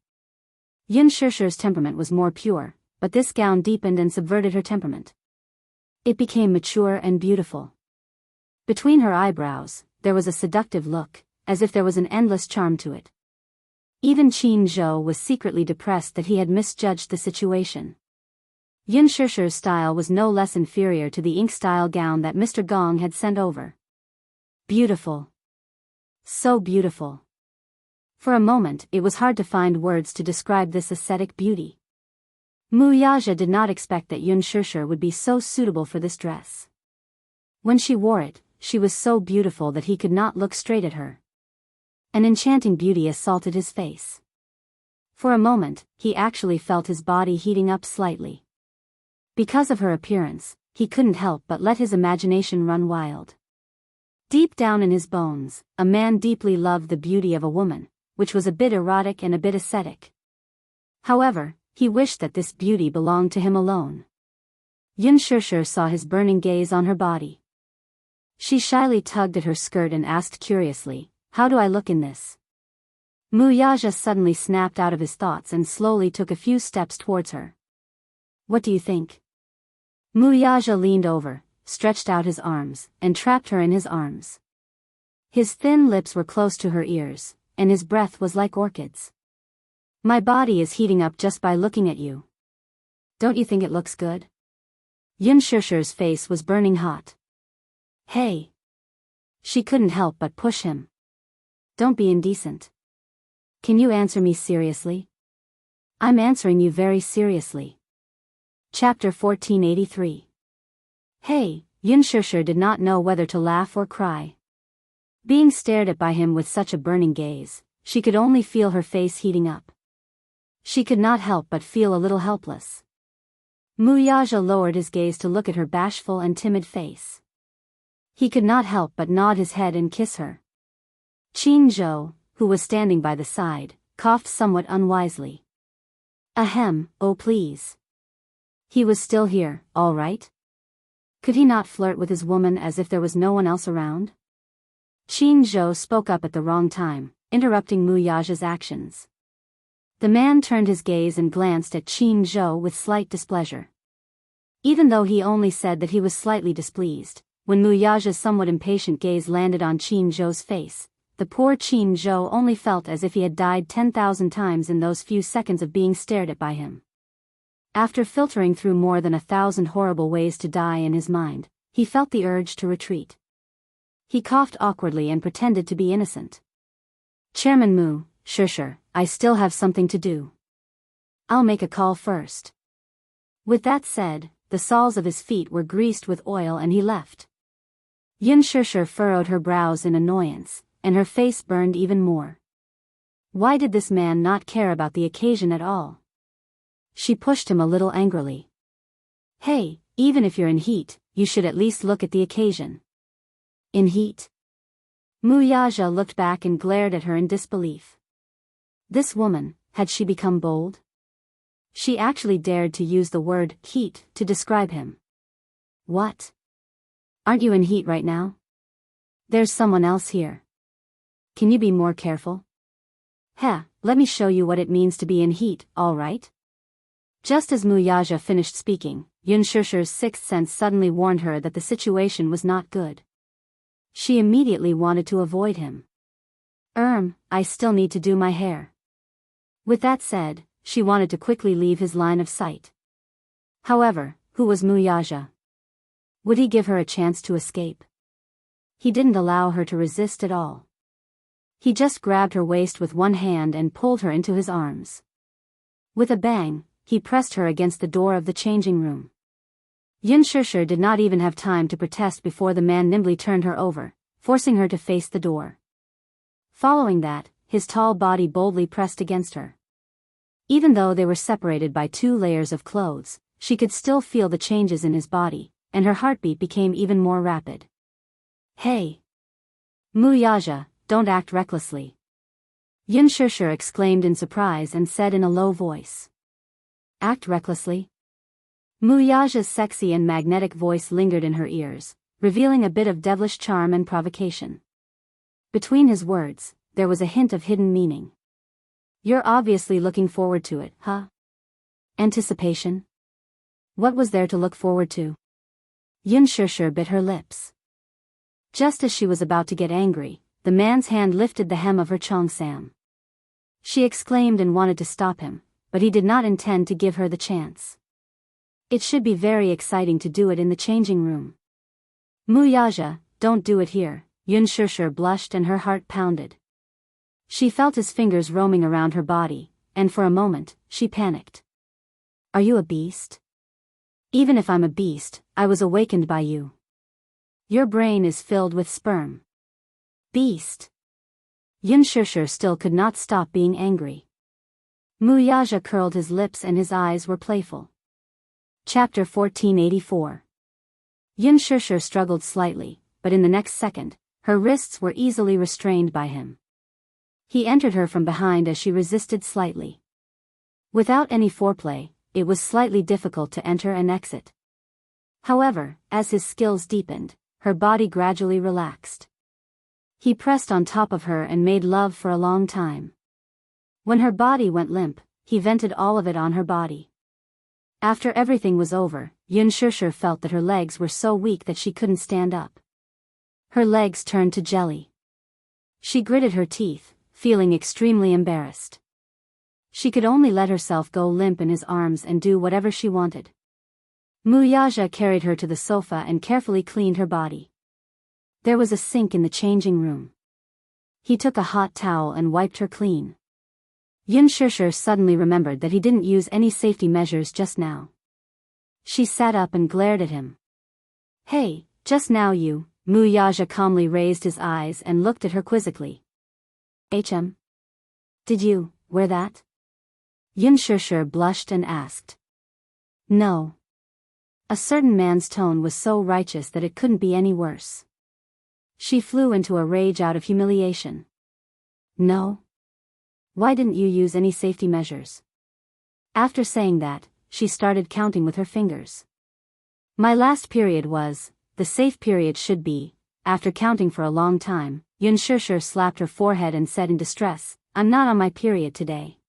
Xianxia's temperament was more pure, but this gown deepened and subverted her temperament. It became mature and beautiful. Between her eyebrows, there was a seductive look, as if there was an endless charm to it. Even Jianghu was secretly depressed that he had misjudged the situation. Xianxia's style was no less inferior to the ink-style gown that Mr. Gong had sent over. Beautiful. So beautiful. For a moment it was hard to find words to describe this ascetic beauty. Wuxia did not expect that Xianxia would be so suitable for this dress. When she wore it, she was so beautiful that he could not look straight at her. An enchanting beauty assaulted his face. For a moment, he actually felt his body heating up slightly. Because of her appearance, he couldn't help but let his imagination run wild. Deep down in his bones, a man deeply loved the beauty of a woman, which was a bit erotic and a bit ascetic. However, he wished that this beauty belonged to him alone. Xianxia saw his burning gaze on her body. She shyly tugged at her skirt and asked curiously, "How do I look in this?" Wuxia suddenly snapped out of his thoughts and slowly took a few steps towards her. "What do you think?" Wuxia leaned over, stretched out his arms, and trapped her in his arms. His thin lips were close to her ears, and his breath was like orchids. "My body is heating up just by looking at you. Don't you think it looks good?" Xianxia's face was burning hot. "Hey!" She couldn't help but push him. "Don't be indecent. Can you answer me seriously?" "I'm answering you very seriously." Chapter 1483. Hey, Xianxia did not know whether to laugh or cry. Being stared at by him with such a burning gaze, she could only feel her face heating up. She could not help but feel a little helpless. Wuxia lowered his gaze to look at her bashful and timid face. He could not help but nod his head and kiss her. Jianghu, who was standing by the side, coughed somewhat unwisely. "Ahem, oh please." He was still here, all right? Could he not flirt with his woman as if there was no one else around? Jianghu spoke up at the wrong time, interrupting Wuxia's actions. The man turned his gaze and glanced at Jianghu with slight displeasure. Even though he only said that he was slightly displeased, when Wuxia's somewhat impatient gaze landed on Jianghu's face, the poor Jianghu only felt as if he had died 10,000 times in those few seconds of being stared at by him. After filtering through more than 1,000 horrible ways to die in his mind, he felt the urge to retreat. He coughed awkwardly and pretended to be innocent. "Chairman Mu, sure, I still have something to do. I'll make a call first." With that said, the soles of his feet were greased with oil and he left. Xianxia furrowed her brows in annoyance, and her face burned even more. Why did this man not care about the occasion at all? She pushed him a little angrily. Hey, even if you're in heat, you should at least look at the occasion. In heat? Wuxia looked back and glared at her in disbelief. This woman, had she become bold? She actually dared to use the word heat to describe him. What? Aren't you in heat right now? There's someone else here. Can you be more careful? Heh, let me show you what it means to be in heat, all right? Just as Wuxia finished speaking, Xianxia's sixth sense suddenly warned her that the situation was not good. She immediately wanted to avoid him. I still need to do my hair. With that said, she wanted to quickly leave his line of sight. However, who was Wuxia? Would he give her a chance to escape? He didn't allow her to resist at all. He just grabbed her waist with one hand and pulled her into his arms. With a bang, he pressed her against the door of the changing room. Xianxia did not even have time to protest before the man nimbly turned her over, forcing her to face the door. Following that, his tall body boldly pressed against her. Even though they were separated by 2 layers of clothes, she could still feel the changes in his body, and her heartbeat became even more rapid. Hey! Wuxia, don't act recklessly. Xianxia exclaimed in surprise and said in a low voice. Act recklessly? Wuxia's sexy and magnetic voice lingered in her ears, revealing a bit of devilish charm and provocation. Between his words, there was a hint of hidden meaning. You're obviously looking forward to it, huh? Anticipation? What was there to look forward to? Xianxia bit her lips. Just as she was about to get angry, the man's hand lifted the hem of her cheongsam. She exclaimed and wanted to stop him, but he did not intend to give her the chance. It should be very exciting to do it in the changing room. Wuxia, don't do it here, Xianxia blushed and her heart pounded. She felt his fingers roaming around her body, and for a moment, she panicked. Are you a beast? Even if I'm a beast, I was awakened by you. Your brain is filled with sperm. Beast. Xianxia still could not stop being angry. Wuxia curled his lips and his eyes were playful. Chapter 1484. Xianxia struggled slightly, but in the next second, her wrists were easily restrained by him. He entered her from behind as she resisted slightly. Without any foreplay, it was slightly difficult to enter and exit. However, as his skills deepened, her body gradually relaxed. He pressed on top of her and made love for a long time. When her body went limp, he vented all of it on her body. After everything was over, Xianxia felt that her legs were so weak that she couldn't stand up. Her legs turned to jelly. She gritted her teeth, feeling extremely embarrassed. She could only let herself go limp in his arms and do whatever she wanted. Wuxia carried her to the sofa and carefully cleaned her body. There was a sink in the changing room. He took a hot towel and wiped her clean. Xianxia suddenly remembered that he didn't use any safety measures just now. She sat up and glared at him. Hey, just now you, Wuxia calmly raised his eyes and looked at her quizzically. Did you wear that? Xianxia blushed and asked. No. A certain man's tone was so righteous that it couldn't be any worse. She flew into a rage out of humiliation. No? Why didn't you use any safety measures? After saying that, she started counting with her fingers. My last period was, the safe period should be, after counting for a long time, Xianxia slapped her forehead and said in distress, I'm not on my period today.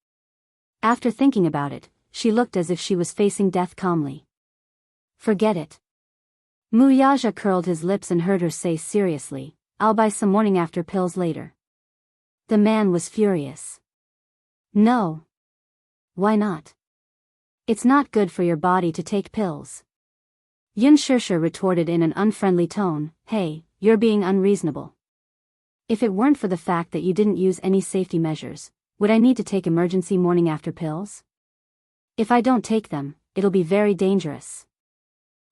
After thinking about it, she looked as if she was facing death calmly. Forget it. Wuxia curled his lips and heard her say seriously, I'll buy some morning after pills later. The man was furious. No. Why not? It's not good for your body to take pills. Xianxia retorted in an unfriendly tone, hey, you're being unreasonable. If it weren't for the fact that you didn't use any safety measures, would I need to take emergency morning after pills? If I don't take them, it'll be very dangerous.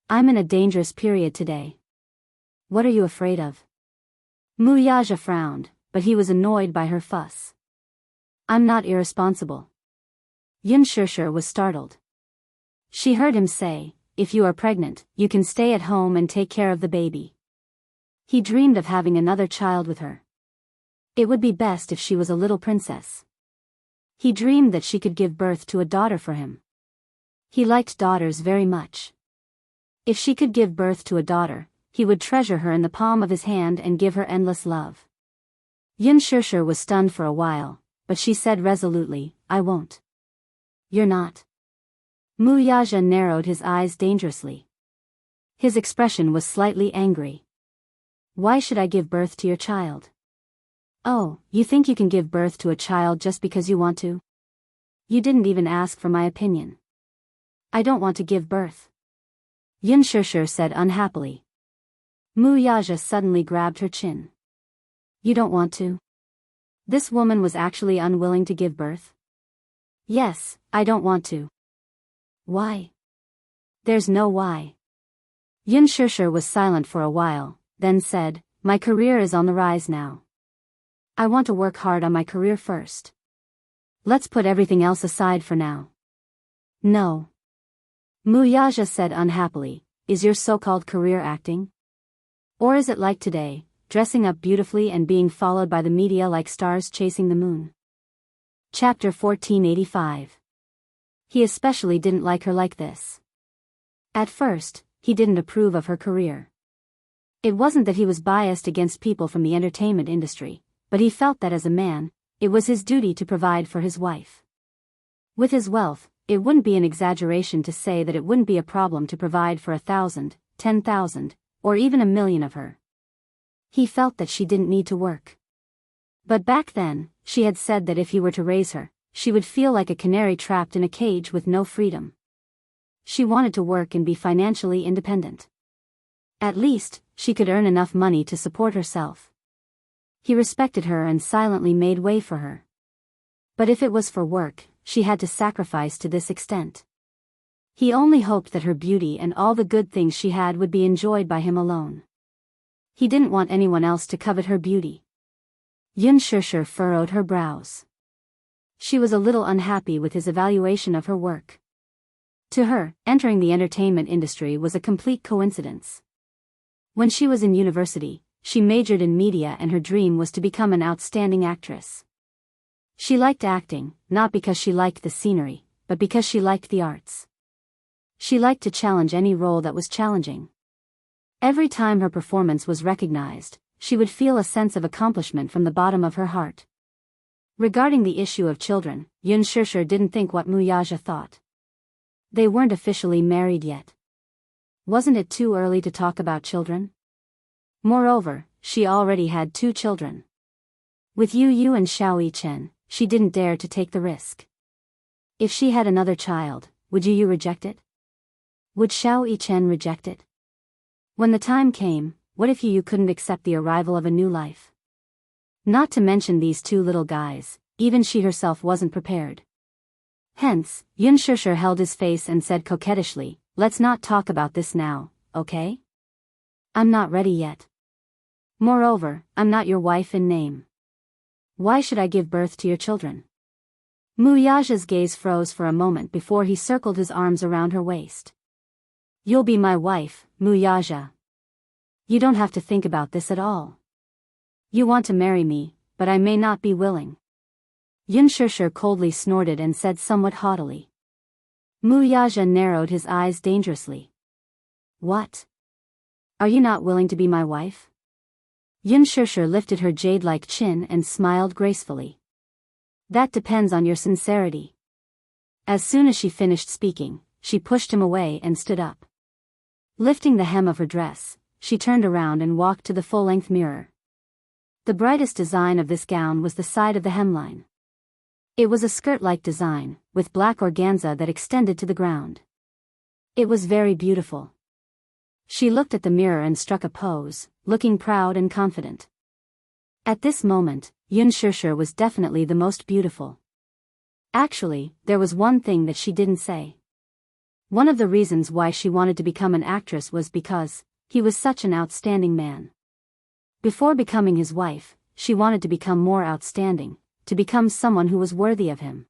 I'm in a dangerous period today. What are you afraid of? Wuxia frowned, but he was annoyed by her fuss. I'm not irresponsible. Xianxia was startled. She heard him say, "If you are pregnant, you can stay at home and take care of the baby." He dreamed of having another child with her. It would be best if she was a little princess. He dreamed that she could give birth to a daughter for him. He liked daughters very much. If she could give birth to a daughter, he would treasure her in the palm of his hand and give her endless love. Xianxia was stunned for a while, but she said resolutely, "I won't." "You're not?" Wuxia narrowed his eyes dangerously. His expression was slightly angry. "Why should I give birth to your child?" "Oh, you think you can give birth to a child just because you want to? You didn't even ask for my opinion." "I don't want to give birth," Xianxia said unhappily. Wuxia suddenly grabbed her chin. "You don't want to?" This woman was actually unwilling to give birth? "Yes, I don't want to." "Why?" "There's no why." Xianxia was silent for a while, then said, "My career is on the rise now. I want to work hard on my career first. Let's put everything else aside for now." "No." Wuxia said unhappily, "Is your so-called career acting? Or is it like today, dressing up beautifully and being followed by the media like stars chasing the moon?" Chapter 1485. He especially didn't like her like this. At first, he didn't approve of her career. It wasn't that he was biased against people from the entertainment industry, but he felt that as a man, it was his duty to provide for his wife. With his wealth, it wouldn't be an exaggeration to say that it wouldn't be a problem to provide for 1,000, 10,000, or even 1,000,000 of her. He felt that she didn't need to work. But back then, she had said that if he were to raise her, she would feel like a canary trapped in a cage with no freedom. She wanted to work and be financially independent. At least, she could earn enough money to support herself. He respected her and silently made way for her. But if it was for work, she had to sacrifice to this extent. He only hoped that her beauty and all the good things she had would be enjoyed by him alone. He didn't want anyone else to covet her beauty. Xianxia furrowed her brows. She was a little unhappy with his evaluation of her work. To her, entering the entertainment industry was a complete coincidence. When she was in university, she majored in media and her dream was to become an outstanding actress. She liked acting, not because she liked the scenery, but because she liked the arts. She liked to challenge any role that was challenging. Every time her performance was recognized, she would feel a sense of accomplishment from the bottom of her heart. Regarding the issue of children, Xianxia didn't think what Wuxia thought. They weren't officially married yet. Wasn't it too early to talk about children? Moreover, she already had 2 children. With Yu and Xiaoyichen, she didn't dare to take the risk. If she had another child, would Yu reject it? Would Xiaoyichen reject it? When the time came, what if Yu couldn't accept the arrival of a new life? Not to mention these 2 little guys, even she herself wasn't prepared. Hence, Xianxia held his face and said coquettishly, "Let's not talk about this now, okay? I'm not ready yet. Moreover, I'm not your wife in name. Why should I give birth to your children?" Wuxia's gaze froze for a moment before he circled his arms around her waist. "You'll be my wife, Wuxia. You don't have to think about this at all. You want to marry me, but I may not be willing." Xianxia coldly snorted and said somewhat haughtily. Wuxia narrowed his eyes dangerously. "What? Are you not willing to be my wife?" Xianxia lifted her jade-like chin and smiled gracefully. "That depends on your sincerity." As soon as she finished speaking, she pushed him away and stood up. Lifting the hem of her dress, she turned around and walked to the full-length mirror. The brightest design of this gown was the side of the hemline. It was a skirt-like design, with black organza that extended to the ground. It was very beautiful. She looked at the mirror and struck a pose, looking proud and confident. At this moment, Xianxia was definitely the most beautiful. Actually, there was one thing that she didn't say. One of the reasons why she wanted to become an actress was because he was such an outstanding man. Before becoming his wife, she wanted to become more outstanding, to become someone who was worthy of him.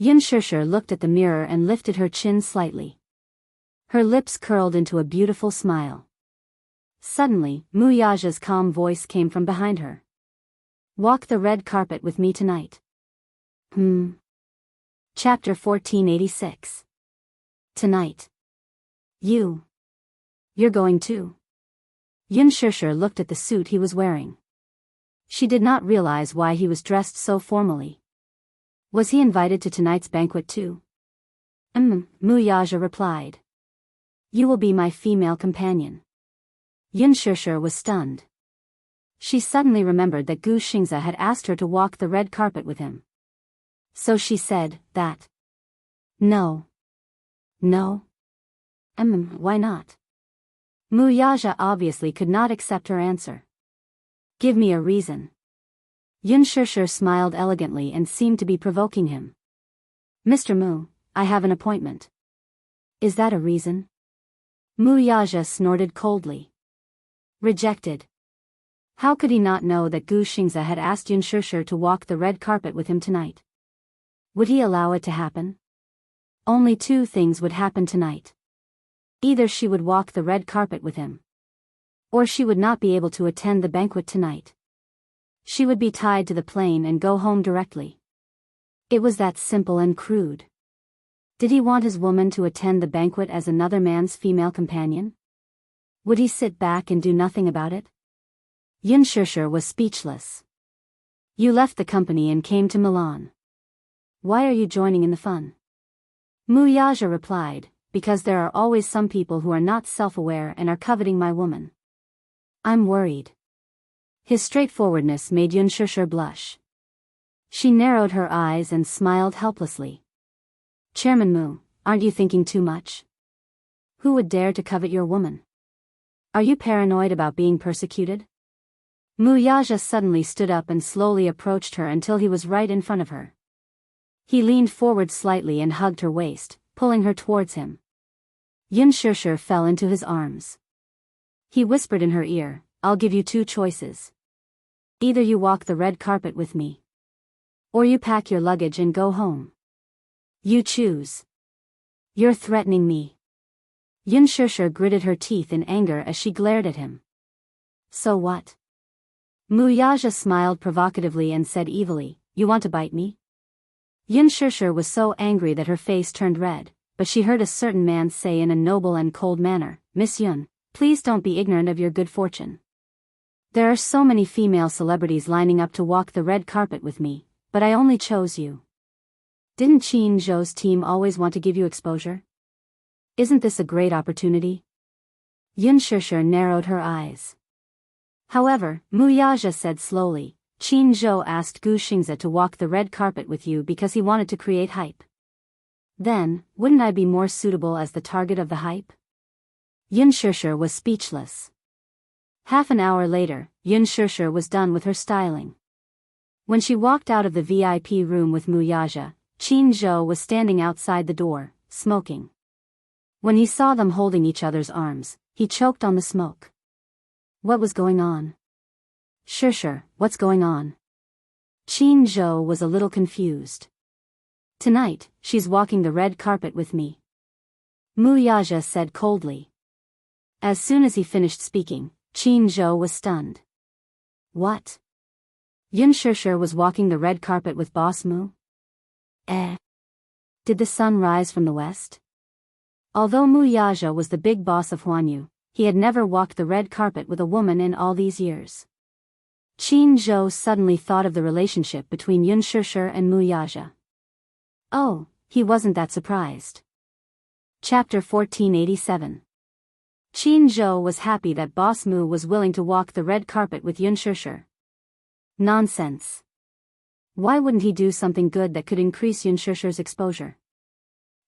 Yin Shishir looked at the mirror and lifted her chin slightly. Her lips curled into a beautiful smile. Suddenly, Mu Yaja's calm voice came from behind her. Walk the red carpet with me tonight. Chapter 1486. Tonight. You're going too? Yin Shishir looked at the suit he was wearing. She did not realize why he was dressed so formally. Was he invited to tonight's banquet too? Mu Yaja replied. You will be my female companion. Yin Shishir was stunned. She suddenly remembered that Gu Xingze had asked her to walk the red carpet with him. So she said, that. No. Why not? Mu Yaja obviously could not accept her answer. Give me a reason. Yin Shishir smiled elegantly and seemed to be provoking him. Mr. Mu, I have an appointment. Is that a reason? Mu Yaja snorted coldly. Rejected. How could he not know that Gu Xingze had asked Yin Shishir to walk the red carpet with him tonight? Would he allow it to happen? Only two things would happen tonight. Either she would walk the red carpet with him, or she would not be able to attend the banquet tonight. She would be tied to the plane and go home directly. It was that simple and crude. Did he want his woman to attend the banquet as another man's female companion? Would he sit back and do nothing about it? Yin Shishir was speechless. You left the company and came to Milan. Why are you joining in the fun? Mu Yaja replied, because there are always some people who are not self-aware and are coveting my woman. I'm worried. His straightforwardness made Yin Shishir blush. She narrowed her eyes and smiled helplessly. Chairman Mu, aren't you thinking too much? Who would dare to covet your woman? Are you paranoid about being persecuted? Mu Yaja suddenly stood up and slowly approached her until he was right in front of her. He leaned forward slightly and hugged her waist, pulling her towards him. Yin Shishir fell into his arms. He whispered in her ear, I'll give you two choices. Either you walk the red carpet with me, or you pack your luggage and go home. You choose. You're threatening me. Yin Shishir gritted her teeth in anger as she glared at him. So what? Mu Yaja smiled provocatively and said evilly, you want to bite me? Yin Shishir was so angry that her face turned red, but she heard a certain man say in a noble and cold manner, Miss Yun, please don't be ignorant of your good fortune. There are so many female celebrities lining up to walk the red carpet with me, but I only chose you. Didn't Qin Zhou's team always want to give you exposure? Isn't this a great opportunity? Yin Shishir narrowed her eyes. However, Mu Yaja said slowly, Qin Zhou asked Gu Xingze to walk the red carpet with you because he wanted to create hype. Then, wouldn't I be more suitable as the target of the hype? Yin Shishir was speechless. Half an hour later, Yin Shishir was done with her styling. When she walked out of the VIP room with Mu Yaja, Qin Zhou was standing outside the door, smoking. When he saw them holding each other's arms, he choked on the smoke. What was going on? Shishir, what's going on? Qin Zhou was a little confused. Tonight, she's walking the red carpet with me. Mu Yaja said coldly. As soon as he finished speaking, Qin Zhou was stunned. What? Yin Shishir was walking the red carpet with Boss Mu? Did the sun rise from the west? Although Mu Yaja was the big boss of Huanyu, he had never walked the red carpet with a woman in all these years. Qin Zhou suddenly thought of the relationship between Yin Shishir and Mu Yaja. Oh, he wasn't that surprised. Chapter 1487. Qin Zhou was happy that Boss Mu was willing to walk the red carpet with Yin Shishir. Nonsense. Why wouldn't he do something good that could increase Yin Shishir's exposure?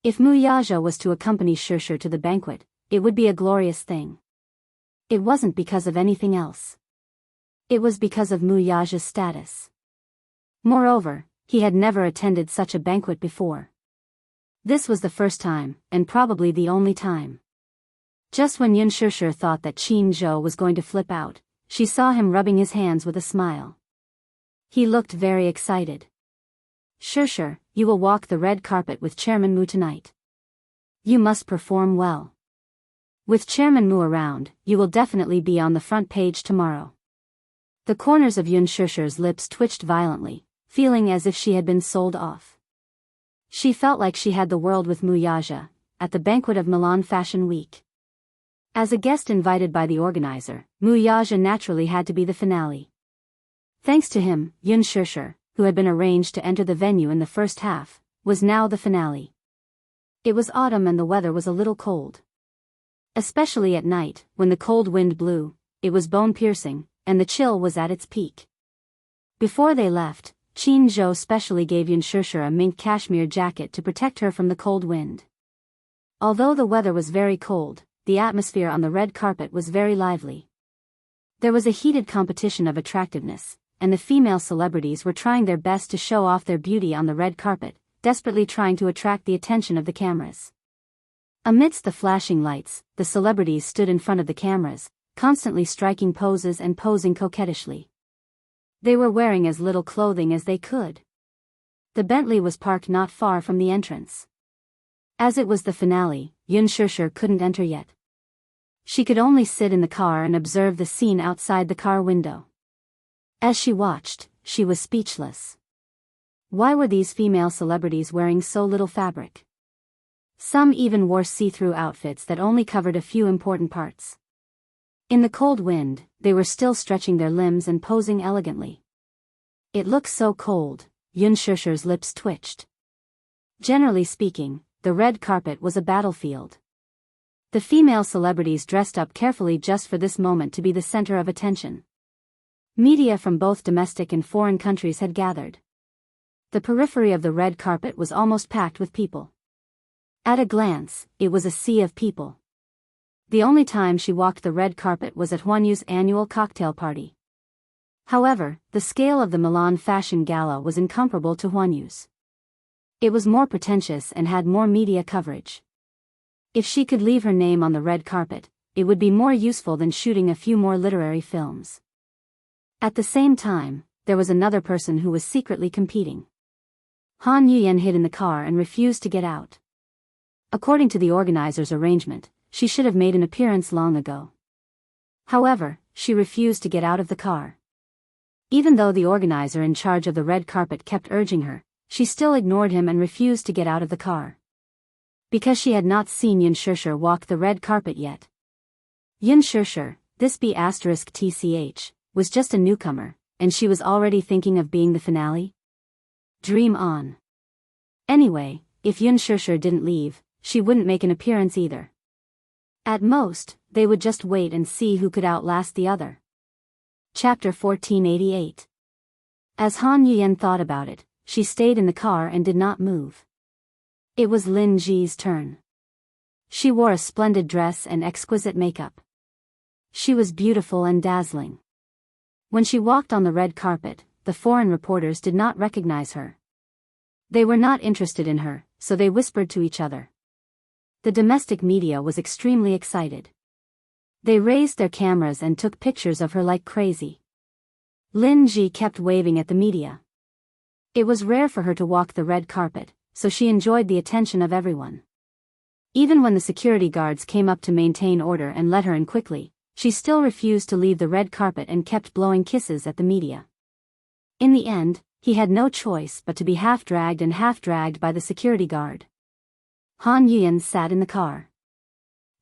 If Mu Yaja was to accompany Shishir to the banquet, it would be a glorious thing. It wasn't because of anything else. It was because of Mu Yaja's status. Moreover, he had never attended such a banquet before. This was the first time, and probably the only time. Just when Yin Shishir thought that Qin Zhou was going to flip out, she saw him rubbing his hands with a smile. He looked very excited. Xianxia, you will walk the red carpet with Chairman Mu tonight. You must perform well. With Chairman Mu around, you will definitely be on the front page tomorrow. The corners of Xianxia's lips twitched violently, feeling as if she had been sold off. She felt like she had the world with Wuxia, at the banquet of Milan Fashion Week. As a guest invited by the organizer, Wuxia naturally had to be the finale. Thanks to him, Xianxia, who had been arranged to enter the venue in the first half, was now the finale. It was autumn and the weather was a little cold. Especially at night, when the cold wind blew, it was bone-piercing, and the chill was at its peak. Before they left, Qin Zhou specially gave Xianxia a mink cashmere jacket to protect her from the cold wind. Although the weather was very cold, the atmosphere on the red carpet was very lively. There was a heated competition of attractiveness, and the female celebrities were trying their best to show off their beauty on the red carpet, desperately trying to attract the attention of the cameras. Amidst the flashing lights, the celebrities stood in front of the cameras, constantly striking poses and posing coquettishly. They were wearing as little clothing as they could. The Bentley was parked not far from the entrance. As it was the finale, Xianxia couldn't enter yet. She could only sit in the car and observe the scene outside the car window. As she watched, she was speechless. Why were these female celebrities wearing so little fabric? Some even wore see-through outfits that only covered a few important parts. In the cold wind, they were still stretching their limbs and posing elegantly. It looked so cold, Xianxia's lips twitched. Generally speaking, the red carpet was a battlefield. The female celebrities dressed up carefully just for this moment to be the center of attention. Media from both domestic and foreign countries had gathered. The periphery of the red carpet was almost packed with people. At a glance, it was a sea of people. The only time she walked the red carpet was at Huanyu's annual cocktail party. However, the scale of the Milan Fashion Gala was incomparable to Huanyu's. It was more pretentious and had more media coverage. If she could leave her name on the red carpet, it would be more useful than shooting a few more literary films. At the same time, there was another person who was secretly competing. Han Yuyan hid in the car and refused to get out. According to the organizer's arrangement, she should have made an appearance long ago. However, she refused to get out of the car. Even though the organizer in charge of the red carpet kept urging her, she still ignored him and refused to get out of the car. Because she had not seen Xianxia walk the red carpet yet. Xianxia, this B*TCH, was just a newcomer, and she was already thinking of being the finale? Dream on. Anyway, if Xianxia didn't leave, she wouldn't make an appearance either. At most, they would just wait and see who could outlast the other. Chapter 1488. As Han Yuyan thought about it, she stayed in the car and did not move. It was Lin Ji's turn. She wore a splendid dress and exquisite makeup. She was beautiful and dazzling. When she walked on the red carpet, the foreign reporters did not recognize her. They were not interested in her, so they whispered to each other. The domestic media was extremely excited. They raised their cameras and took pictures of her like crazy. Lin Ji kept waving at the media. It was rare for her to walk the red carpet, so she enjoyed the attention of everyone. Even when the security guards came up to maintain order and let her in quickly, she still refused to leave the red carpet and kept blowing kisses at the media. In the end, he had no choice but to be half-dragged and half-dragged by the security guard. Han Yuyan sat in the car.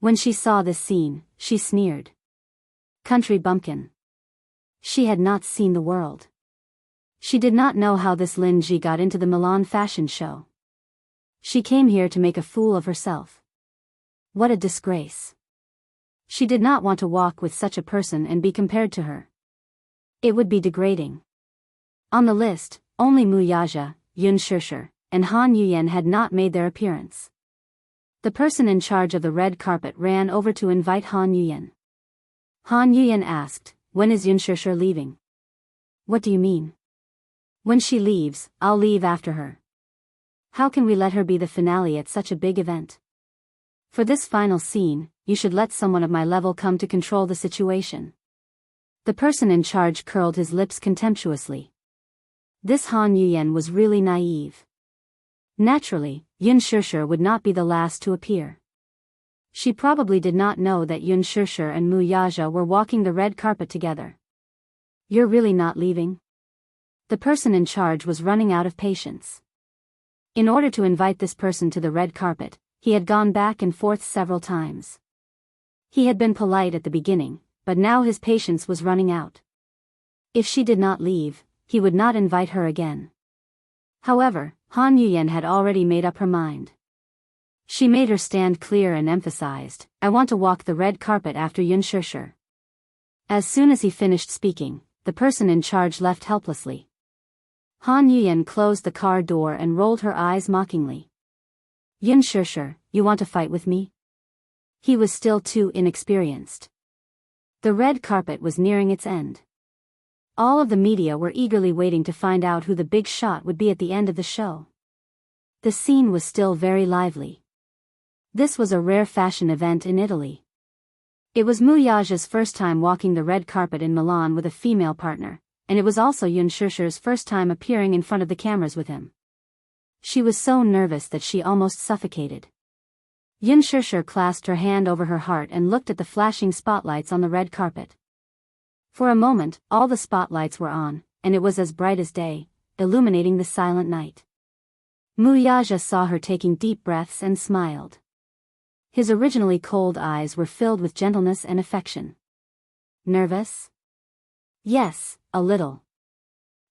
When she saw this scene, she sneered. Country bumpkin. She had not seen the world. She did not know how this Lin Ji got into the Milan fashion show. She came here to make a fool of herself. What a disgrace. She did not want to walk with such a person and be compared to her. It would be degrading. On the list, only Wuxia, Xianxia, and Han Yuyan had not made their appearance. The person in charge of the red carpet ran over to invite Han Yuyan. Han Yuyan asked, "When is Xianxia leaving?" "What do you mean?" "When she leaves, I'll leave after her. How can we let her be the finale at such a big event? For this final scene, you should let someone of my level come to control the situation." The person in charge curled his lips contemptuously. This Han Yuyan was really naive. Naturally, Yun Shishir would not be the last to appear. She probably did not know that Yun Shishir and Mu Yaja were walking the red carpet together. You're really not leaving? The person in charge was running out of patience. In order to invite this person to the red carpet, he had gone back and forth several times. He had been polite at the beginning, but now his patience was running out. If she did not leave, he would not invite her again. However, Han Yuyan had already made up her mind. She made her stand clear and emphasized, I want to walk the red carpet after Yun Shishir. As soon as he finished speaking, the person in charge left helplessly. Han Yuyan closed the car door and rolled her eyes mockingly. Yun Shishir, you want to fight with me? He was still too inexperienced. The red carpet was nearing its end. All of the media were eagerly waiting to find out who the big shot would be at the end of the show. The scene was still very lively. This was a rare fashion event in Italy. It was Mu Yaja's first time walking the red carpet in Milan with a female partner, and it was also Yun Shishir's first time appearing in front of the cameras with him. She was so nervous that she almost suffocated. Yun Shishir clasped her hand over her heart and looked at the flashing spotlights on the red carpet. For a moment, all the spotlights were on, and it was as bright as day, illuminating the silent night. Mu Yaja saw her taking deep breaths and smiled. His originally cold eyes were filled with gentleness and affection. Nervous? Yes, a little.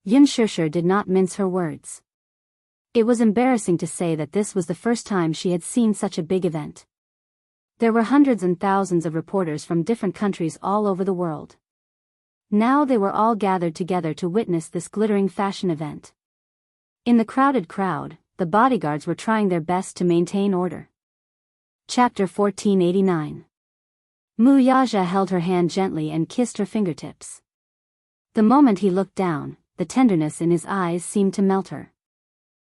Yun Shishir did not mince her words. It was embarrassing to say that this was the first time she had seen such a big event. There were hundreds and thousands of reporters from different countries all over the world. Now they were all gathered together to witness this glittering fashion event. In the crowded crowd, the bodyguards were trying their best to maintain order. Chapter 1489. Mu Yaja held her hand gently and kissed her fingertips. The moment he looked down, the tenderness in his eyes seemed to melt her.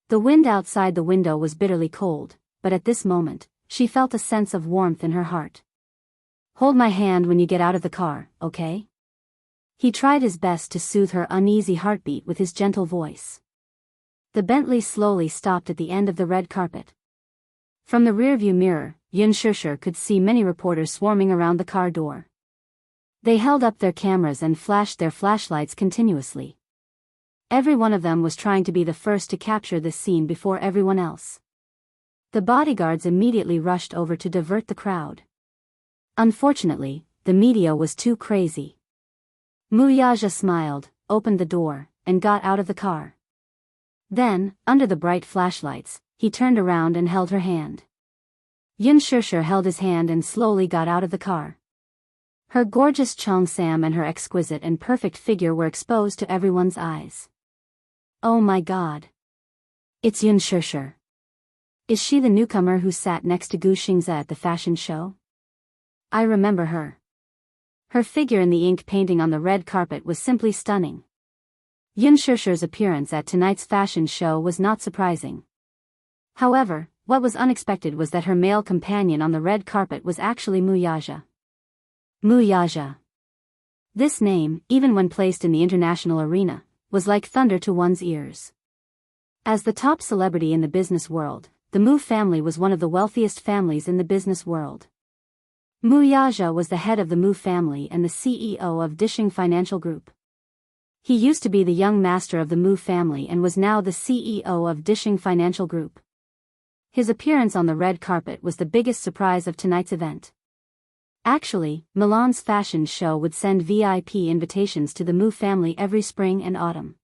The wind outside the window was bitterly cold, but at this moment, she felt a sense of warmth in her heart. Hold my hand when you get out of the car, okay? He tried his best to soothe her uneasy heartbeat with his gentle voice. The Bentley slowly stopped at the end of the red carpet. From the rearview mirror, Yun Shishir could see many reporters swarming around the car door. They held up their cameras and flashed their flashlights continuously. Every one of them was trying to be the first to capture this scene before everyone else. The bodyguards immediately rushed over to divert the crowd. Unfortunately, the media was too crazy. Mu Yaja smiled, opened the door, and got out of the car. Then, under the bright flashlights, he turned around and held her hand. Yun Shishir held his hand and slowly got out of the car. Her gorgeous cheongsam and her exquisite and perfect figure were exposed to everyone's eyes. Oh my God! It's Yun Shishir. Is she the newcomer who sat next to Wuxia Xianxia at the fashion show? I remember her. Her figure in the ink painting on the red carpet was simply stunning. Yun Shishir's appearance at tonight's fashion show was not surprising. However, what was unexpected was that her male companion on the red carpet was actually Mu Yaja. Mu Yaja. This name, even when placed in the international arena, was like thunder to one's ears. As the top celebrity in the business world, the Mu family was one of the wealthiest families in the business world. Mu Yaja was the head of the Mu family and the CEO of Dishing Financial Group. He used to be the young master of the Mu family and was now the CEO of Dishing Financial Group. His appearance on the red carpet was the biggest surprise of tonight's event. Actually, Milan's fashion show would send VIP invitations to the Mu family every spring and autumn.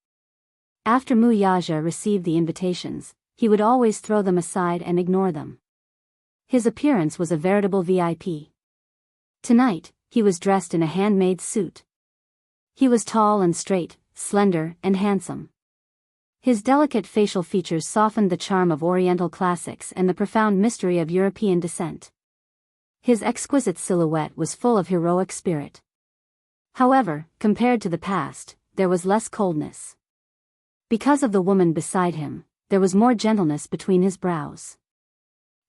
After Mu Yaja received the invitations, he would always throw them aside and ignore them. His appearance was a veritable VIP. Tonight, he was dressed in a handmade suit. He was tall and straight, slender and handsome. His delicate facial features softened the charm of Oriental classics and the profound mystery of European descent. His exquisite silhouette was full of heroic spirit. However, compared to the past, there was less coldness. Because of the woman beside him, there was more gentleness between his brows.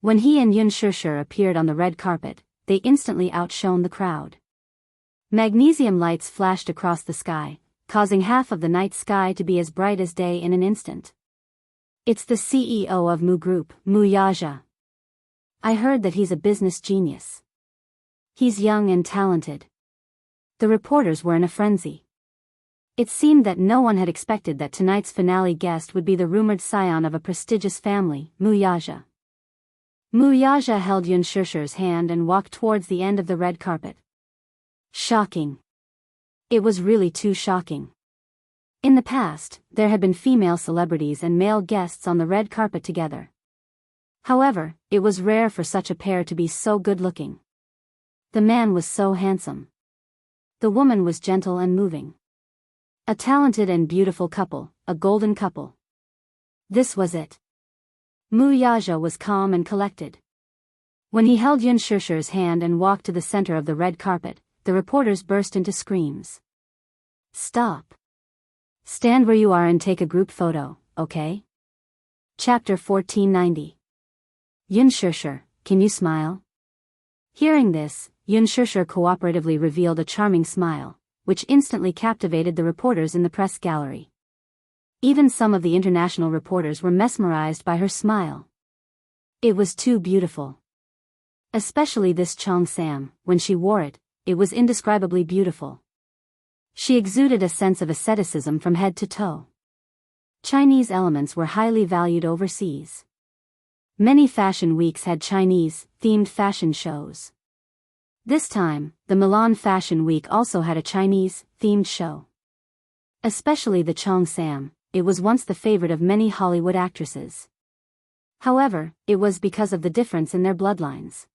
When he and Yun Shishir appeared on the red carpet, they instantly outshone the crowd. Magnesium lights flashed across the sky, causing half of the night sky to be as bright as day in an instant. It's the CEO of Mu Group, Wuxia. I heard that he's a business genius. He's young and talented. The reporters were in a frenzy. It seemed that no one had expected that tonight's finale guest would be the rumored scion of a prestigious family, Wuxia. Wuxia held Yun Shishir's hand and walked towards the end of the red carpet. Shocking. It was really too shocking. In the past, there had been female celebrities and male guests on the red carpet together. However, it was rare for such a pair to be so good-looking. The man was so handsome. The woman was gentle and moving. A talented and beautiful couple, a golden couple. This was it. Wuxia was calm and collected. When he held Yun Shishir's hand and walked to the center of the red carpet, the reporters burst into screams. Stop. Stand where you are and take a group photo, okay? Chapter 1490. Yun Shishir, can you smile? Hearing this, Yun Shishir cooperatively revealed a charming smile, which instantly captivated the reporters in the press gallery. Even some of the international reporters were mesmerized by her smile. It was too beautiful. Especially this cheongsam, when she wore it, it was indescribably beautiful. She exuded a sense of asceticism from head to toe. Chinese elements were highly valued overseas. Many fashion weeks had Chinese-themed fashion shows. This time, the Milan Fashion Week also had a Chinese-themed show. Especially the cheongsam, it was once the favorite of many Hollywood actresses. However, it was because of the difference in their bloodlines.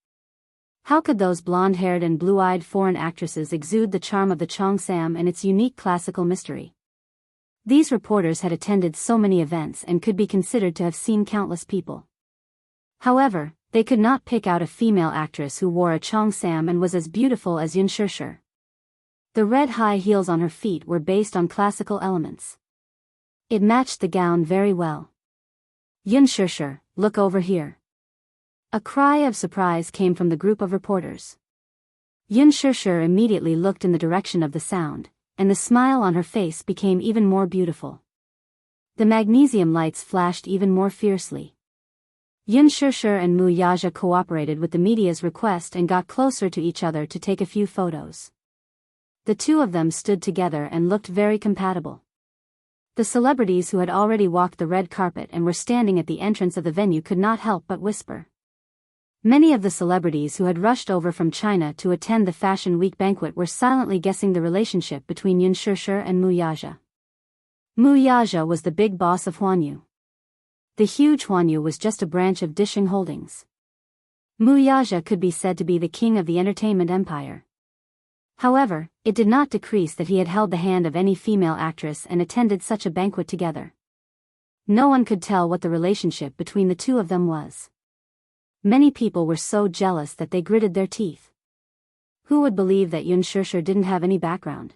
How could those blonde-haired and blue-eyed foreign actresses exude the charm of the cheongsam and its unique classical mystery? These reporters had attended so many events and could be considered to have seen countless people. However, they could not pick out a female actress who wore a cheongsam and was as beautiful as Yun Shishir. The red high heels on her feet were based on classical elements. It matched the gown very well. Yun Shishir, look over here. A cry of surprise came from the group of reporters. Yun Shishir immediately looked in the direction of the sound, and the smile on her face became even more beautiful. The magnesium lights flashed even more fiercely. Yun Shishir and Wuxia cooperated with the media's request and got closer to each other to take a few photos. The two of them stood together and looked very compatible. The celebrities who had already walked the red carpet and were standing at the entrance of the venue could not help but whisper. Many of the celebrities who had rushed over from China to attend the Fashion Week banquet were silently guessing the relationship between Yun Shishir and Wuxia. Wuxia was the big boss of Huanyu. The huge Huanyu was just a branch of Disheng Holdings. Wuxia could be said to be the king of the entertainment empire. However, it did not decrease that he had held the hand of any female actress and attended such a banquet together. No one could tell what the relationship between the two of them was. Many people were so jealous that they gritted their teeth. Who would believe that Yun Shishir didn't have any background?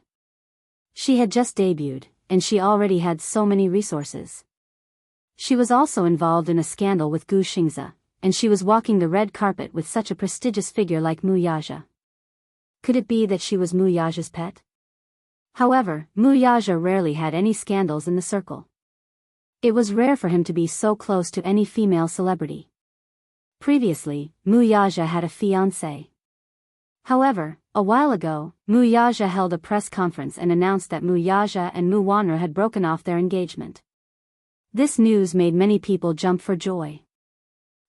She had just debuted, and she already had so many resources. She was also involved in a scandal with Gu Xingzi, and she was walking the red carpet with such a prestigious figure like Wuxia. Could it be that she was Wuxia's pet? However, Wuxia rarely had any scandals in the circle. It was rare for him to be so close to any female celebrity. Previously, Wuxia had a fiancée. However, a while ago, Wuxia held a press conference and announced that Wuxia and Mu Wanru had broken off their engagement. This news made many people jump for joy.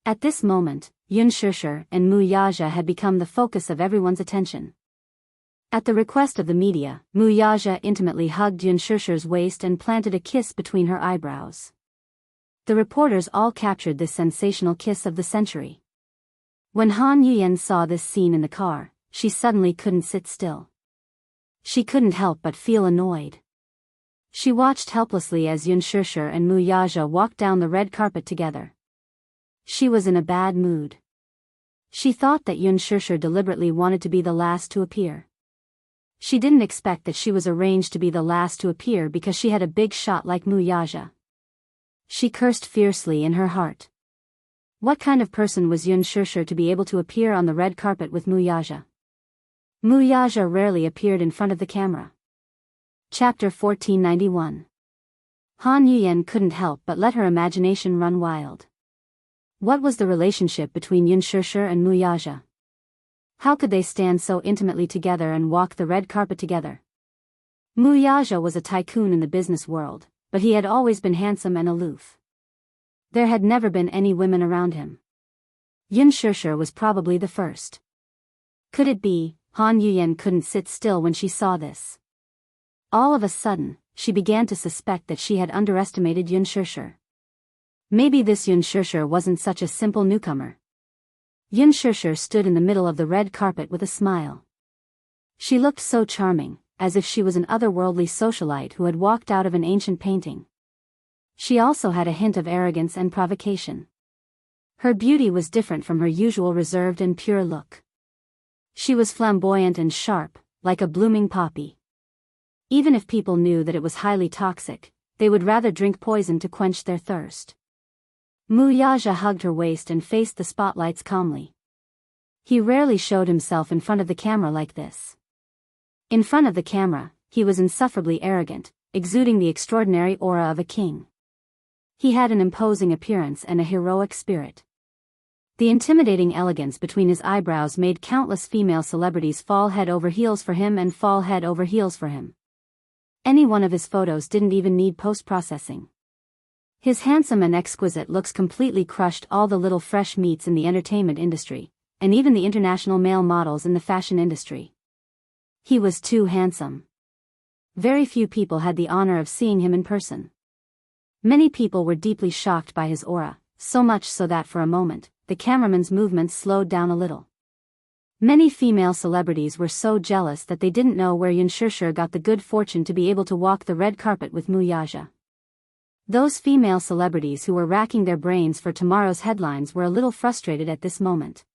At this moment, Yun Shishir and Wuxia had become the focus of everyone's attention. At the request of the media, Wuxia intimately hugged Yun Shishir's waist and planted a kiss between her eyebrows. The reporters all captured this sensational kiss of the century. When Han Yuyan saw this scene in the car, she suddenly couldn't sit still. She couldn't help but feel annoyed. She watched helplessly as Yun Shishir and Wuxia walked down the red carpet together. She was in a bad mood. She thought that Yun Shishir deliberately wanted to be the last to appear. She didn't expect that she was arranged to be the last to appear because she had a big shot like Wuxia. She cursed fiercely in her heart. What kind of person was Yun Shishir to be able to appear on the red carpet with Wuxia? Wuxia rarely appeared in front of the camera. Chapter 1491. Han Yuyan couldn't help but let her imagination run wild. What was the relationship between Xianxia and Wuxia? How could they stand so intimately together and walk the red carpet together? Wuxia was a tycoon in the business world, but he had always been handsome and aloof. There had never been any women around him. Xianxia was probably the first. Could it be? Han Yuyan couldn't sit still when she saw this. All of a sudden, she began to suspect that she had underestimated Xianxia. Maybe this Xianxia wasn't such a simple newcomer. Xianxia stood in the middle of the red carpet with a smile. She looked so charming, as if she was an otherworldly socialite who had walked out of an ancient painting. She also had a hint of arrogance and provocation. Her beauty was different from her usual reserved and pure look. She was flamboyant and sharp, like a blooming poppy. Even if people knew that it was highly toxic, they would rather drink poison to quench their thirst. Wuxia hugged her waist and faced the spotlights calmly. He rarely showed himself in front of the camera like this. In front of the camera, he was insufferably arrogant, exuding the extraordinary aura of a king. He had an imposing appearance and a heroic spirit. The intimidating elegance between his eyebrows made countless female celebrities fall head over heels for him and fall head over heels for him. Any one of his photos didn't even need post-processing. His handsome and exquisite looks completely crushed all the little fresh meats in the entertainment industry, and even the international male models in the fashion industry. He was too handsome. Very few people had the honor of seeing him in person. Many people were deeply shocked by his aura, so much so that for a moment, the cameraman's movements slowed down a little. Many female celebrities were so jealous that they didn't know where Xianxia got the good fortune to be able to walk the red carpet with Wuxia. Those female celebrities who were racking their brains for tomorrow's headlines were a little frustrated at this moment.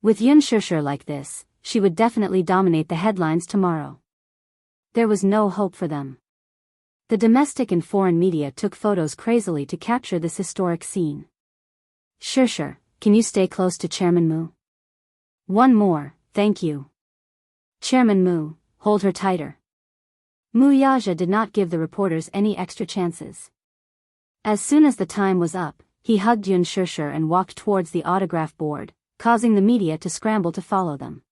With Xianxia like this, she would definitely dominate the headlines tomorrow. There was no hope for them. The domestic and foreign media took photos crazily to capture this historic scene. Xianxia, can you stay close to Chairman Mu? One more, thank you. Chairman Mu, hold her tighter. Wuxia did not give the reporters any extra chances. As soon as the time was up, he hugged Xianxia and walked towards the autograph board, causing the media to scramble to follow them.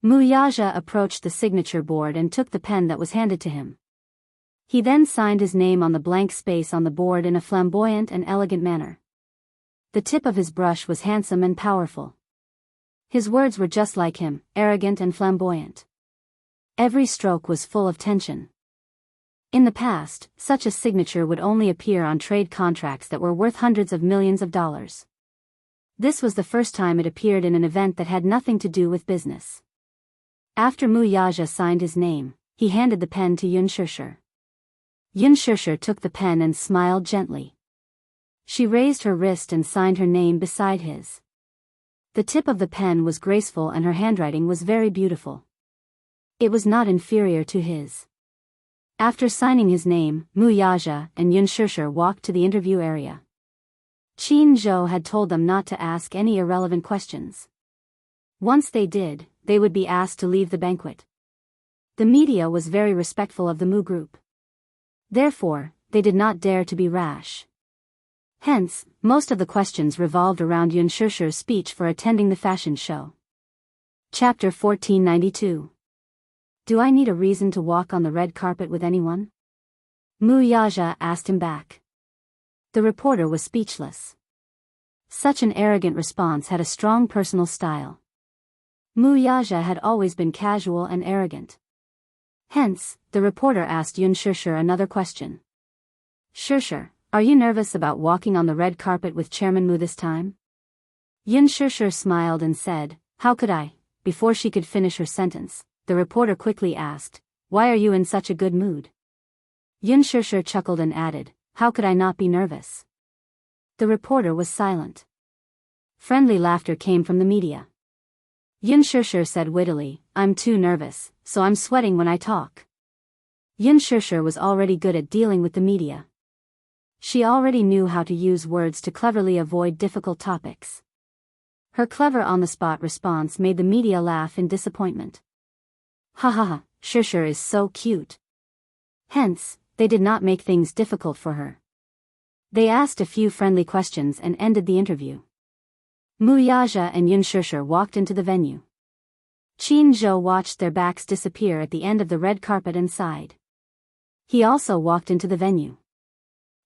Wuxia approached the signature board and took the pen that was handed to him. He then signed his name on the blank space on the board in a flamboyant and elegant manner. The tip of his brush was handsome and powerful. His words were just like him, arrogant and flamboyant. Every stroke was full of tension. In the past, such a signature would only appear on trade contracts that were worth hundreds of millions of dollars. This was the first time it appeared in an event that had nothing to do with business. After Wuxia signed his name, he handed the pen to Xianxia. Xianxia took the pen and smiled gently. She raised her wrist and signed her name beside his. The tip of the pen was graceful and her handwriting was very beautiful. It was not inferior to his. After signing his name, Wuxia and Xianxia walked to the interview area. Qin Zhou had told them not to ask any irrelevant questions. Once they did, they would be asked to leave the banquet. The media was very respectful of the Mu group. Therefore, they did not dare to be rash. Hence, most of the questions revolved around Xianxia's speech for attending the fashion show. Chapter 1492. Do I need a reason to walk on the red carpet with anyone? Wuxia asked him back. The reporter was speechless. Such an arrogant response had a strong personal style. Wuxia had always been casual and arrogant. Hence, the reporter asked Xianxia another question. Xianxia, are you nervous about walking on the red carpet with Chairman Mu this time? Xianxia smiled and said, how could I? Before she could finish her sentence, the reporter quickly asked, why are you in such a good mood? Xianxia chuckled and added, how could I not be nervous? The reporter was silent. Friendly laughter came from the media. Xianxia said wittily, I'm too nervous, so I'm sweating when I talk. Xianxia was already good at dealing with the media. She already knew how to use words to cleverly avoid difficult topics. Her clever on-the-spot response made the media laugh in disappointment. Ha ha ha, Xianxia is so cute. Hence, they did not make things difficult for her. They asked a few friendly questions and ended the interview. Wuxia and Xianxia walked into the venue. Qin Zhou watched their backs disappear at the end of the red carpet and sighed. He also walked into the venue.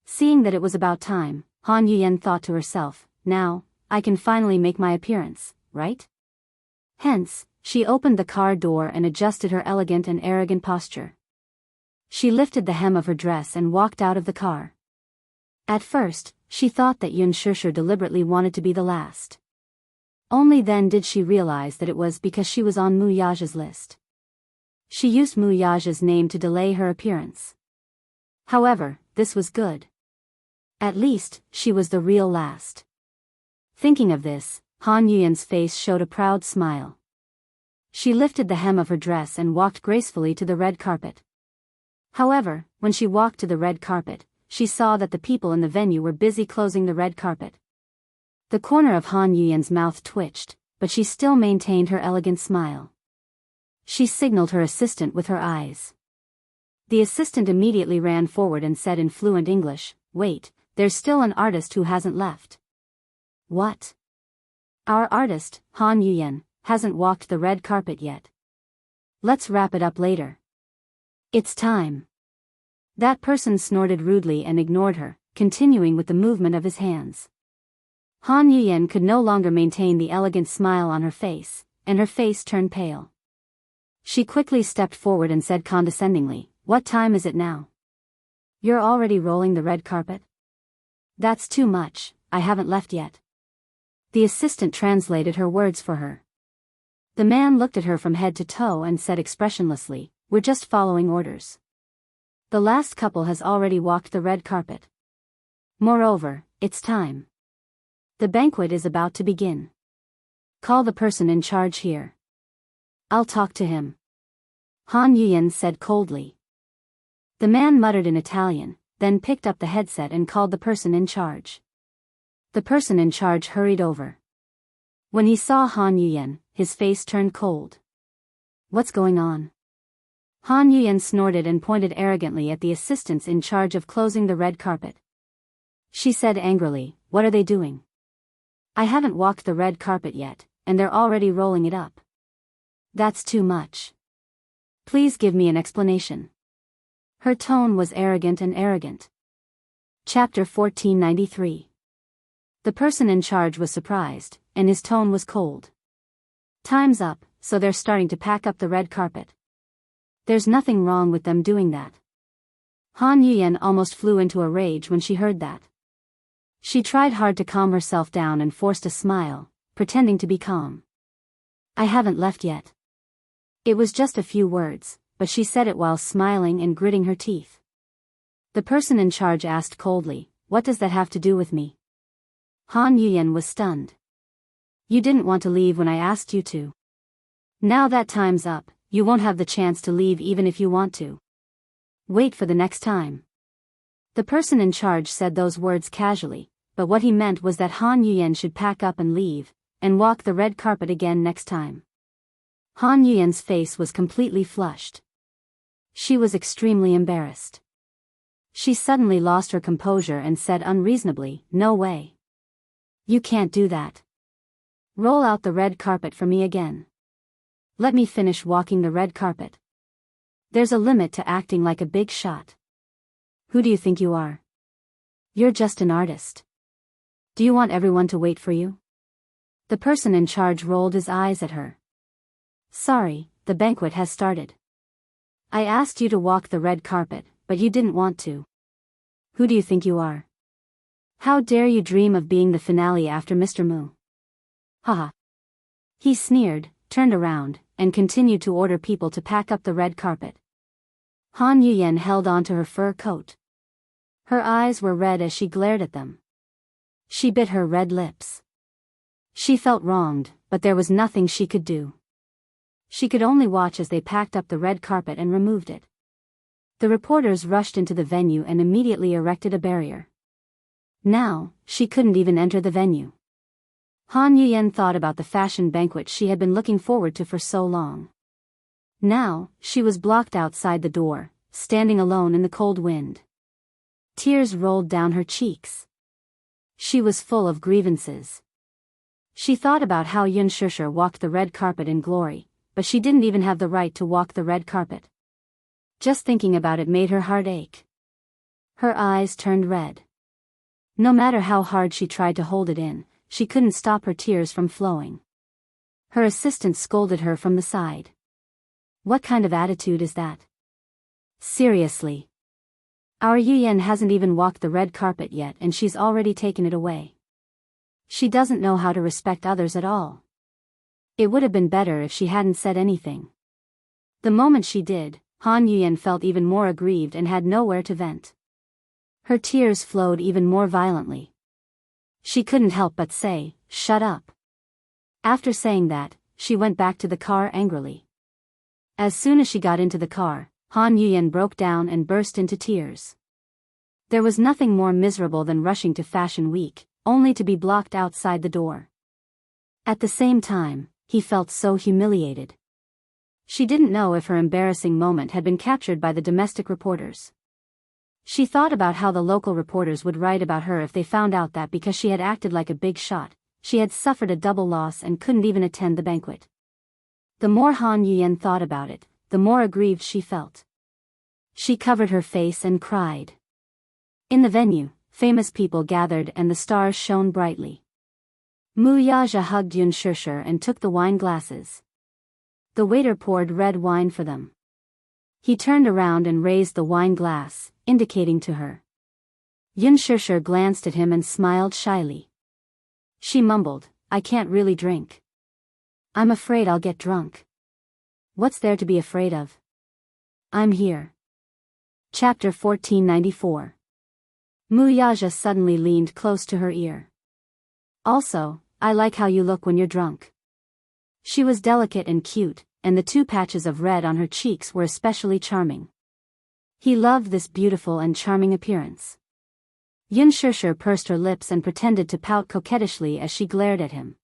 Seeing that it was about time, Han Yuyan thought to herself, now, I can finally make my appearance, right? Hence, she opened the car door and adjusted her elegant and arrogant posture. She lifted the hem of her dress and walked out of the car. At first, she thought that Xianxia deliberately wanted to be the last. Only then did she realize that it was because she was on Wuxia's list. She used Wuxia's name to delay her appearance. However, this was good. At least, she was the real last. Thinking of this, Han Yuyan's face showed a proud smile. She lifted the hem of her dress and walked gracefully to the red carpet. However, when she walked to the red carpet, she saw that the people in the venue were busy closing the red carpet. The corner of Han Yuyan's mouth twitched, but she still maintained her elegant smile. She signaled her assistant with her eyes. The assistant immediately ran forward and said in fluent English, "Wait, there's still an artist who hasn't left." "What?" "Our artist, Han Yuyan, hasn't walked the red carpet yet. Let's wrap it up later. It's time." That person snorted rudely and ignored her, continuing with the movement of his hands. Han Yuyan could no longer maintain the elegant smile on her face, and her face turned pale. She quickly stepped forward and said condescendingly, "What time is it now?" "You're already rolling the red carpet?" "That's too much, I haven't left yet." The assistant translated her words for her. The man looked at her from head to toe and said expressionlessly, "We're just following orders. The last couple has already walked the red carpet. Moreover, it's time. The banquet is about to begin. Call the person in charge here. I'll talk to him." Han Yuyan said coldly. The man muttered in Italian, then picked up the headset and called the person in charge. The person in charge hurried over. When he saw Han Yuyan, his face turned cold. "What's going on?" Han Yuyan snorted and pointed arrogantly at the assistants in charge of closing the red carpet. She said angrily, "What are they doing? I haven't walked the red carpet yet, and they're already rolling it up. That's too much. Please give me an explanation." Her tone was arrogant and arrogant. Chapter 1493. The person in charge was surprised, and his tone was cold. "Time's up, so they're starting to pack up the red carpet. There's nothing wrong with them doing that." Han Yuyan almost flew into a rage when she heard that. She tried hard to calm herself down and forced a smile, pretending to be calm. "I haven't left yet." It was just a few words, but she said it while smiling and gritting her teeth. The person in charge asked coldly, "What does that have to do with me?" Han Yuyan was stunned. "You didn't want to leave when I asked you to. Now that time's up, you won't have the chance to leave even if you want to. Wait for the next time." The person in charge said those words casually, but what he meant was that Han Yuyan should pack up and leave, and walk the red carpet again next time. Han Yuyan's face was completely flushed. She was extremely embarrassed. She suddenly lost her composure and said unreasonably, "No way. You can't do that. Roll out the red carpet for me again. Let me finish walking the red carpet. There's a limit to acting like a big shot. Who do you think you are? You're just an artist. Do you want everyone to wait for you?" The person in charge rolled his eyes at her. "Sorry, the banquet has started. I asked you to walk the red carpet, but you didn't want to. Who do you think you are? How dare you dream of being the finale after Mr. Mu? Haha." He sneered, turned around, and continued to order people to pack up the red carpet. Han Yuyan held onto her fur coat. Her eyes were red as she glared at them. She bit her red lips. She felt wronged, but there was nothing she could do. She could only watch as they packed up the red carpet and removed it. The reporters rushed into the venue and immediately erected a barrier. Now, she couldn't even enter the venue. Han Yuyan thought about the fashion banquet she had been looking forward to for so long. Now, she was blocked outside the door, standing alone in the cold wind. Tears rolled down her cheeks. She was full of grievances. She thought about how Xianxia walked the red carpet in glory, but she didn't even have the right to walk the red carpet. Just thinking about it made her heart ache. Her eyes turned red. No matter how hard she tried to hold it in, she couldn't stop her tears from flowing. Her assistant scolded her from the side. What kind of attitude is that? Seriously. Our Yuyan hasn't even walked the red carpet yet and she's already taken it away. She doesn't know how to respect others at all. It would have been better if she hadn't said anything. The moment she did, Han Yuyan felt even more aggrieved and had nowhere to vent. Her tears flowed even more violently. She couldn't help but say, "Shut up." After saying that, she went back to the car angrily. As soon as she got into the car, Han Yuyan broke down and burst into tears. There was nothing more miserable than rushing to Fashion Week, only to be blocked outside the door. At the same time, he felt so humiliated. She didn't know if her embarrassing moment had been captured by the domestic reporters. She thought about how the local reporters would write about her if they found out that because she had acted like a big shot, she had suffered a double loss and couldn't even attend the banquet. The more Han Yuyan thought about it, the more aggrieved she felt. She covered her face and cried. In the venue, famous people gathered and the stars shone brightly. Mu Yaja hugged Xianxia and took the wine glasses. The waiter poured red wine for them. He turned around and raised the wine glass, indicating to her. Xianxia glanced at him and smiled shyly. She mumbled, "I can't really drink. I'm afraid I'll get drunk." What's there to be afraid of? I'm here. Chapter 1494. Mu Yaja suddenly leaned close to her ear. Also, I like how you look when you're drunk. She was delicate and cute, and the 2 patches of red on her cheeks were especially charming. He loved this beautiful and charming appearance. Xianxia pursed her lips and pretended to pout coquettishly as she glared at him.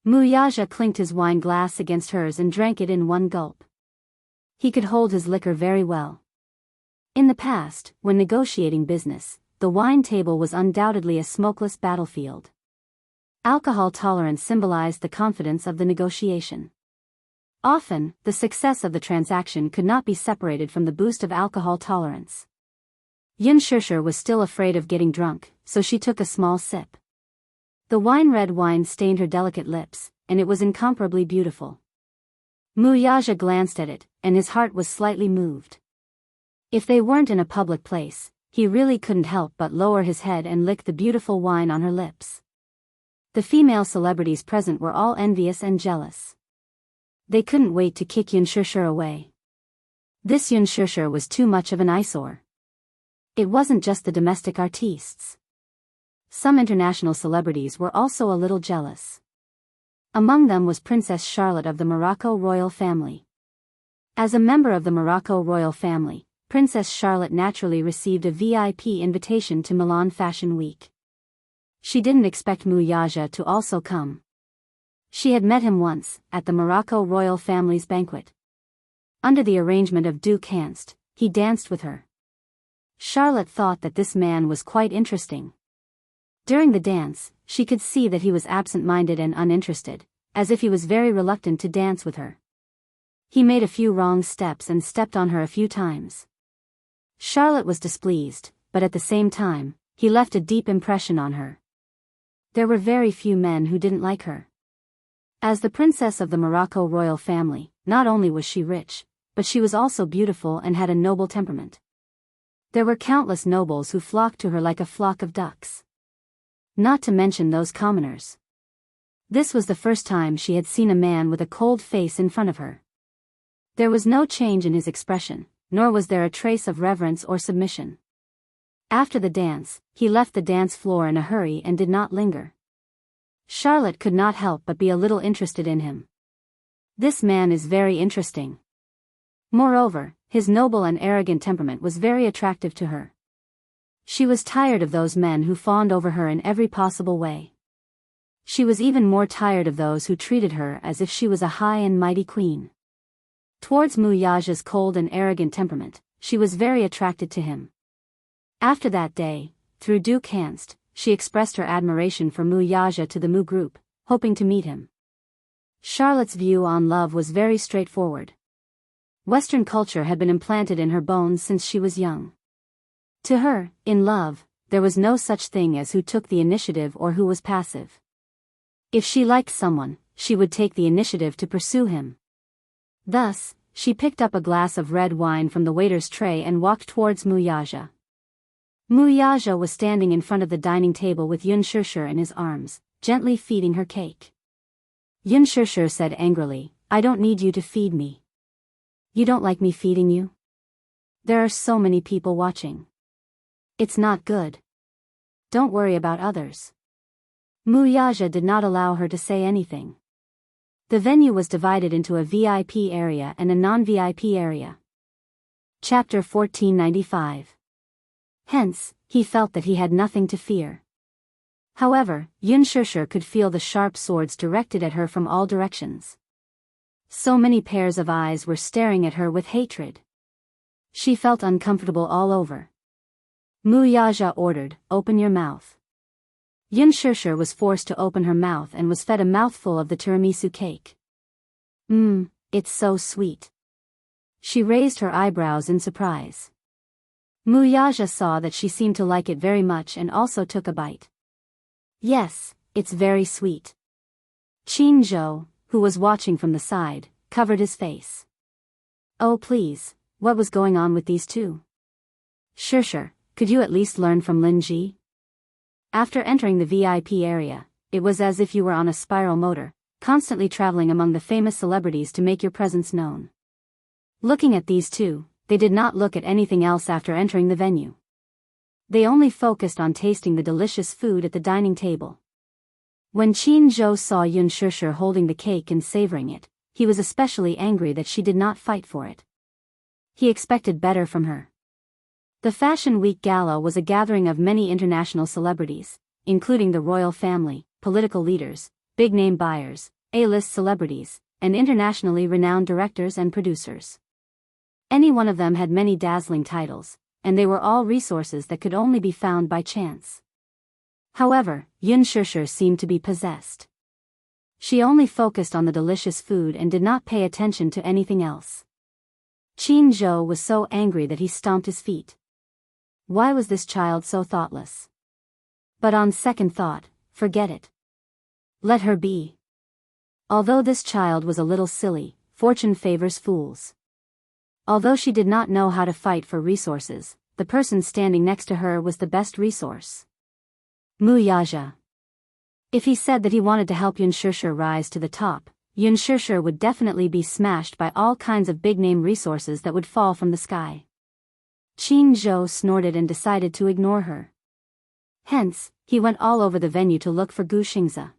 Mu Yaja clinked his wine glass against hers and drank it in one gulp. He could hold his liquor very well. In the past, when negotiating business, the wine table was undoubtedly a smokeless battlefield. Alcohol tolerance symbolized the confidence of the negotiation. Often, the success of the transaction could not be separated from the boost of alcohol tolerance. Xianxia was still afraid of getting drunk, so she took a small sip. The red wine stained her delicate lips, and it was incomparably beautiful. Mu Yaja glanced at it, and his heart was slightly moved. If they weren't in a public place, he really couldn't help but lower his head and lick the beautiful wine on her lips. The female celebrities present were all envious and jealous. They couldn't wait to kick Xianxia away. This Xianxia was too much of an eyesore. It wasn't just the domestic artistes. Some international celebrities were also a little jealous. Among them was Princess Charlotte of the Morocco royal family. As a member of the Morocco royal family, Princess Charlotte naturally received a VIP invitation to Milan Fashion Week. She didn't expect Mu Yaja to also come. She had met him once, at the Morocco royal family's banquet. Under the arrangement of Duke Hanst, he danced with her. Charlotte thought that this man was quite interesting. During the dance, she could see that he was absent-minded and uninterested, as if he was very reluctant to dance with her. He made a few wrong steps and stepped on her a few times. Charlotte was displeased, but at the same time, he left a deep impression on her. There were very few men who didn't like her. As the princess of the Morocco royal family, not only was she rich, but she was also beautiful and had a noble temperament. There were countless nobles who flocked to her like a flock of ducks. Not to mention those commoners. This was the first time she had seen a man with a cold face in front of her. There was no change in his expression, nor was there a trace of reverence or submission. After the dance, he left the dance floor in a hurry and did not linger. Charlotte could not help but be a little interested in him. This man is very interesting. Moreover, his noble and arrogant temperament was very attractive to her. She was tired of those men who fawned over her in every possible way. She was even more tired of those who treated her as if she was a high and mighty queen. Towards Mu Yaja's cold and arrogant temperament, she was very attracted to him. After that day, through Duke Hanst, she expressed her admiration for Wuxia to the Mu group, hoping to meet him. Charlotte's view on love was very straightforward. Western culture had been implanted in her bones since she was young. To her, in love, there was no such thing as who took the initiative or who was passive. If she liked someone, she would take the initiative to pursue him. Thus, she picked up a glass of red wine from the waiter's tray and walked towards Wuxia. Wuxia was standing in front of the dining table with Yun Shishir in his arms, gently feeding her cake. Yun Shishir said angrily, "I don't need you to feed me. You don't like me feeding you? There are so many people watching. It's not good. Don't worry about others." Wuxia did not allow her to say anything. The venue was divided into a VIP area and a non-VIP area. Chapter 1495. Hence, he felt that he had nothing to fear. However, Yun Shishir could feel the sharp swords directed at her from all directions. So many pairs of eyes were staring at her with hatred. She felt uncomfortable all over. Wuxia ordered, "Open your mouth." Yun Shishir was forced to open her mouth and was fed a mouthful of the tiramisu cake. It's so sweet. She raised her eyebrows in surprise. Wuxia saw that she seemed to like it very much and also took a bite. "Yes, it's very sweet." Qin Zhou, who was watching from the side, covered his face. "Oh please, what was going on with these two? Shishir, could you at least learn from Lin Ji?" After entering the VIP area, it was as if you were on a spiral motor, constantly traveling among the famous celebrities to make your presence known. Looking at these two, they did not look at anything else after entering the venue. They only focused on tasting the delicious food at the dining table. When Qin Zhou saw Yun Shishir holding the cake and savoring it, he was especially angry that she did not fight for it. He expected better from her. The Fashion Week Gala was a gathering of many international celebrities, including the royal family, political leaders, big-name buyers, A-list celebrities, and internationally renowned directors and producers. Any one of them had many dazzling titles, and they were all resources that could only be found by chance. However, Yun Shishir seemed to be possessed. She only focused on the delicious food and did not pay attention to anything else. Qin Zhou was so angry that he stomped his feet. Why was this child so thoughtless? But on second thought, forget it. Let her be. Although this child was a little silly, fortune favors fools. Although she did not know how to fight for resources, the person standing next to her was the best resource. Wuxia. If he said that he wanted to help Yun Shishir rise to the top, Yun Shishir would definitely be smashed by all kinds of big-name resources that would fall from the sky. Qin Zhou snorted and decided to ignore her. Hence, he went all over the venue to look for Gu Xingzi.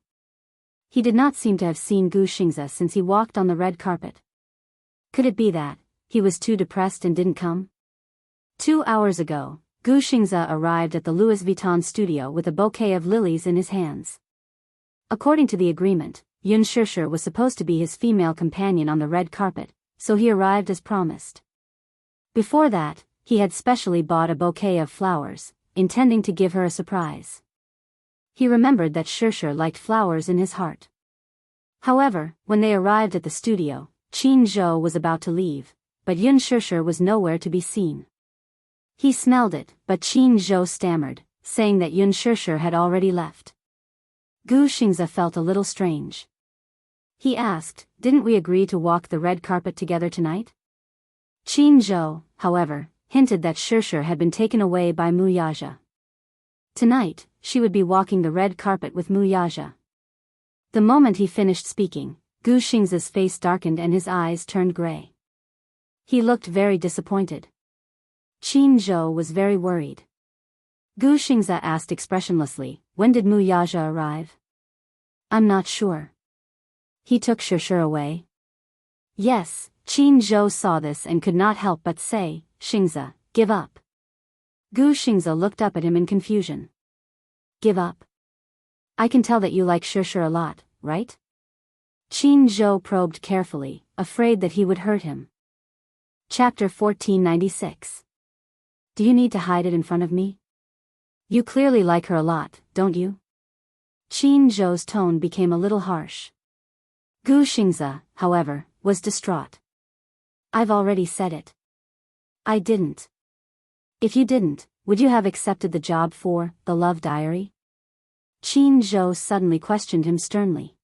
He did not seem to have seen Gu Xingzi since he walked on the red carpet. Could it be that he was too depressed and didn't come? 2 hours ago, Gu Xingzi arrived at the Louis Vuitton studio with a bouquet of lilies in his hands. According to the agreement, Yun Shishir was supposed to be his female companion on the red carpet, so he arrived as promised. Before that, he had specially bought a bouquet of flowers, intending to give her a surprise. He remembered that Shishir liked flowers in his heart. However, when they arrived at the studio, Qin Zhou was about to leave, but Yun Shishir was nowhere to be seen. He smelled it, but Qin Zhou stammered, saying that Yun Shishir had already left. Gu Xingzi felt a little strange. He asked, "Didn't we agree to walk the red carpet together tonight?" Qin Zhou, however, hinted that Shishir had been taken away by Wuxia. Tonight, she would be walking the red carpet with Wuxia. The moment he finished speaking, Gu Xingzi's face darkened and his eyes turned gray. He looked very disappointed. Qin Zhou was very worried. Gu Xingzi asked expressionlessly, "When did Wuxia arrive?" "I'm not sure." "He took Shishir away?" "Yes." Qin Zhou saw this and could not help but say, "Xingzi, give up." Gu Xingzi looked up at him in confusion. "Give up? I can tell that you like Shishir a lot, right?" Qin Zhou probed carefully, afraid that he would hurt him. Chapter 1496. Do you need to hide it in front of me? You clearly like her a lot, don't you? Qin Zhou's tone became a little harsh. Gu Xingze, however, was distraught. I've already said it. I didn't. If you didn't, would you have accepted the job for the love diary? Qin Zhou suddenly questioned him sternly.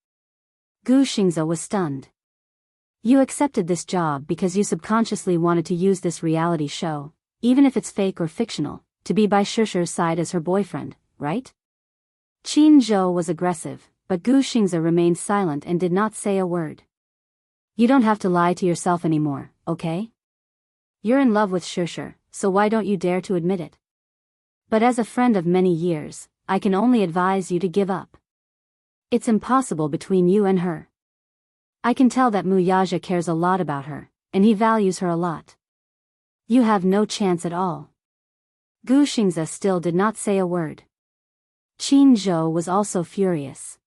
Gu Xingze was stunned. You accepted this job because you subconsciously wanted to use this reality show, even if it's fake or fictional, to be by Shishi's side as her boyfriend, right? Qin Zhou was aggressive, but Gu Xingze remained silent and did not say a word. You don't have to lie to yourself anymore, okay? You're in love with Shishi, so why don't you dare to admit it? But as a friend of many years, I can only advise you to give up. It's impossible between you and her. I can tell that Wuxia cares a lot about her, and he values her a lot. You have no chance at all. Gu Xingze still did not say a word. Qin Zhou was also furious.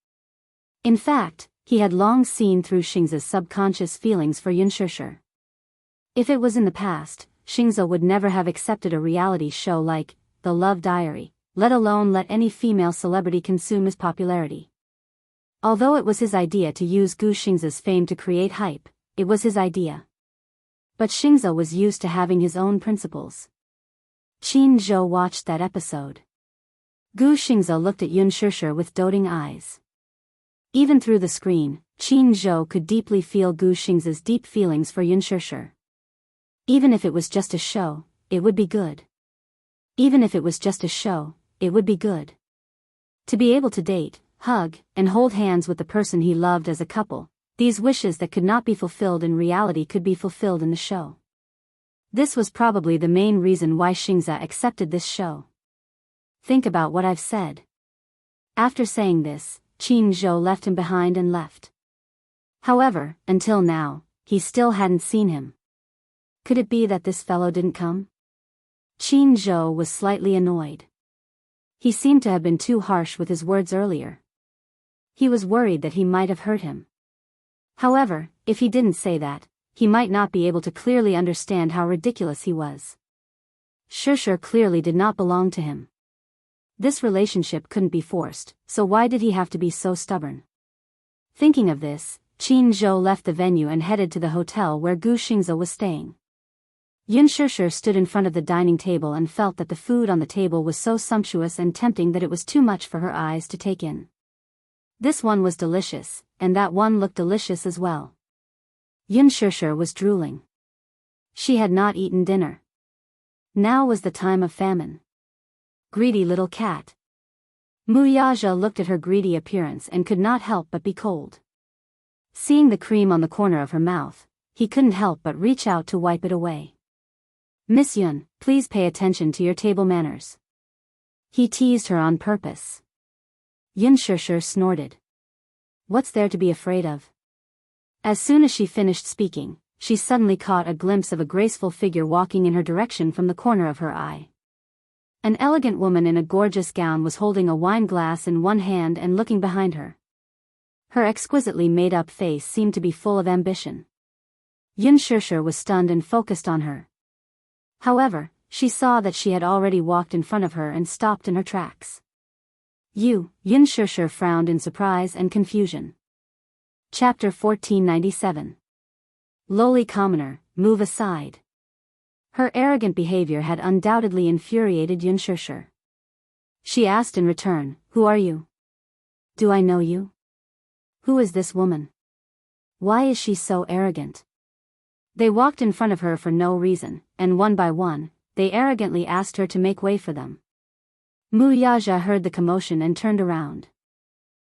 In fact, he had long seen through Xingze's subconscious feelings for Shishi. If it was in the past, Xingze would never have accepted a reality show like The Love Diary, let alone let any female celebrity consume his popularity. Although it was his idea to use Gu Xingze's fame to create hype, it was his idea. But Xingze was used to having his own principles. Qin Zhou watched that episode. Gu Xingze looked at Shishi with doting eyes. Even through the screen, Qin Zhou could deeply feel Gu Xingze's deep feelings for Shishi. Even if it was just a show, it would be good. Even if it was just a show, it would be good. To be able to date, hug, and hold hands with the person he loved as a couple, these wishes that could not be fulfilled in reality could be fulfilled in the show. This was probably the main reason why Xingze accepted this show. Think about what I've said. After saying this, Qin Zhou left him behind and left. However, until now, he still hadn't seen him. Could it be that this fellow didn't come? Qin Zhou was slightly annoyed. He seemed to have been too harsh with his words earlier. He was worried that he might have hurt him. However, if he didn't say that, he might not be able to clearly understand how ridiculous he was. Shishi clearly did not belong to him. This relationship couldn't be forced, so why did he have to be so stubborn? Thinking of this, Qin Zhou left the venue and headed to the hotel where Gu Xingze was staying. Shishi stood in front of the dining table and felt that the food on the table was so sumptuous and tempting that it was too much for her eyes to take in. This one was delicious, and that one looked delicious as well. Shishi was drooling. She had not eaten dinner. Now was the time of famine. Greedy little cat. Wuxia looked at her greedy appearance and could not help but be cold. Seeing the cream on the corner of her mouth, he couldn't help but reach out to wipe it away. Miss Yun, please pay attention to your table manners. He teased her on purpose. Shishi snorted. What's there to be afraid of? As soon as she finished speaking, she suddenly caught a glimpse of a graceful figure walking in her direction from the corner of her eye. An elegant woman in a gorgeous gown was holding a wine glass in one hand and looking behind her. Her exquisitely made-up face seemed to be full of ambition. Shishi was stunned and focused on her. However, she saw that she had already walked in front of her and stopped in her tracks. Shishi frowned in surprise and confusion. Chapter 1497. Lowly commoner, move aside. Her arrogant behavior had undoubtedly infuriated Shishi. She asked in return, "Who are you? Do I know you? Who is this woman? Why is she so arrogant?" They walked in front of her for no reason, and one by one, they arrogantly asked her to make way for them. Wuxia heard the commotion and turned around.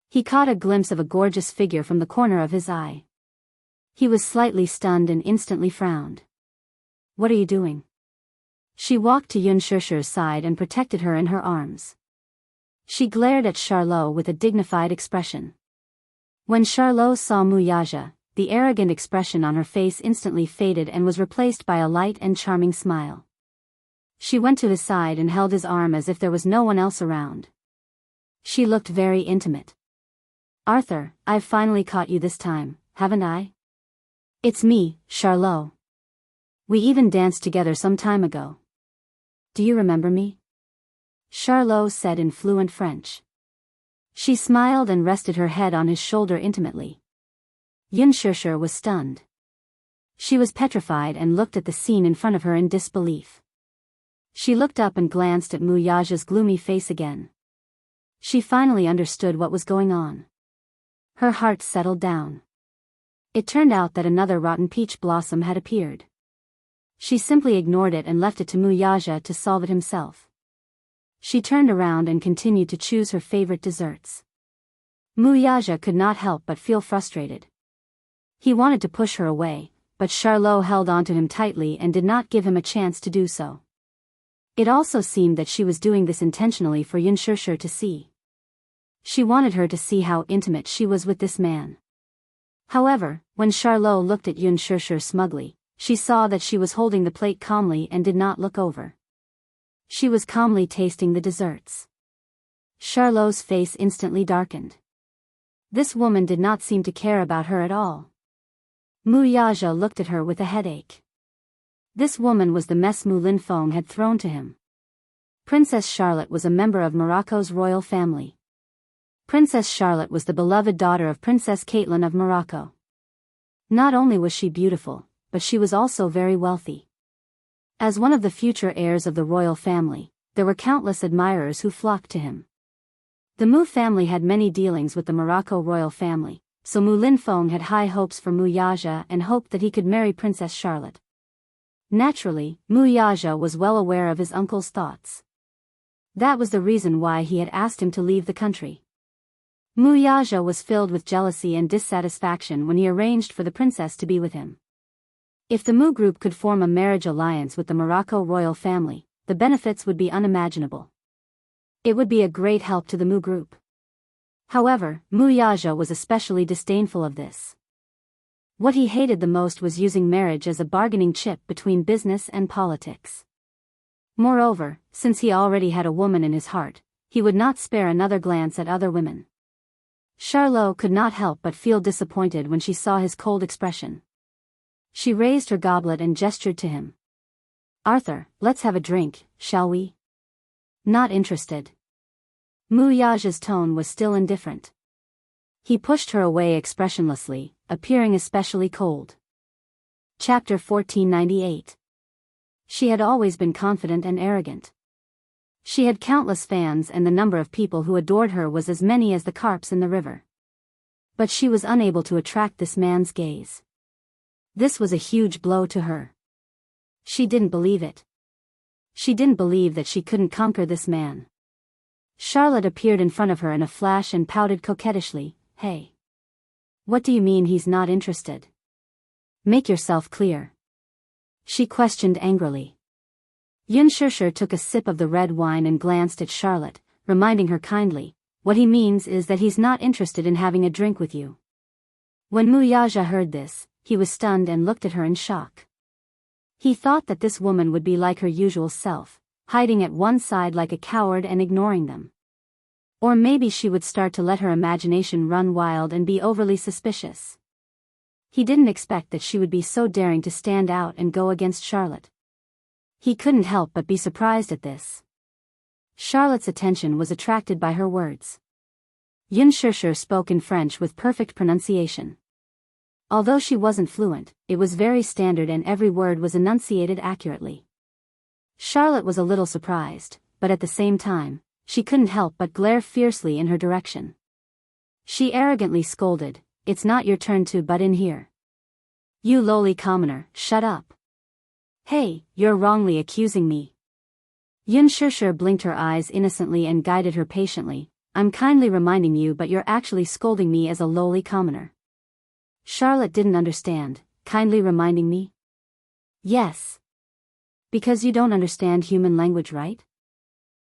He caught a glimpse of a gorgeous figure from the corner of his eye. He was slightly stunned and instantly frowned. What are you doing? She walked to Shishi's side and protected her in her arms. She glared at Charlot with a dignified expression. When Charlot saw Wuxia, the arrogant expression on her face instantly faded and was replaced by a light and charming smile. She went to his side and held his arm as if there was no one else around. She looked very intimate. Arthur, I've finally caught you this time, haven't I? It's me, Charlot. We even danced together some time ago. Do you remember me? Charlot said in fluent French. She smiled and rested her head on his shoulder intimately. Xianxia was stunned. She was petrified and looked at the scene in front of her in disbelief. She looked up and glanced at Mu Yaja's gloomy face again. She finally understood what was going on. Her heart settled down. It turned out that another rotten peach blossom had appeared. She simply ignored it and left it to Mu Yaja to solve it himself. She turned around and continued to choose her favorite desserts. Mu Yaja could not help but feel frustrated. He wanted to push her away, but Charlot held onto him tightly and did not give him a chance to do so. It also seemed that she was doing this intentionally for Xianxia to see. She wanted her to see how intimate she was with this man. However, when Charlot looked at Xianxia smugly, she saw that she was holding the plate calmly and did not look over. She was calmly tasting the desserts. Charlot's face instantly darkened. This woman did not seem to care about her at all. Mu Yaja looked at her with a headache. This woman was the mess Mu Linfeng had thrown to him. Princess Charlotte was a member of Morocco's royal family. Princess Charlotte was the beloved daughter of Princess Caitlin of Morocco. Not only was she beautiful, but she was also very wealthy. As one of the future heirs of the royal family, there were countless admirers who flocked to him. The Mu family had many dealings with the Morocco royal family, so Mu Linfeng had high hopes for Mu Yaja and hoped that he could marry Princess Charlotte. Naturally, Mu Yaja was well aware of his uncle's thoughts. That was the reason why he had asked him to leave the country. Mu Yaja was filled with jealousy and dissatisfaction when he arranged for the princess to be with him. If the Mu group could form a marriage alliance with the Morocco royal family, the benefits would be unimaginable. It would be a great help to the Mu group. However, Mu Yaja was especially disdainful of this. What he hated the most was using marriage as a bargaining chip between business and politics. Moreover, since he already had a woman in his heart, he would not spare another glance at other women. Charlot could not help but feel disappointed when she saw his cold expression. She raised her goblet and gestured to him. Arthur, let's have a drink, shall we? Not interested. Mu Yaja's tone was still indifferent. He pushed her away expressionlessly, appearing especially cold. Chapter 1498. She had always been confident and arrogant. She had countless fans and the number of people who adored her was as many as the carps in the river. But she was unable to attract this man's gaze. This was a huge blow to her. She didn't believe it. She didn't believe that she couldn't conquer this man. Charlotte appeared in front of her in a flash and pouted coquettishly, "Hey. What do you mean he's not interested? Make yourself clear." She questioned angrily. Xianxia took a sip of the red wine and glanced at Charlotte, reminding her kindly, "What he means is that he's not interested in having a drink with you." When Mu Yaja heard this, he was stunned and looked at her in shock. He thought that this woman would be like her usual self, hiding at one side like a coward and ignoring them. Or maybe she would start to let her imagination run wild and be overly suspicious. He didn't expect that she would be so daring to stand out and go against Charlotte. He couldn't help but be surprised at this. Charlotte's attention was attracted by her words. Xianxia spoke in French with perfect pronunciation. Although she wasn't fluent, it was very standard and every word was enunciated accurately. Charlotte was a little surprised, but at the same time, she couldn't help but glare fiercely in her direction. She arrogantly scolded, "It's not your turn to butt in here. You lowly commoner, shut up. Hey, you're wrongly accusing me." Xianxia blinked her eyes innocently and guided her patiently, "I'm kindly reminding you, but you're actually scolding me as a lowly commoner." Charlotte didn't understand. "Kindly reminding me?" "Yes. Because you don't understand human language, right?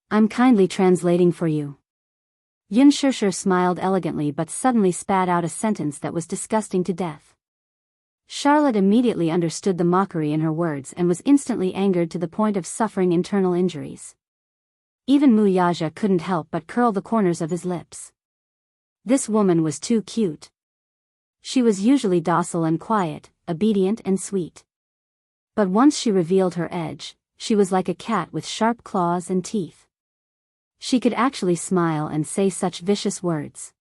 I'm kindly translating for you." Xianxia smiled elegantly but suddenly spat out a sentence that was disgusting to death. Charlotte immediately understood the mockery in her words and was instantly angered to the point of suffering internal injuries. Even Mu Yaja couldn't help but curl the corners of his lips. This woman was too cute. She was usually docile and quiet, obedient and sweet. But once she revealed her edge, she was like a cat with sharp claws and teeth. She could actually smile and say such vicious words.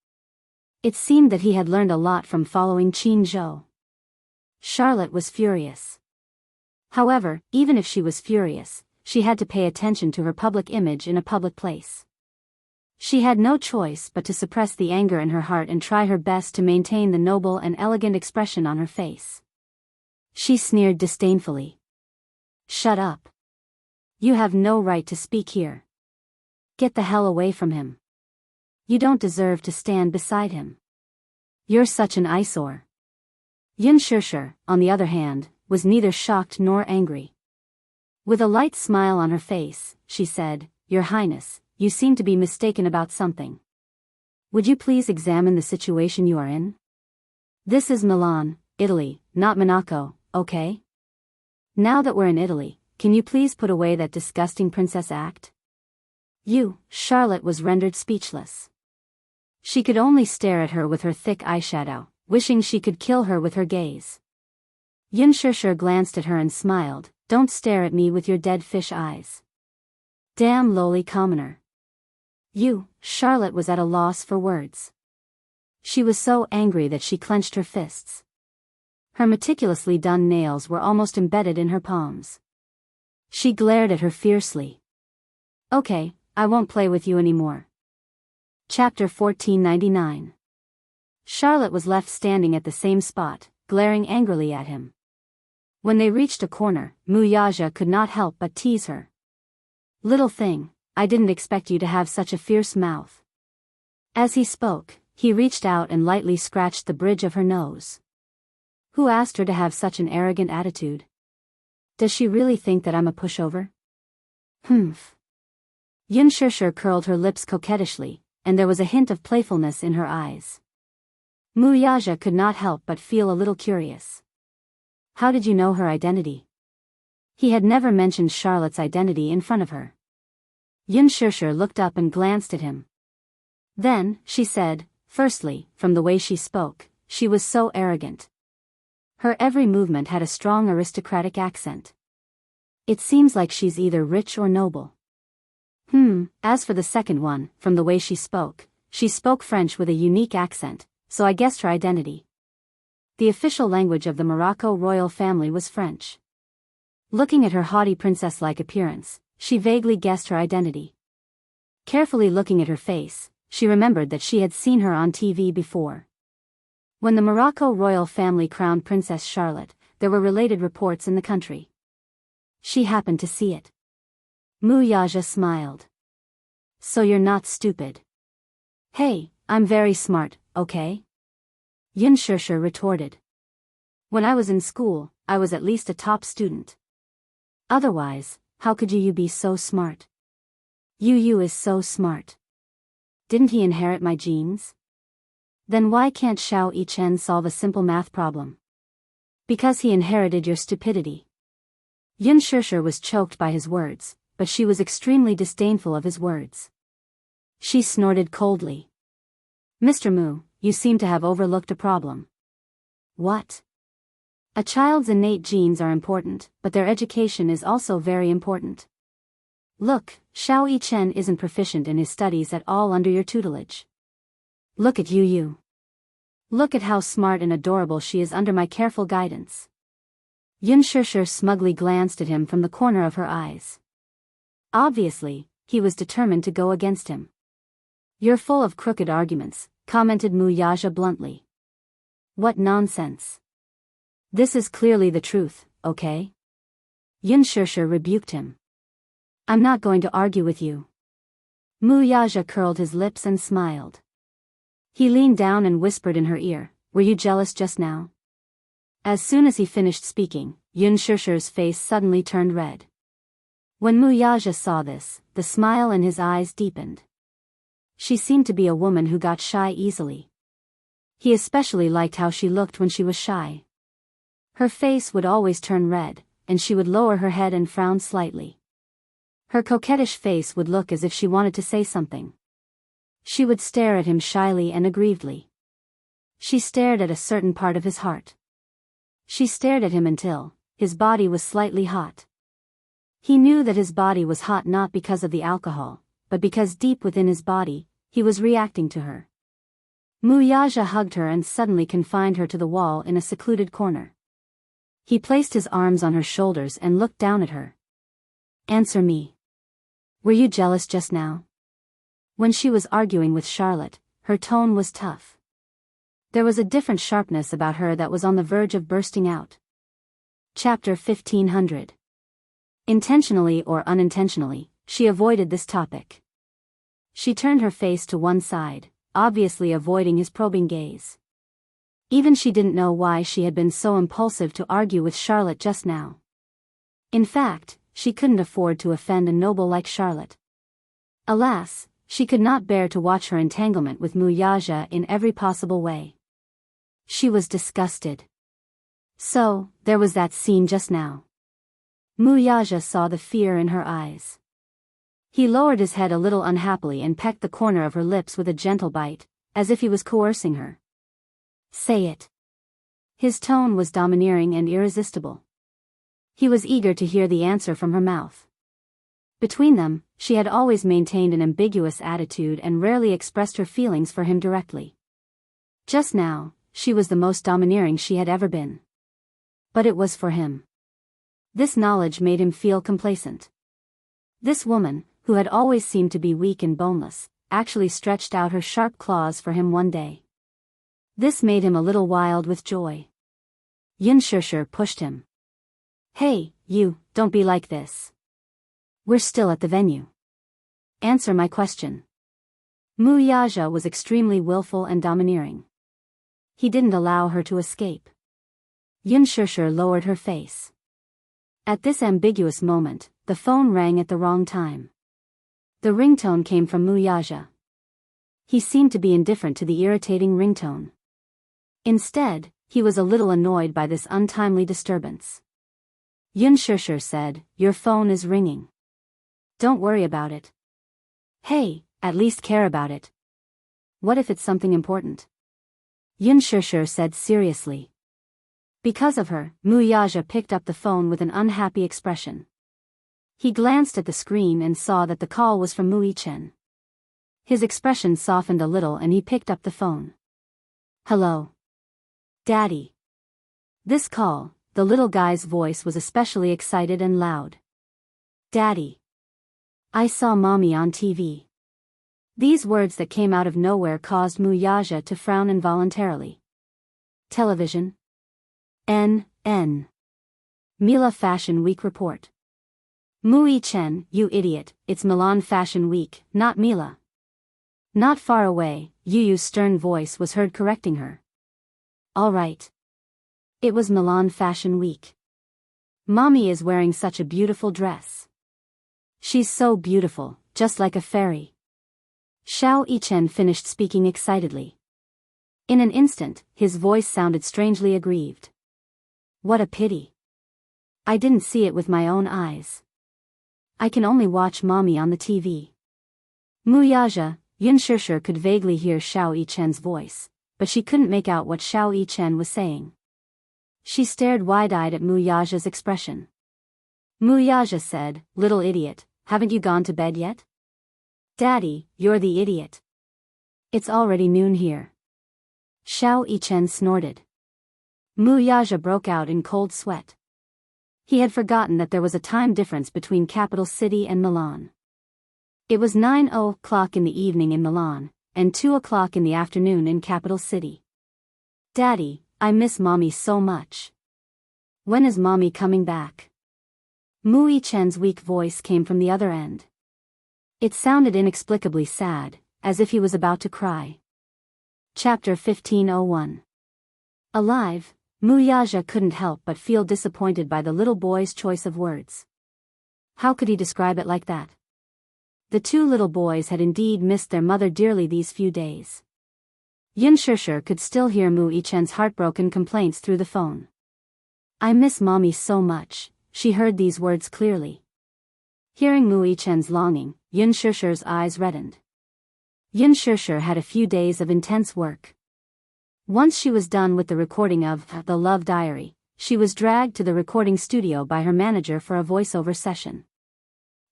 It seemed that he had learned a lot from following Qin Zhou. Charlotte was furious. However, even if she was furious, she had to pay attention to her public image in a public place. She had no choice but to suppress the anger in her heart and try her best to maintain the noble and elegant expression on her face. She sneered disdainfully. "Shut up. You have no right to speak here. Get the hell away from him. You don't deserve to stand beside him. You're such an eyesore." Yin Shishir, on the other hand, was neither shocked nor angry. With a light smile on her face, she said, "Your Highness, you seem to be mistaken about something. Would you please examine the situation you are in? This is Milan, Italy, not Monaco, okay? Now that we're in Italy, can you please put away that disgusting princess act?" Charlotte was rendered speechless. She could only stare at her with her thick eyeshadow, wishing she could kill her with her gaze. Yin Shishir glanced at her and smiled, "Don't stare at me with your dead fish eyes. Damn lowly commoner." Charlotte was at a loss for words. She was so angry that she clenched her fists. Her meticulously done nails were almost embedded in her palms. She glared at her fiercely. "Okay, I won't play with you anymore." Chapter 1499. Charlotte was left standing at the same spot, glaring angrily at him. When they reached a corner, Wuxia could not help but tease her. "Little thing, I didn't expect you to have such a fierce mouth." As he spoke, he reached out and lightly scratched the bridge of her nose. "Who asked her to have such an arrogant attitude? Does she really think that I'm a pushover?" "Humph." Yin Shishir curled her lips coquettishly, and there was a hint of playfulness in her eyes. Wuxia could not help but feel a little curious. How did you know her identity? He had never mentioned Charlotte's identity in front of her. Yin Shishir looked up and glanced at him. Then, she said, "Firstly, from the way she spoke, she was so arrogant. Her every movement had a strong aristocratic accent. It seems like she's either rich or noble. As for the second one, from the way she spoke French with a unique accent, so I guessed her identity. The official language of the Morocco royal family was French." Looking at her haughty princess-like appearance, she vaguely guessed her identity. Carefully looking at her face, she remembered that she had seen her on TV before. When the Morocco royal family crowned Princess Charlotte, there were related reports in the country. She happened to see it. Wuxia smiled. "So you're not stupid." "Hey, I'm very smart, okay?" Yin Shishir retorted. "When I was in school, I was at least a top student. Otherwise, how could you be so smart? You is so smart. Didn't he inherit my genes? Then why can't Xiao Yichen solve a simple math problem? Because he inherited your stupidity." Yin Shishir was choked by his words, but she was extremely disdainful of his words. She snorted coldly. "Mr. Mu, you seem to have overlooked a problem." "What?" "A child's innate genes are important, but their education is also very important. Look, Xiao Yichen isn't proficient in his studies at all under your tutelage. Look at you. Look at how smart and adorable she is under my careful guidance." Yin Shishir smugly glanced at him from the corner of her eyes. Obviously, he was determined to go against him. "You're full of crooked arguments," commented Wuxia bluntly. "What nonsense. This is clearly the truth, okay?" Yin Shishir rebuked him. "I'm not going to argue with you." Wuxia curled his lips and smiled. He leaned down and whispered in her ear, "Were you jealous just now?" As soon as he finished speaking, Yin Shishir's face suddenly turned red. When Wuxia saw this, the smile in his eyes deepened. She seemed to be a woman who got shy easily. He especially liked how she looked when she was shy. Her face would always turn red, and she would lower her head and frown slightly. Her coquettish face would look as if she wanted to say something. She would stare at him shyly and aggrievedly. She stared at a certain part of his heart. She stared at him until, his body was slightly hot. He knew that his body was hot not because of the alcohol, but because deep within his body, he was reacting to her. Wuxia hugged her and suddenly confined her to the wall in a secluded corner. He placed his arms on her shoulders and looked down at her. Answer me. Were you jealous just now? When she was arguing with Charlotte, her tone was tough. There was a different sharpness about her that was on the verge of bursting out. Chapter 1500. Intentionally or unintentionally, she avoided this topic. She turned her face to one side, obviously avoiding his probing gaze. Even she didn't know why she had been so impulsive to argue with Charlotte just now. In fact, she couldn't afford to offend a noble like Charlotte. Alas, she could not bear to watch her entanglement with Wuxia in every possible way. She was disgusted. So, there was that scene just now. Wuxia saw the fear in her eyes. He lowered his head a little unhappily and pecked the corner of her lips with a gentle bite, as if he was coercing her. Say it. His tone was domineering and irresistible. He was eager to hear the answer from her mouth. Between them, she had always maintained an ambiguous attitude and rarely expressed her feelings for him directly. Just now, she was the most domineering she had ever been. But it was for him. This knowledge made him feel complacent. This woman, who had always seemed to be weak and boneless, actually stretched out her sharp claws for him one day. This made him a little wild with joy. Xianxia pushed him. Hey, you, don't be like this. We're still at the venue. Answer my question. Wuxia was extremely willful and domineering. He didn't allow her to escape. Xianxia lowered her face. At this ambiguous moment, the phone rang at the wrong time. The ringtone came from Wuxia. He seemed to be indifferent to the irritating ringtone. Instead, he was a little annoyed by this untimely disturbance. Xianxia said, "Your phone is ringing. Don't worry about it. Hey, at least care about it. What if it's something important?" Xianxia said seriously. Because of her, Wuxia picked up the phone with an unhappy expression. He glanced at the screen and saw that the call was from Wuxian. His expression softened a little and he picked up the phone. Hello. Daddy. This call, the little guy's voice was especially excited and loud. Daddy. I saw Mommy on TV. These words that came out of nowhere caused Wuxia to frown involuntarily. Television? N. Mila Fashion Week report. Wuxian, you idiot, it's Milan Fashion Week, not Mila. Not far away, Yu's stern voice was heard correcting her. All right. It was Milan Fashion Week. Mommy is wearing such a beautiful dress. She's so beautiful, just like a fairy. Xianxia finished speaking excitedly. In an instant, his voice sounded strangely aggrieved. What a pity. I didn't see it with my own eyes. I can only watch Mommy on the TV. Xianxia could vaguely hear Xianxia's voice, but she couldn't make out what Xianxia was saying. She stared wide-eyed at Wuxia's expression. Wuxia said, "Little idiot, haven't you gone to bed yet?" "Daddy, you're the idiot. It's already noon here." Xianxia snorted. Wuxia broke out in cold sweat. He had forgotten that there was a time difference between capital city and Milan. It was 9:00 in the evening in Milan, and 2:00 in the afternoon in capital city. "Daddy, I miss Mommy so much. When is Mommy coming back?" Wuxian's weak voice came from the other end. It sounded inexplicably sad, as if he was about to cry. Chapter 1501. Alive, Wuxia couldn't help but feel disappointed by the little boy's choice of words. How could he describe it like that? The two little boys had indeed missed their mother dearly these few days. Xianxia could still hear Wuxian's heartbroken complaints through the phone. "I miss Mommy so much," she heard these words clearly. Hearing Wuxian's longing, Xianxia's eyes reddened. Xianxia had a few days of intense work. Once she was done with the recording of The Love Diary, she was dragged to the recording studio by her manager for a voiceover session.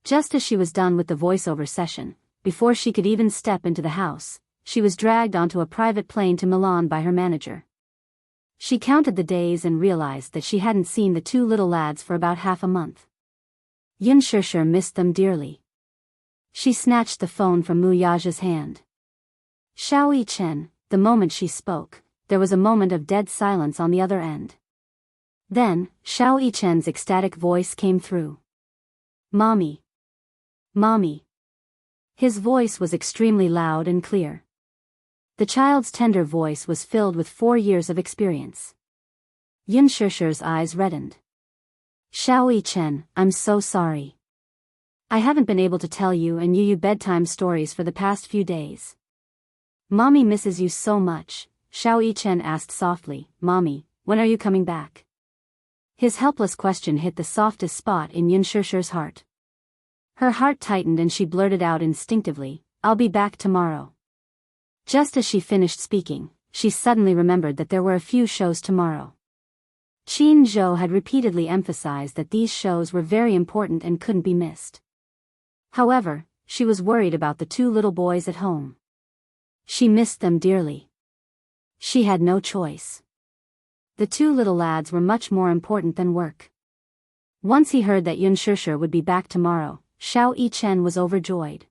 Just as she was done with the voiceover session, before she could even step into the house, she was dragged onto a private plane to Milan by her manager. She counted the days and realized that she hadn't seen the two little lads for about half a month. Xianxia missed them dearly. She snatched the phone from Mu Yaja's hand. Xiao Yichen, the moment she spoke, there was a moment of dead silence on the other end. Then, Xiao Yichen's ecstatic voice came through. Mommy. Mommy. His voice was extremely loud and clear. The child's tender voice was filled with 4 years of experience. Xianxia's eyes reddened. Xiao Yichen, I'm so sorry. I haven't been able to tell you and Yu bedtime stories for the past few days. Mommy misses you so much, Xiao Yichen asked softly. Mommy, when are you coming back? His helpless question hit the softest spot in Xianxia's heart. Her heart tightened and she blurted out instinctively, I'll be back tomorrow. Just as she finished speaking, she suddenly remembered that there were a few shows tomorrow. Qin Zhou had repeatedly emphasized that these shows were very important and couldn't be missed. However, she was worried about the two little boys at home. She missed them dearly. She had no choice. The two little lads were much more important than work. Once he heard that Xianxia would be back tomorrow, Xiao Yichen was overjoyed.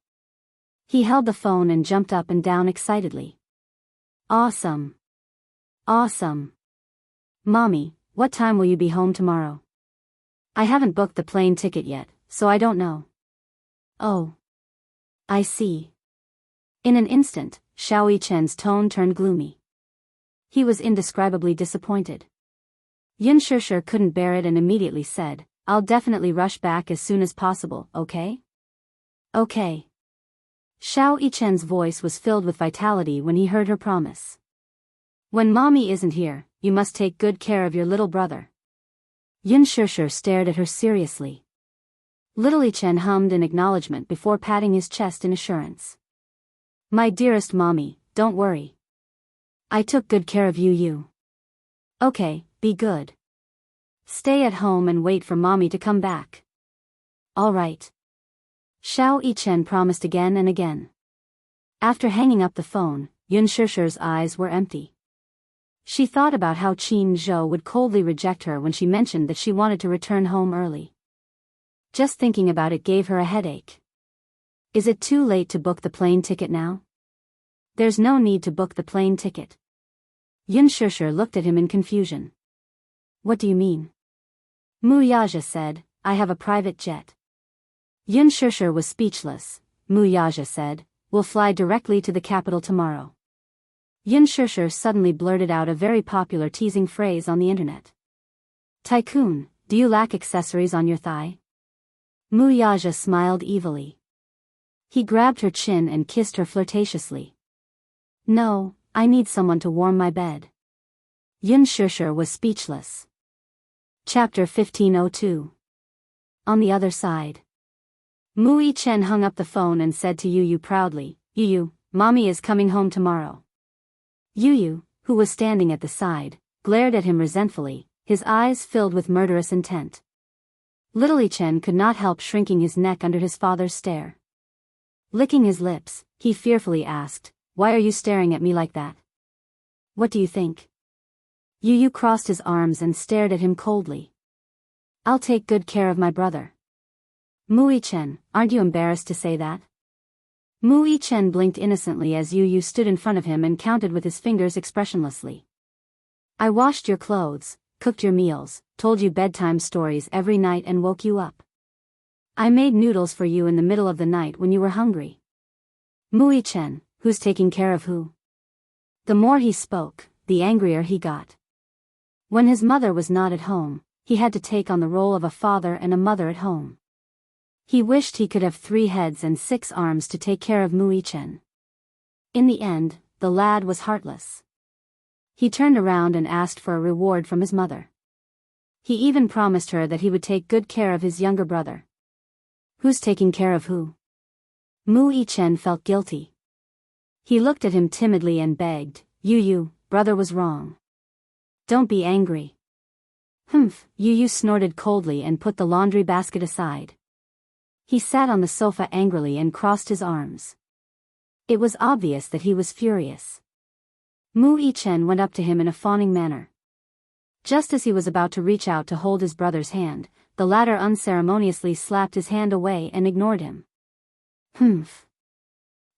He held the phone and jumped up and down excitedly. Awesome! Awesome! Mommy, what time will you be home tomorrow? I haven't booked the plane ticket yet, so I don't know. Oh. I see. In an instant, Xiao Yichen's tone turned gloomy. He was indescribably disappointed. Xianxia couldn't bear it and immediately said, I'll definitely rush back as soon as possible, okay? Okay. Xiao Yichen's voice was filled with vitality when he heard her promise. When Mommy isn't here, you must take good care of your little brother. Xianxia stared at her seriously. Little Yichen hummed in acknowledgement before patting his chest in assurance. My dearest Mommy, don't worry. I took good care of you. Okay, be good. Stay at home and wait for Mommy to come back. All right. Xiao Yichen promised again and again. After hanging up the phone, Xianxia's eyes were empty. She thought about how Qin Zhou would coldly reject her when she mentioned that she wanted to return home early. Just thinking about it gave her a headache. Is it too late to book the plane ticket now? There's no need to book the plane ticket. Xianxia looked at him in confusion. What do you mean? Mu Yaja said, I have a private jet. Xianxia was speechless. Mu Yaja said, we'll fly directly to the capital tomorrow. Xianxia suddenly blurted out a very popular teasing phrase on the internet. Tycoon, do you lack accessories on your thigh? Mu Yaja smiled evilly. He grabbed her chin and kissed her flirtatiously. No, I need someone to warm my bed. Xianxia was speechless. Chapter 1502. On the other side. Mu Yichen hung up the phone and said to Yu proudly, Yu, Mommy is coming home tomorrow. Yu, who was standing at the side, glared at him resentfully, his eyes filled with murderous intent. Little Yichen could not help shrinking his neck under his father's stare. Licking his lips, he fearfully asked, Why are you staring at me like that? What do you think? Yu crossed his arms and stared at him coldly. I'll take good care of my brother. Mu Yichen, aren't you embarrassed to say that? Mu Yichen blinked innocently as Yu stood in front of him and counted with his fingers expressionlessly. I washed your clothes, cooked your meals, told you bedtime stories every night and woke you up. I made noodles for you in the middle of the night when you were hungry. Mu Yichen, who's taking care of who? The more he spoke, the angrier he got. When his mother was not at home, he had to take on the role of a father and a mother at home. He wished he could have 3 heads and 6 arms to take care of Mu Yichen. In the end, the lad was heartless. He turned around and asked for a reward from his mother. He even promised her that he would take good care of his younger brother. Who's taking care of who? Mu Yichen felt guilty. He looked at him timidly and begged, Yu, brother was wrong. Don't be angry. Humph, Yu snorted coldly and put the laundry basket aside. He sat on the sofa angrily and crossed his arms. It was obvious that he was furious. Mu Yichen went up to him in a fawning manner. Just as he was about to reach out to hold his brother's hand, the latter unceremoniously slapped his hand away and ignored him. Humph.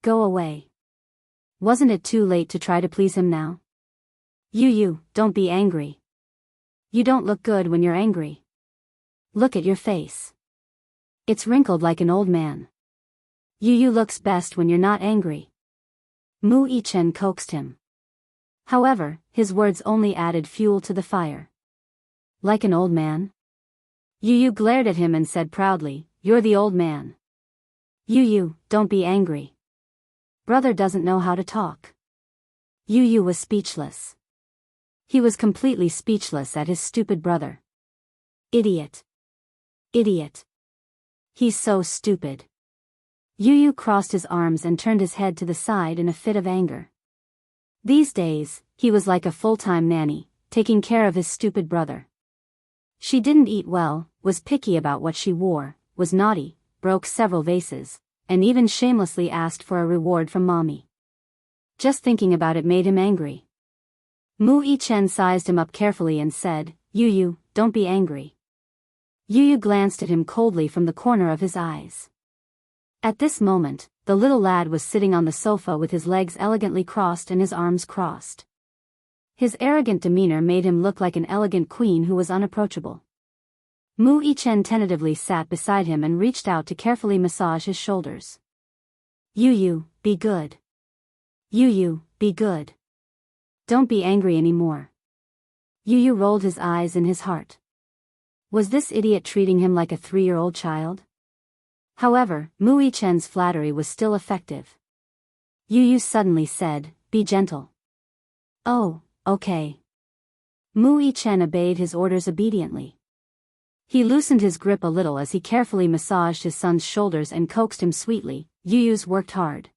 Go away. Wasn't it too late to try to please him now? Yu, don't be angry. You don't look good when you're angry. Look at your face. It's wrinkled like an old man. Yu looks best when you're not angry. Mu Yichen coaxed him. However, his words only added fuel to the fire. Like an old man? Yu glared at him and said proudly, "You're the old man." Yu, don't be angry. Brother doesn't know how to talk. Yu was speechless. He was completely speechless at his stupid brother. Idiot. Idiot. He's so stupid. Yu crossed his arms and turned his head to the side in a fit of anger. These days, he was like a full-time nanny, taking care of his stupid brother. She didn't eat well, was picky about what she wore, was naughty, broke several vases, and even shamelessly asked for a reward from mommy. Just thinking about it made him angry. Mu Yichen sized him up carefully and said, "Yu, don't be angry." Yu glanced at him coldly from the corner of his eyes. At this moment, the little lad was sitting on the sofa with his legs elegantly crossed and his arms crossed. His arrogant demeanor made him look like an elegant queen who was unapproachable. Mu Yichen tentatively sat beside him and reached out to carefully massage his shoulders. Yu, be good. Yu, be good. Don't be angry anymore. Yu rolled his eyes in his heart. Was this idiot treating him like a 3-year-old child? However, Mu Yichen's flattery was still effective. Yu suddenly said, "Be gentle." Oh, okay. Mu Yichen obeyed his orders obediently. He loosened his grip a little as he carefully massaged his son's shoulders and coaxed him sweetly. Yu's worked hard.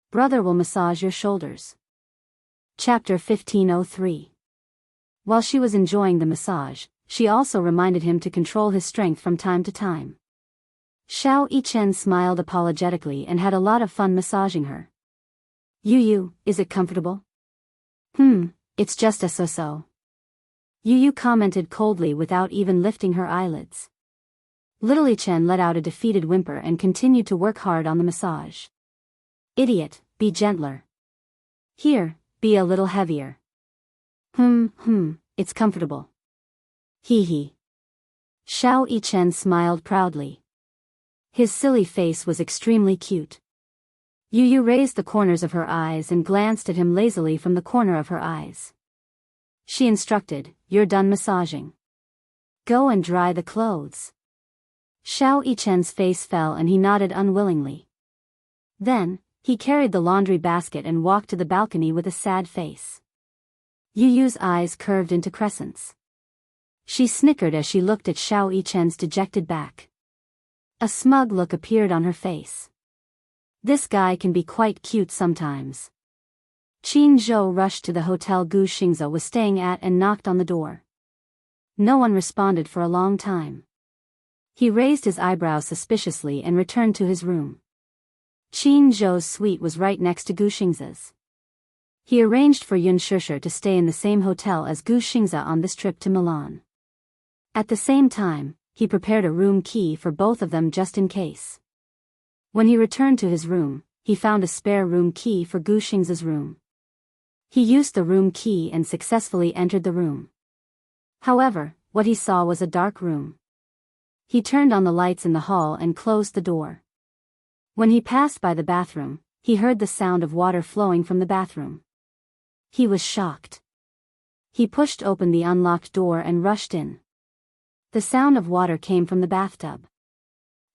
Brother will massage your shoulders. Chapter 1503. While she was enjoying the massage, she also reminded him to control his strength from time to time. Xiao Yichen smiled apologetically and had a lot of fun massaging her. Yu, is it comfortable? It's just a so-so. Yu commented coldly without even lifting her eyelids. Little Yichen let out a defeated whimper and continued to work hard on the massage. Idiot, be gentler. Here, be a little heavier. It's comfortable. Hee. Xiao Yichen smiled proudly. His silly face was extremely cute. Yu raised the corners of her eyes and glanced at him lazily from the corner of her eyes. She instructed, "You're done massaging. Go and dry the clothes." Xiao Yichen's face fell and he nodded unwillingly. Then, he carried the laundry basket and walked to the balcony with a sad face. Yu's eyes curved into crescents. She snickered as she looked at Xiao Yichen's dejected back. A smug look appeared on her face. This guy can be quite cute sometimes. Qin Zhou rushed to the hotel Gu Xingze was staying at and knocked on the door. No one responded for a long time. He raised his eyebrows suspiciously and returned to his room. Qin Zhou's suite was right next to Gu Xingze's. He arranged for Yun Shishir to stay in the same hotel as Gu Xingze on this trip to Milan. At the same time, he prepared a room key for both of them just in case. When he returned to his room, he found a spare room key for Gu Xingze's room. He used the room key and successfully entered the room. However, what he saw was a dark room. He turned on the lights in the hall and closed the door. When he passed by the bathroom, he heard the sound of water flowing from the bathroom. He was shocked. He pushed open the unlocked door and rushed in. The sound of water came from the bathtub.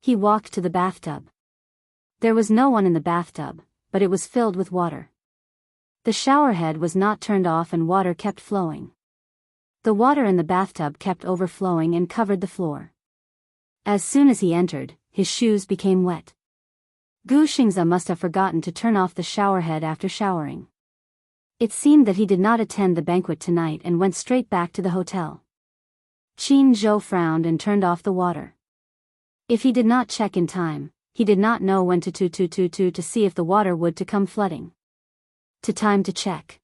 He walked to the bathtub. There was no one in the bathtub, but it was filled with water. The shower head was not turned off and water kept flowing. The water in the bathtub kept overflowing and covered the floor. As soon as he entered, his shoes became wet. Gu Xingze must have forgotten to turn off the shower head after showering. It seemed that he did not attend the banquet tonight and went straight back to the hotel. Qin Zhou frowned and turned off the water. If he did not check in time, he did not know when to see if the water would to come flooding. Time to check.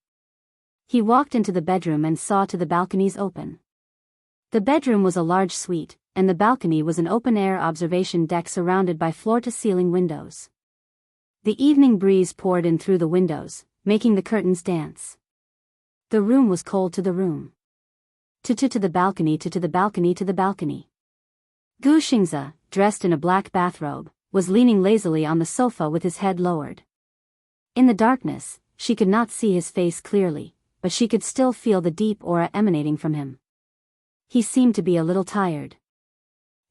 He walked into the bedroom and saw to the balconies open. The bedroom was a large suite, and the balcony was an open-air observation deck surrounded by floor-to-ceiling windows. The evening breeze poured in through the windows, making the curtains dance. The room was cold to the room. To the balcony, to the balcony, to the balcony. Gu Xingzi, dressed in a black bathrobe, was leaning lazily on the sofa with his head lowered. In the darkness, she could not see his face clearly, but she could still feel the deep aura emanating from him. He seemed to be a little tired.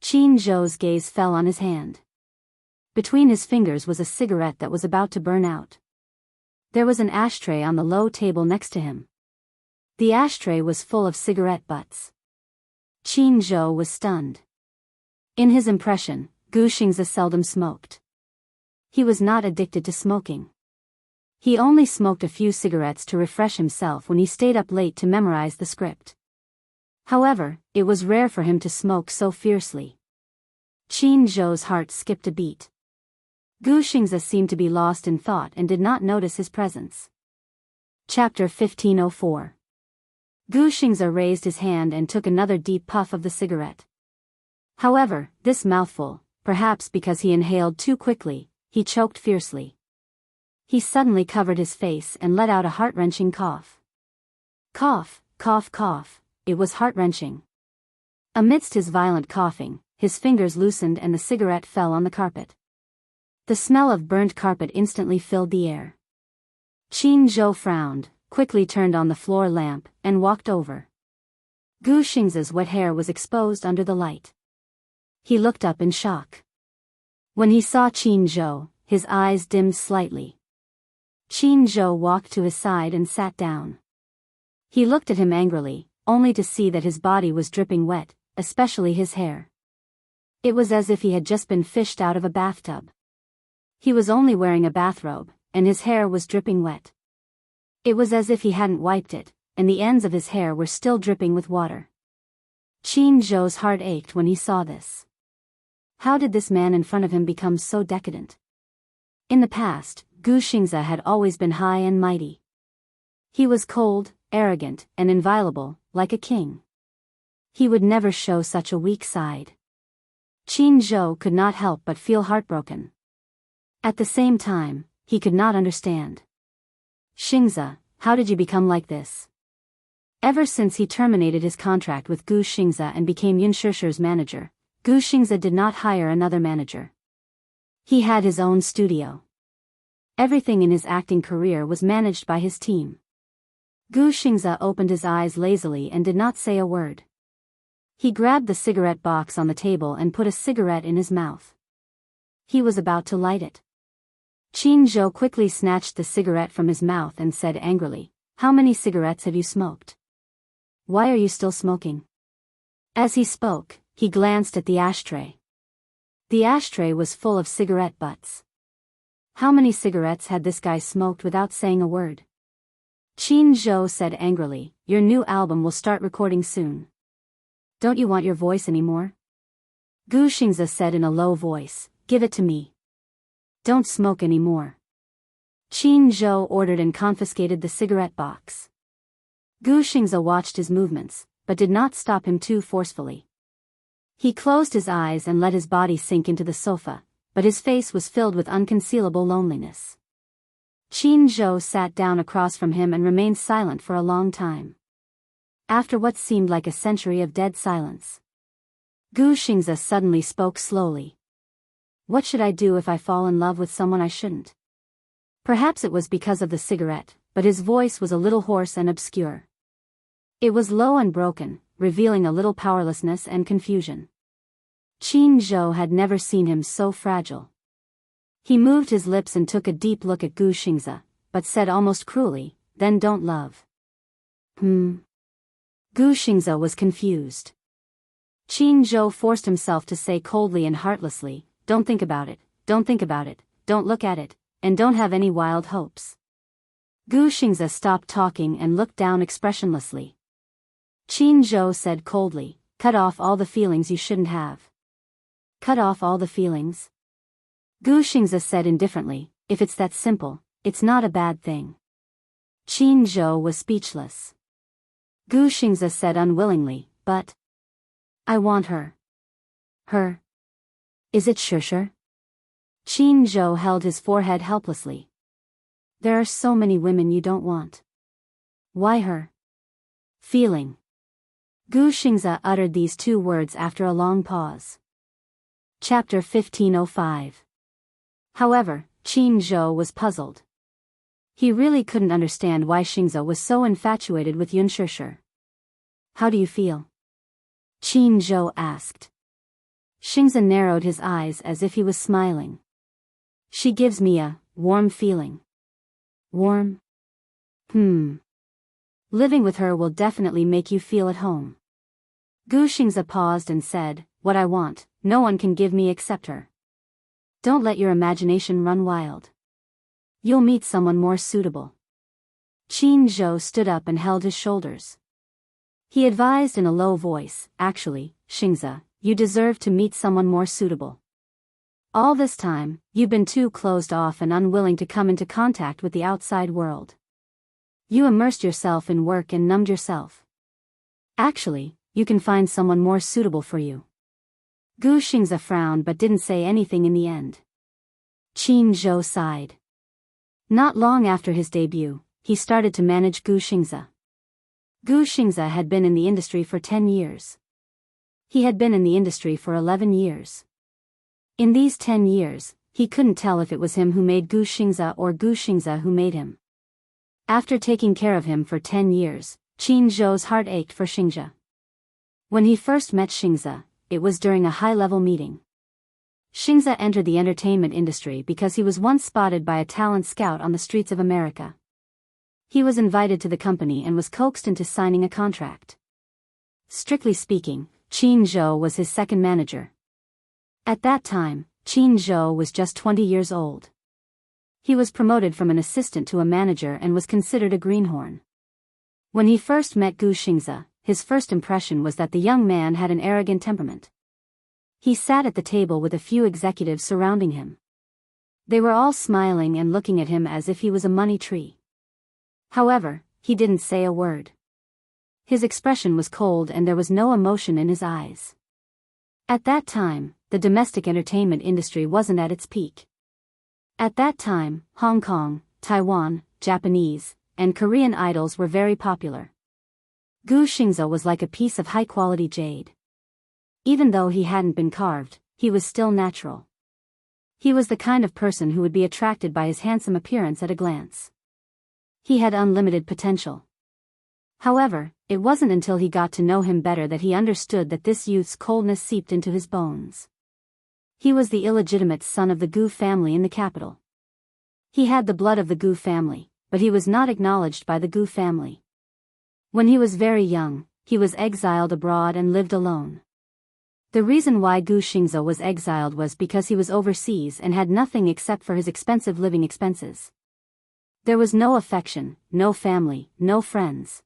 Qin Zhou's gaze fell on his hand. Between his fingers was a cigarette that was about to burn out. There was an ashtray on the low table next to him. The ashtray was full of cigarette butts. Qin Zhou was stunned. In his impression, Gu Xingzi seldom smoked. He was not addicted to smoking. He only smoked a few cigarettes to refresh himself when he stayed up late to memorize the script. However, it was rare for him to smoke so fiercely. Qin Zhou's heart skipped a beat. Gu Xingzi seemed to be lost in thought and did not notice his presence. Chapter 1504. Gu Xingzi raised his hand and took another deep puff of the cigarette. However, this mouthful, perhaps because he inhaled too quickly, he choked fiercely. He suddenly covered his face and let out a heart-wrenching cough. Cough, cough, cough, it was heart-wrenching. Amidst his violent coughing, his fingers loosened and the cigarette fell on the carpet. The smell of burnt carpet instantly filled the air. Qin Zhou frowned, quickly turned on the floor lamp, and walked over. Gu Xingzi's wet hair was exposed under the light. He looked up in shock. When he saw Qin Zhou, his eyes dimmed slightly. Qin Zhou walked to his side and sat down. He looked at him angrily, only to see that his body was dripping wet, especially his hair. It was as if he had just been fished out of a bathtub. He was only wearing a bathrobe, and his hair was dripping wet. It was as if he hadn't wiped it, and the ends of his hair were still dripping with water. Qin Zhou's heart ached when he saw this. How did this man in front of him become so decadent? In the past, Gu Xingzi had always been high and mighty. He was cold, arrogant, and inviolable, like a king. He would never show such a weak side. Qin Zhou could not help but feel heartbroken. At the same time, he could not understand. Xingzi, how did you become like this? Ever since he terminated his contract with Gu Xingzi and became Yin Shishi's manager, Gu Xingzi did not hire another manager. He had his own studio. Everything in his acting career was managed by his team. Gu Xingzi opened his eyes lazily and did not say a word. He grabbed the cigarette box on the table and put a cigarette in his mouth. He was about to light it. Qin Zhou quickly snatched the cigarette from his mouth and said angrily, "How many cigarettes have you smoked? Why are you still smoking?" As he spoke, he glanced at the ashtray. The ashtray was full of cigarette butts. How many cigarettes had this guy smoked without saying a word? Qin Zhou said angrily, "Your new album will start recording soon. Don't you want your voice anymore?" Gu Xingzi said in a low voice, "Give it to me. Don't smoke anymore." Qin Zhou ordered and confiscated the cigarette box. Gu Xingzi watched his movements, but did not stop him too forcefully. He closed his eyes and let his body sink into the sofa, but his face was filled with unconcealable loneliness. Qin Zhou sat down across from him and remained silent for a long time. After what seemed like a century of dead silence, Gu Xingzi suddenly spoke slowly. "What should I do if I fall in love with someone I shouldn't?" Perhaps it was because of the cigarette, but his voice was a little hoarse and obscure. It was low and broken, revealing a little powerlessness and confusion. Qin Zhou had never seen him so fragile. He moved his lips and took a deep look at Gu Xingzi, but said almost cruelly, "Then don't love." Gu Xingzi was confused. Qin Zhou forced himself to say coldly and heartlessly, "Don't think about it, don't think about it, don't look at it, and don't have any wild hopes." Gu Xingzi stopped talking and looked down expressionlessly. Qin Zhou said coldly, cut off all the feelings you shouldn't have. Cut off all the feelings? Gu Xingzi said indifferently, if it's that simple, it's not a bad thing. Qin Zhou was speechless. Gu Xingzi said unwillingly, but I want her. Her? Is it Shusher? Qin Zhou held his forehead helplessly. There are so many women you don't want. Why her? Feeling. Gu Xingzi uttered these two words after a long pause. Chapter 1505. However, Qin Zhou was puzzled. He really couldn't understand why Xingzi was so infatuated with Yun Shusher. How do you feel? Qin Zhou asked. Xingzi narrowed his eyes as if he was smiling. She gives me a warm feeling. Warm? Living with her will definitely make you feel at home. Gu Xingzi paused and said, what I want, no one can give me except her. Don't let your imagination run wild. You'll meet someone more suitable. Qin Zhou stood up and held his shoulders. He advised in a low voice, actually, Xingzi, you deserve to meet someone more suitable. All this time, you've been too closed off and unwilling to come into contact with the outside world. You immersed yourself in work and numbed yourself. Actually, you can find someone more suitable for you. Gu Xingzi frowned but didn't say anything in the end. Qin Zhou sighed. Not long after his debut, he started to manage Gu Xingzi. Gu Xingzi had been in the industry for 10 years. He had been in the industry for 11 years. In these 10 years, he couldn't tell if it was him who made Gu Xingzi or Gu Xingzi who made him. After taking care of him for 10 years, Qin Zhou's heart ached for Xingzi. When he first met Xingzi, it was during a high-level meeting. Xingzi entered the entertainment industry because he was once spotted by a talent scout on the streets of America. He was invited to the company and was coaxed into signing a contract. Strictly speaking, Qin Zhou was his second manager. At that time, Qin Zhou was just 20 years old. He was promoted from an assistant to a manager and was considered a greenhorn. When he first met Gu Xingzi, his first impression was that the young man had an arrogant temperament. He sat at the table with a few executives surrounding him. They were all smiling and looking at him as if he was a money tree. However, he didn't say a word. His expression was cold and there was no emotion in his eyes. At that time, the domestic entertainment industry wasn't at its peak. At that time, Hong Kong, Taiwan, Japanese, and Korean idols were very popular. Gu Xingzi was like a piece of high-quality jade. Even though he hadn't been carved, he was still natural. He was the kind of person who would be attracted by his handsome appearance at a glance. He had unlimited potential. However, it wasn't until he got to know him better that he understood that this youth's coldness seeped into his bones. He was the illegitimate son of the Gu family in the capital. He had the blood of the Gu family, but he was not acknowledged by the Gu family. When he was very young, he was exiled abroad and lived alone. The reason why Gu Xingzi was exiled was because he was overseas and had nothing except for his expensive living expenses. There was no affection, no family, no friends.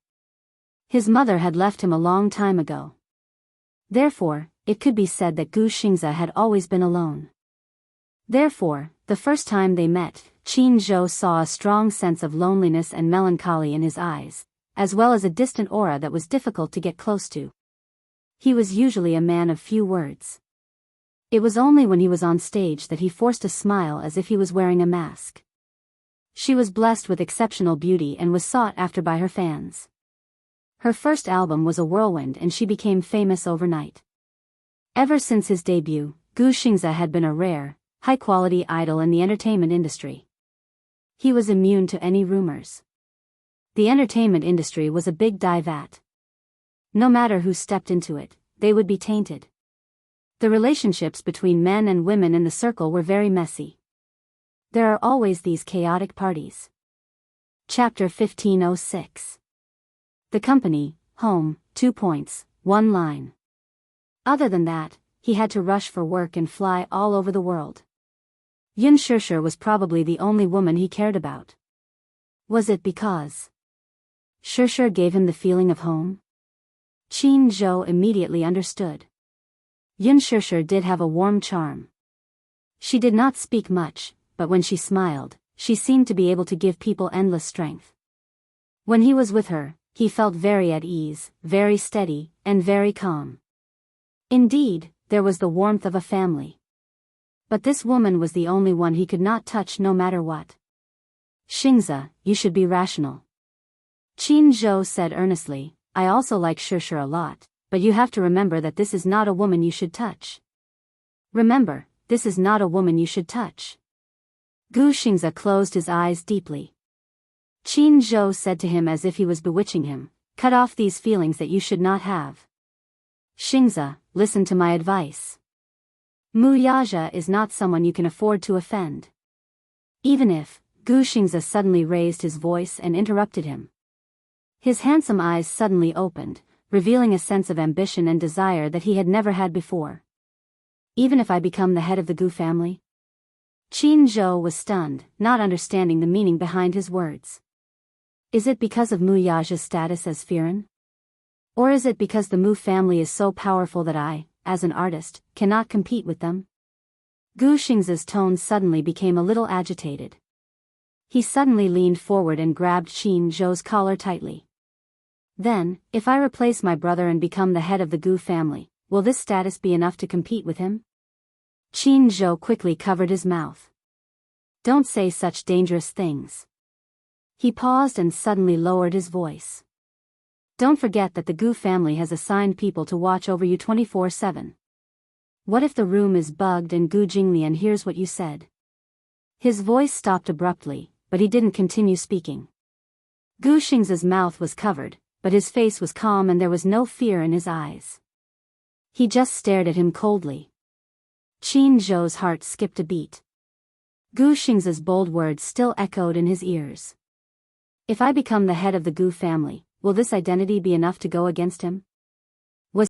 His mother had left him a long time ago. Therefore, it could be said that Gu Xingzi had always been alone. Therefore, the first time they met, Qin Zhou saw a strong sense of loneliness and melancholy in his eyes, as well as a distant aura that was difficult to get close to. He was usually a man of few words. It was only when he was on stage that he forced a smile as if he was wearing a mask. She was blessed with exceptional beauty and was sought after by her fans. Her first album was a whirlwind and she became famous overnight. Ever since his debut, Gu Xingzi had been a rare, high-quality idol in the entertainment industry. He was immune to any rumors. The entertainment industry was a big dye vat. No matter who stepped into it, they would be tainted. The relationships between men and women in the circle were very messy. There are always these chaotic parties. Chapter 1506. The company, home, 2 points, 1 line. Other than that, he had to rush for work and fly all over the world. Yun Shusher was probably the only woman he cared about. Was it because Shusher gave him the feeling of home? Qin Zhou immediately understood. Yun Shishir did have a warm charm. She did not speak much, but when she smiled, she seemed to be able to give people endless strength. When he was with her, he felt very at ease, very steady, and very calm. Indeed, there was the warmth of a family. But this woman was the only one he could not touch no matter what. Xianxia, you should be rational. Qin Zhou said earnestly, I also like Shishir a lot, but you have to remember that this is not a woman you should touch. Remember, this is not a woman you should touch. Gu Xianxia closed his eyes deeply. Qin Zhou said to him as if he was bewitching him, cut off these feelings that you should not have. Xianxia, listen to my advice. Wuxia is not someone you can afford to offend. Even if, Gu Xianxia suddenly raised his voice and interrupted him. His handsome eyes suddenly opened, revealing a sense of ambition and desire that he had never had before. Even if I become the head of the Gu family? Qin Zhou was stunned, not understanding the meaning behind his words. Is it because of Wuxia's status as Firen? Or is it because the Mu family is so powerful that I, as an artist, cannot compete with them? Gu Xianxia's tone suddenly became a little agitated. He suddenly leaned forward and grabbed Qin Zhou's collar tightly. Then, if I replace my brother and become the head of the Gu family, will this status be enough to compete with him? Qin Zhou quickly covered his mouth. Don't say such dangerous things. He paused and suddenly lowered his voice. Don't forget that the Gu family has assigned people to watch over you 24/7. What if the room is bugged and Gu Jinglian hears what you said? His voice stopped abruptly, but he didn't continue speaking. Gu Xianxia's mouth was covered, but his face was calm and there was no fear in his eyes. He just stared at him coldly. Qin Zhou's heart skipped a beat. Gu Xianxia's bold words still echoed in his ears. If I become the head of the Gu family, will this identity be enough to go against him?